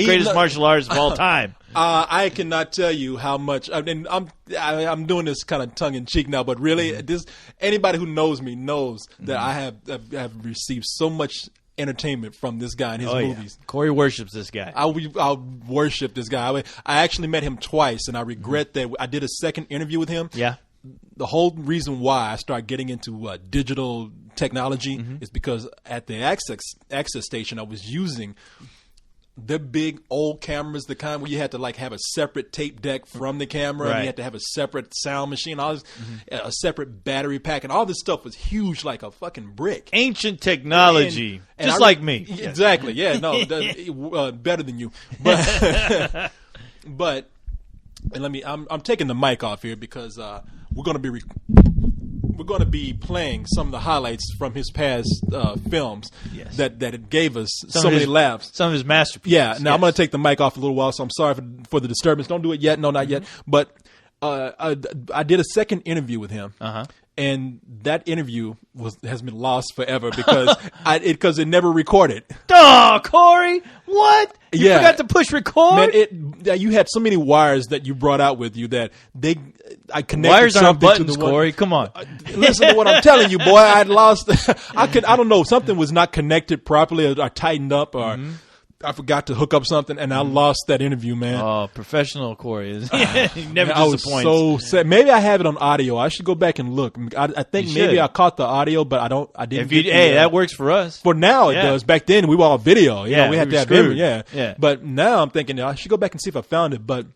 greatest lo- martial artist of all time. I cannot tell you how much. I mean, I'm doing this kind of tongue in cheek now, but really, this anybody who knows me knows that I have received so much entertainment from this guy and his movies. Corey worships this guy. I worship this guy. I actually met him twice, and I regret that I did a second interview with him. Yeah. The whole reason why I started getting into digital technology is because at the access station I was using the big old cameras, the kind where you had to like have a separate tape deck from the camera, and Right. you had to have a separate sound machine, all this, a separate battery pack, and all this stuff was huge like a fucking brick. Ancient technology, And just I- like me. Exactly. Yeah. No. Better than you. But but and let me. I'm taking the mic off here because we're going to be playing some of the highlights from his past films. Yes. That it gave us Some so of many his- laughs. Some of his masterpieces. Yeah. Now I'm Yes. going to take the mic off a little while, so I'm sorry for the disturbance. Don't do it yet. No, not yet. But I did a second interview with him. And that interview has been lost forever because because it never recorded. Oh, Corey, what? You Yeah. forgot to push record? Man, you had so many wires that you brought out with you that I connected Wires aren't something buttons, to the one. Corey. Come on. Listen to what I'm telling you, boy. I lost. I don't know. Something was not connected properly, or tightened up, or I forgot to hook up something, and I lost that interview, man. Oh, professional Corey is. He never Man, I was disappoints. so sad. Maybe I have it on audio. I should go back and look. I think You maybe should. I caught the audio, but I didn't. If you, get hey, the, that works for us. For now, it Yeah. does. Back then, we were all video. You Yeah, know, we had we to were have screwed. every, Yeah. But now I'm thinking I should go back and see if I found it. But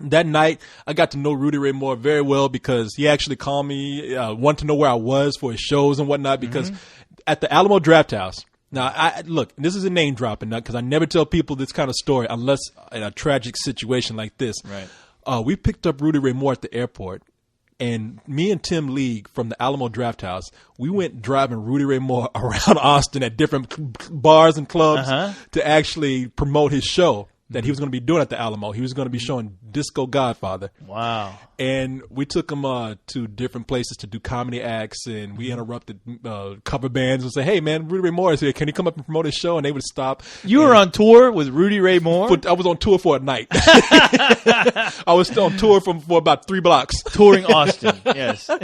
that night, I got to know Rudy Ray Moore very well because he actually called me, wanted to know where I was for his shows and whatnot. Because at the Alamo Draft House. Now, look, this is a name dropping because I never tell people this kind of story unless in a tragic situation like this. Right. We picked up Rudy Ray Moore at the airport. And me and Tim League from the Alamo Draft House, we went driving Rudy Ray Moore around Austin at different bars and clubs to actually promote his show that he was going to be doing at the Alamo. He was going to be showing Disco Godfather. Wow. And we took him to different places to do comedy acts, and we interrupted cover bands and say, "Hey, man, Rudy Ray Moore is here. Can he come up and promote his show?" And they would stop. You were on tour with Rudy Ray Moore? I was on tour for a night. I was still on tour for about 3 blocks. Touring Austin, yes. And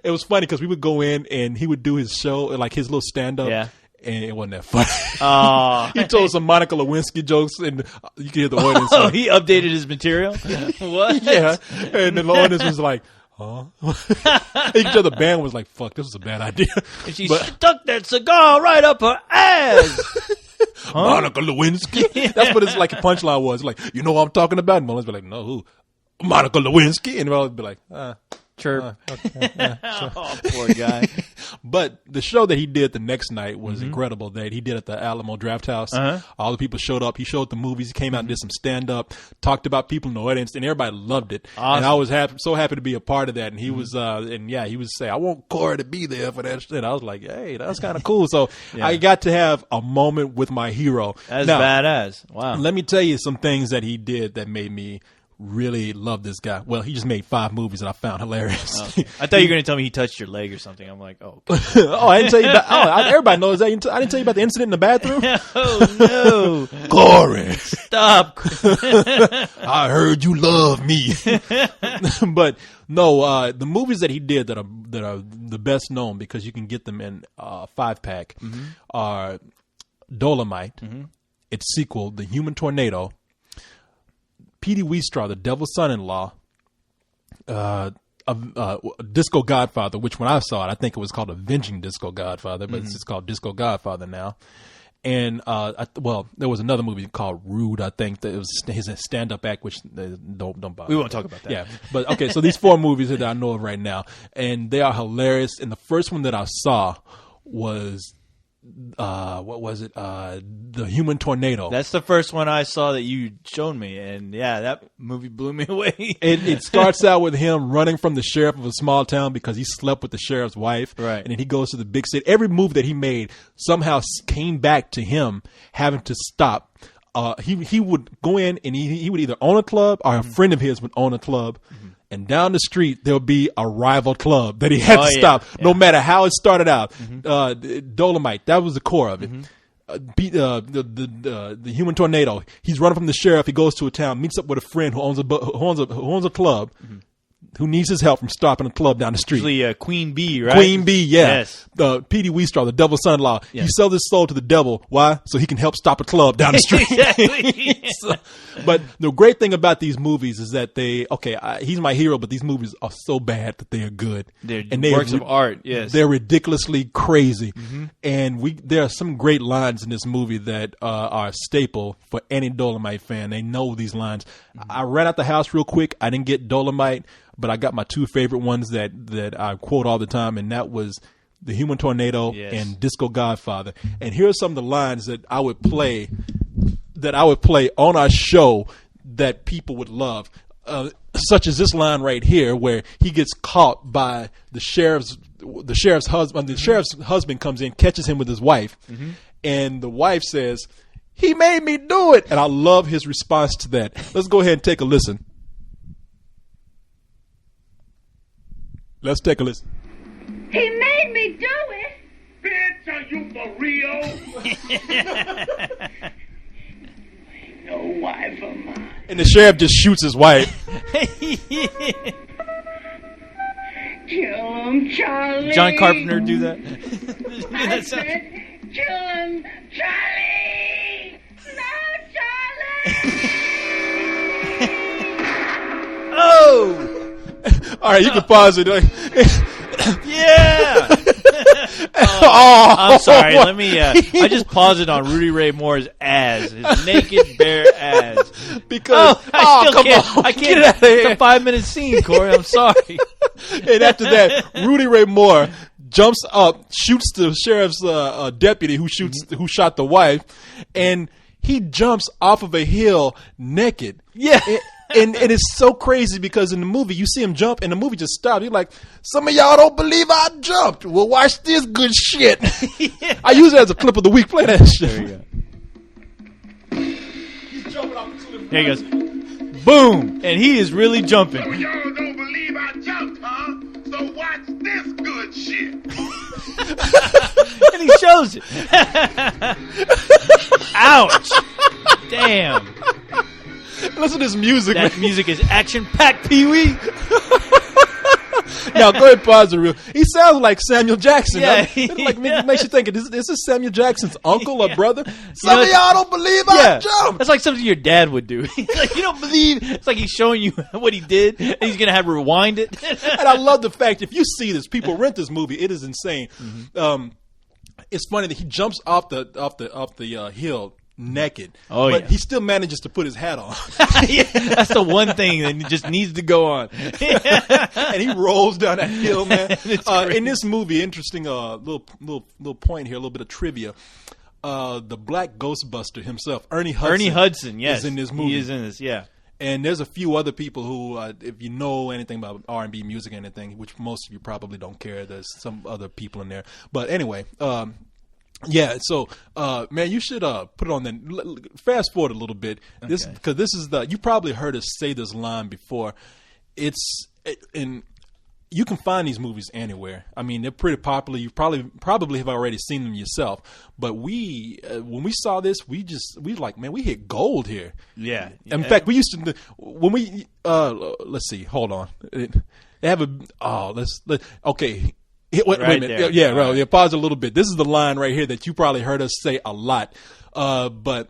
it was funny because we would go in and he would do his show, like his little stand-up. Yeah. And it wasn't that funny. Oh, He told some Monica Lewinsky jokes, and you could hear the audience. oh, like, he updated his material? What? yeah. And the audience was like, huh? You could tell the band was like, fuck, this was a bad idea. And she But- stuck that cigar right up her ass. Monica Lewinsky. That's what it's like a punchline was. Like, you know what I'm talking about? And Mullins be like, no, who? Monica Lewinsky. And Mullins be like, Chirp. okay. Oh, poor guy. But the show that he did the next night was incredible. That he did at the Alamo Draft House. All the people showed up. He showed the movies. He came out and did some stand up. Talked about people in the audience, and everybody loved it. Awesome. And I was so happy to be a part of that. And he was, he was saying, "I want Corey to be there for that shit." I was like, "Hey, that's kind of cool." So I got to have a moment with my hero. That's Now, badass. Wow. let me tell you some things that he did that made me really love this guy. Well, he just made 5 movies that I found hilarious. I thought you were going to tell me he touched your leg or something. I'm like, oh. Oh, I didn't tell you about. Everybody knows that. I didn't tell you about the incident in the bathroom. Oh, no. Corey, Stop. I heard you love me. But no, the movies that he did that are the best known because you can get them in 5-pack are Dolomite, its sequel, The Human Tornado, Petey Wheatstraw, The Devil's Son-in-Law, Disco Godfather, which when I saw it, I think it was called Avenging Disco Godfather, but it's just called Disco Godfather now. And there was another movie called Rude. I think that it was his stand-up act, which don't bother. We won't talk about that. Yeah, but okay. So these 4 movies that I know of right now, and they are hilarious. And the first one that I saw was what was it? The Human Tornado. That's the first one I saw that you showed me, and yeah, that movie blew me away. It starts out with him running from the sheriff of a small town because he slept with the sheriff's wife. Right. And then he goes to the big city. Every move that he made somehow came back to him having to stop. He would go in and he would either own a club or a friend of his would own a club. And down the street, there'll be a rival club that he had to stop, no matter how it started out. Dolomite, that was the core of it. The Human Tornado. He's running from the sheriff. He goes to a town, meets up with a friend who owns a club, who needs his help from stopping a club down the street. Usually Queen Bee, right? Queen Bee, yeah. Yes. P.D. Wheatstraw, the devil's son-in-law. Yeah. He sells his soul to the devil. Why? So he can help stop a club down the street. Exactly. But the great thing about these movies is that he's my hero, but these movies are so bad that they are good. They're and works of art, yes. They're ridiculously crazy. And there are some great lines in this movie that are a staple for any Dolomite fan. They know these lines. I ran out the house real quick. I didn't get Dolomite, but I got my two favorite ones that I quote all the time, and that was The Human Tornado and Disco Godfather. And here are some of the lines that I would play on our show that people would love, such as this line right here, where he gets caught by the sheriff's husband. The sheriff's husband comes in, catches him with his wife, and the wife says, "He made me do it." And I love his response to that. Let's go ahead and take a listen. Let's take a listen. He made me do it. Bitch, are you for real? No wife of mine. And the sheriff just shoots his wife. Kill him, Charlie. John Carpenter do that? I said, kill him, Charlie. No, Charlie. Oh! All right, you can pause it. Yeah! I'm sorry. Let me. I just paused it on Rudy Ray Moore's ass, his naked bare ass. Because I still can't. on. I can't. Get out of here. It's a 5-minute scene, Corey. I'm sorry. And after that, Rudy Ray Moore jumps up, shoots the sheriff's deputy who shot the wife, and he jumps off of a hill naked. Yeah. And it's so crazy because in the movie, you see him jump, and the movie just stops. You're like, some of y'all don't believe I jumped. Well, watch this good shit. Yeah. I use it as a clip of the week. Play that shit. There you go. He's jumping off the cliff. There he goes. Boom! And he is really jumping. So y'all don't believe I jumped, huh? So watch this good shit. And he shows it. Ouch! Damn. Listen to this music. That man. music is action-packed, Pee-wee. Now, go ahead, pause it real. He sounds like Samuel Jackson. Yeah. Makes you think, is this Samuel Jackson's uncle or brother? Some know, of y'all don't believe I jumped. That's like something your dad would do. He's like, you don't believe. It's like he's showing you what he did, and he's going to have to rewind it. And I love the fact, if you see this, people rent this movie, it is insane. It's funny that he jumps off the hill naked. Oh, but yeah. he still manages to put his hat on. Yeah, that's the one thing that just needs to go on. And he rolls down that hill, man. It's crazy. In this movie, interesting little point here, a little bit of trivia. The Black Ghostbuster himself, Ernie Hudson. Yes, is in this movie. He is in this. Yeah. And there's a few other people who, if you know anything about R&B music or anything, which most of you probably don't care, there's some other people in there. But anyway, yeah. So, man, you should put it on then. Fast forward a little bit, because this is you probably heard us say this line before. You can find these movies anywhere. I mean, they're pretty popular. You probably have already seen them yourself. But when we saw this, we like, man, we hit gold here. Yeah. In fact, we used to when we let's see, hold on. They have okay. Wait a minute. There. Yeah, right. Yeah, pause a little bit. This is the line right here that you probably heard us say a lot. But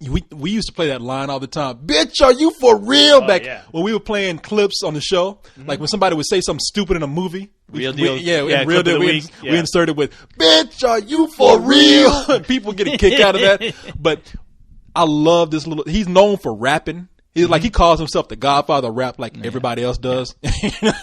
we used to play that line all the time. Bitch, are you for real? Back when we were playing clips on the show, like when somebody would say something stupid in a movie. Real deal. Real deal. We inserted with, bitch, are you for real? People get a kick out of that. But I love this he's known for rapping. He's like, he calls himself the Godfather of rap, like everybody else does.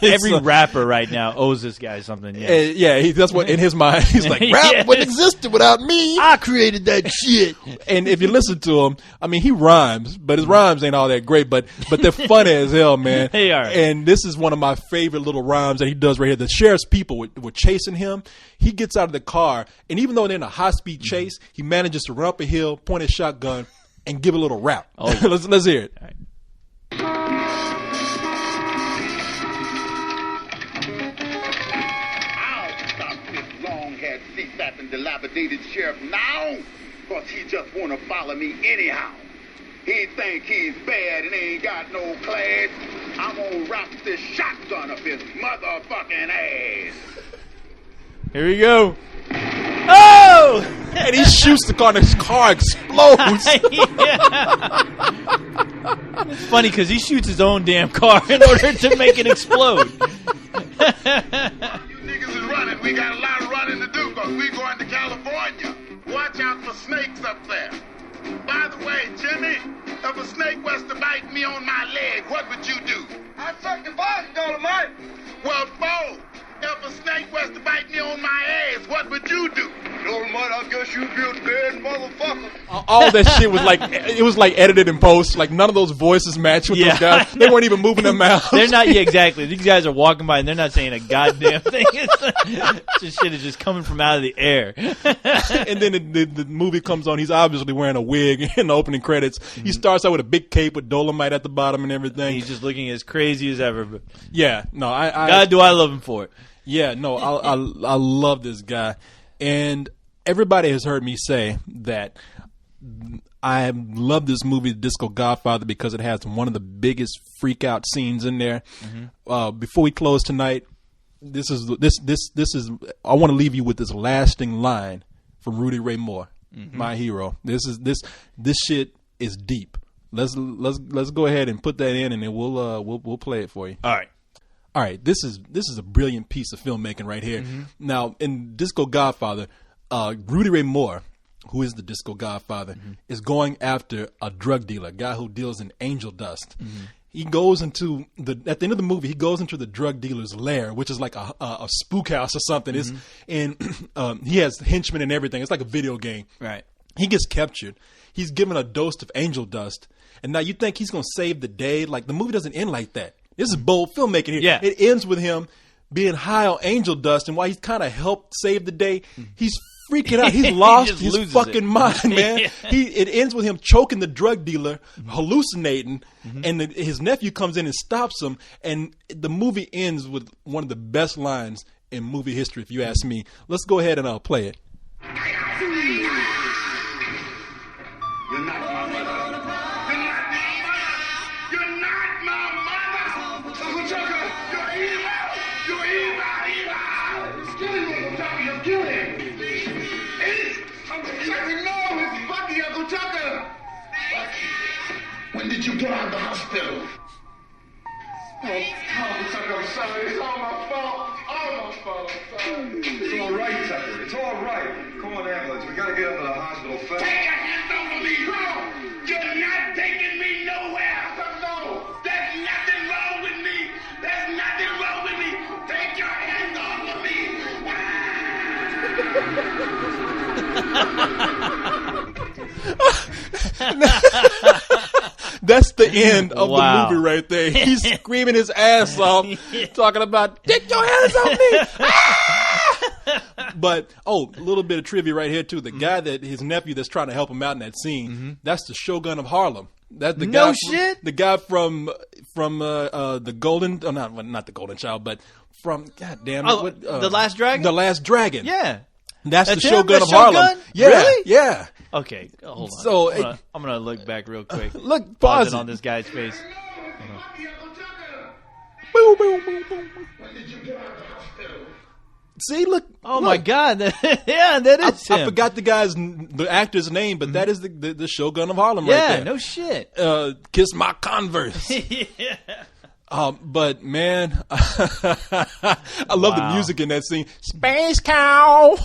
Every rapper right now owes this guy something. Yeah. Yeah, that's what in his mind. He's like, rap Yes. wouldn't exist without me. I created that shit. And if you listen to him, I mean, he rhymes, but his rhymes ain't all that great. But they're funny as hell, man. They are. And this is one of my favorite little rhymes that he does right here. The sheriff's people were chasing him. He gets out of the car, and even though they're in a high speed chase, he manages to run up a hill, point his shotgun, and give a little rap. Oh, yeah. let's hear it. All right. I'll stop this long-haired, sea-fapping, dilapidated sheriff now, because he just want to follow me anyhow. He think he's bad and ain't got no class. I'm gonna rock this shotgun up his motherfucking ass. Here we go. Oh! And he shoots the car, and his car explodes. It's funny because he shoots his own damn car in order to make it explode. You niggas is running. We got a lot of running to do because we going to California. Watch out for snakes up there. By the way, Jimmy, if a snake was to bite me on my leg, what would you do? I'd suck the body, Dolomite. Well, Bo, if a snake was to bite me on my ass, what would you do? Dolomite, I guess you'd be a dead motherfucker. All that shit was like, it was like edited in post. Like none of those voices matched with those guys. They weren't even moving their mouths. They're not. Yeah, exactly. These guys are walking by and they're not saying a goddamn thing. This shit is just coming from out of the air. And then the movie comes on. He's obviously wearing a wig in the opening credits. He starts out with a big cape with Dolomite at the bottom and everything. He's just looking as crazy as ever. But Yeah, no, God, do I love him for it. Yeah, no, I love this guy, and everybody has heard me say that I love this movie, Disco Godfather, because it has one of the biggest freak out scenes in there. Before we close tonight, this is I want to leave you with this lasting line from Rudy Ray Moore, my hero. This shit is deep. Let's go ahead and put that in, and then we'll play it for you. All right, this is a brilliant piece of filmmaking right here. Now, in Disco Godfather, Rudy Ray Moore, who is the Disco Godfather, is going after a drug dealer, a guy who deals in angel dust. He goes into at the end of the movie, he goes into the drug dealer's lair, which is like a spook house or something. And he has henchmen and everything. It's like a video game. Right. He gets captured. He's given a dose of angel dust. And now you think he's going to save the day? Like, the movie doesn't end like that. This is bold filmmaking here. Yeah. It ends with him being high on angel dust, and while he's kind of helped save the day, he's freaking out. He's lost just his loses fucking it. mind, man. Yeah. It ends with him choking the drug dealer, hallucinating, and his nephew comes in and stops him, and the movie ends with one of the best lines in movie history, if you ask me. Let's go ahead and I'll play it. You're not my mother. You're not my mother. Uncle Chucker, you're evil. You're evil. Kill him, Uncle Chucker. You're killing. Uncle Chucker, no, it's Bucky, Uncle Chucker. When did you get out of the hospital? Uncle Chucker, I'm sorry. It's all my fault. All my fault. I'm sorry. It's all right, Tucker. It's all right. Come on, ambulance. We gotta get him to the hospital fast. Take your hands off of me! You're not taking me nowhere! No! There's nothing wrong with me! There's nothing wrong with me! Take your hands off of me! That's the end of Wow. the movie right there. He's screaming his ass off, talking about, take your hands off me! Ah! But, a little bit of trivia right here, too. The guy his nephew that's trying to help him out in that scene, that's the Shogun of Harlem. That's the No guy shit? The guy from the Golden, not the Golden Child, but from, God damn it. Oh, The Last Dragon? The Last Dragon. Yeah. That's the That's him? Shogun The of Harlem. Shogun? Yeah, Really? yeah. Okay, hold on. So, I'm gonna look back real quick. Look, Pause pause it it. on this guy's face. Boom, boom, boom, boom. When did you get out of the hospital? See, look. Oh look. my God! Yeah, that is him. I forgot the actor's name, but that is the Shogun of Harlem right Yeah, there. no shit. Kiss my Converse. But man, I love the Wow. music in that scene. Space cow.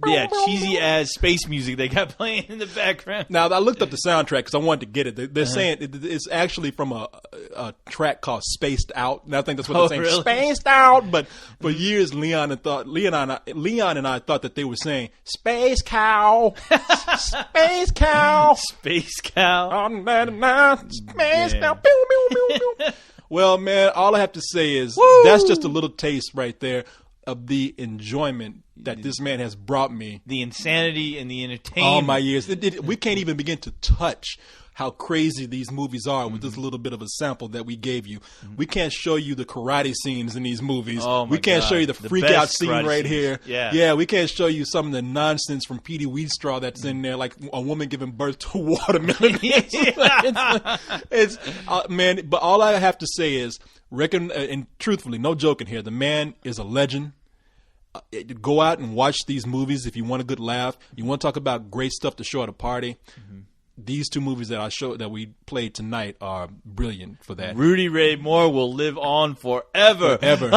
Yeah, cheesy ass space music they got playing in the background. Now I looked up the soundtrack because I wanted to get it. They're saying it's actually from a track called "Spaced Out," and I think that's what Oh, they're saying. really? Spaced out. But for years, Leon and I thought that they were saying "Space Cow, Space Cow, Space cow. Space Yeah. Cow." Pew, pew, pew, pew. Well, man, all I have to say is that's just a little taste right there of the enjoyment that this man has brought me The insanity and the entertainment. all my years. We can't even begin to touch how crazy these movies are with this little bit of a sample that we gave you. We can't show you the karate scenes in these movies. Oh, my we can't God. show you the The freak best out scene karate right scenes. here. Yeah. We can't show you some of the nonsense from Petey Wheatstraw that's in there, like a woman giving birth to a watermelon. It's man, but all I have to say is, and truthfully, no joking here, the man is a legend. Go out and watch these movies if you want a good laugh. You want to talk about great stuff to show at a party. These two movies that we played tonight are brilliant for that. Rudy Ray Moore will live on forever. Ever.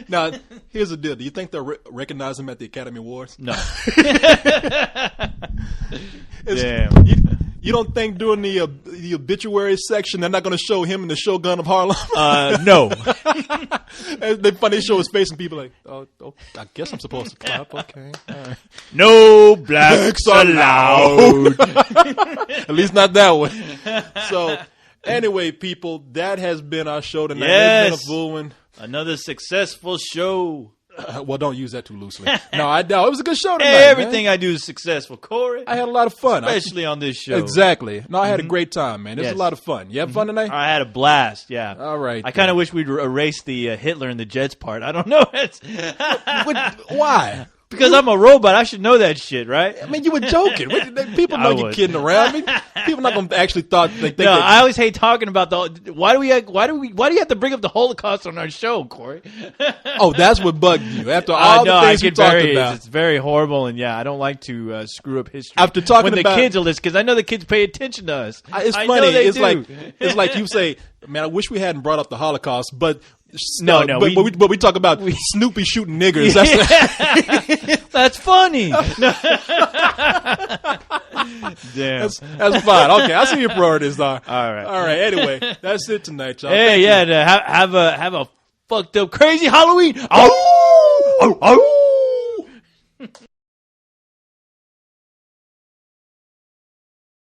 Now, here's the deal. Do you think they'll recognize him at the Academy Awards? No. It's- Damn. You don't think during the obituary section they're not going to show him in the Shogun of Harlem? No. They show his face and people like, oh, I guess I'm supposed to clap. Okay. All right. No blacks Blacks allowed. At least not that one. So, anyway, people, that has been our show tonight. Yes. It's been a full one. Another successful show. Well, don't use that too loosely. No, it was a good show tonight. Everything man. I do is successful, Corey. I had a lot of fun. Especially on this show. Exactly. No, I had a great time, man. It was Yes. a lot of fun. You have fun tonight? I had a blast, yeah. All right, I kind of wish we'd erase the Hitler and the Jets part. I don't know. Why? Because I'm a robot. I should know that shit, right? I mean, you were joking. People know I you're was. kidding around. People not going to actually think No, I always hate talking about why do you have to bring up the Holocaust on our show, Corey? oh, that's what bugged you. After all the things we talked about. It's very horrible, and yeah, I don't like to screw up history. After talking when about- the kids are listening, because I know the kids pay attention to us. It's I funny. know they It's do. it's like you say, man, I wish we hadn't brought up the Holocaust, but No, but we talk about Snoopy shooting niggers. That's funny. Damn. That's fine. Okay, I see your priorities are. All right. All right. Anyway, that's it tonight, y'all. Hey, Thank you. yeah, have a fucked up crazy Halloween. Oh, oh, oh.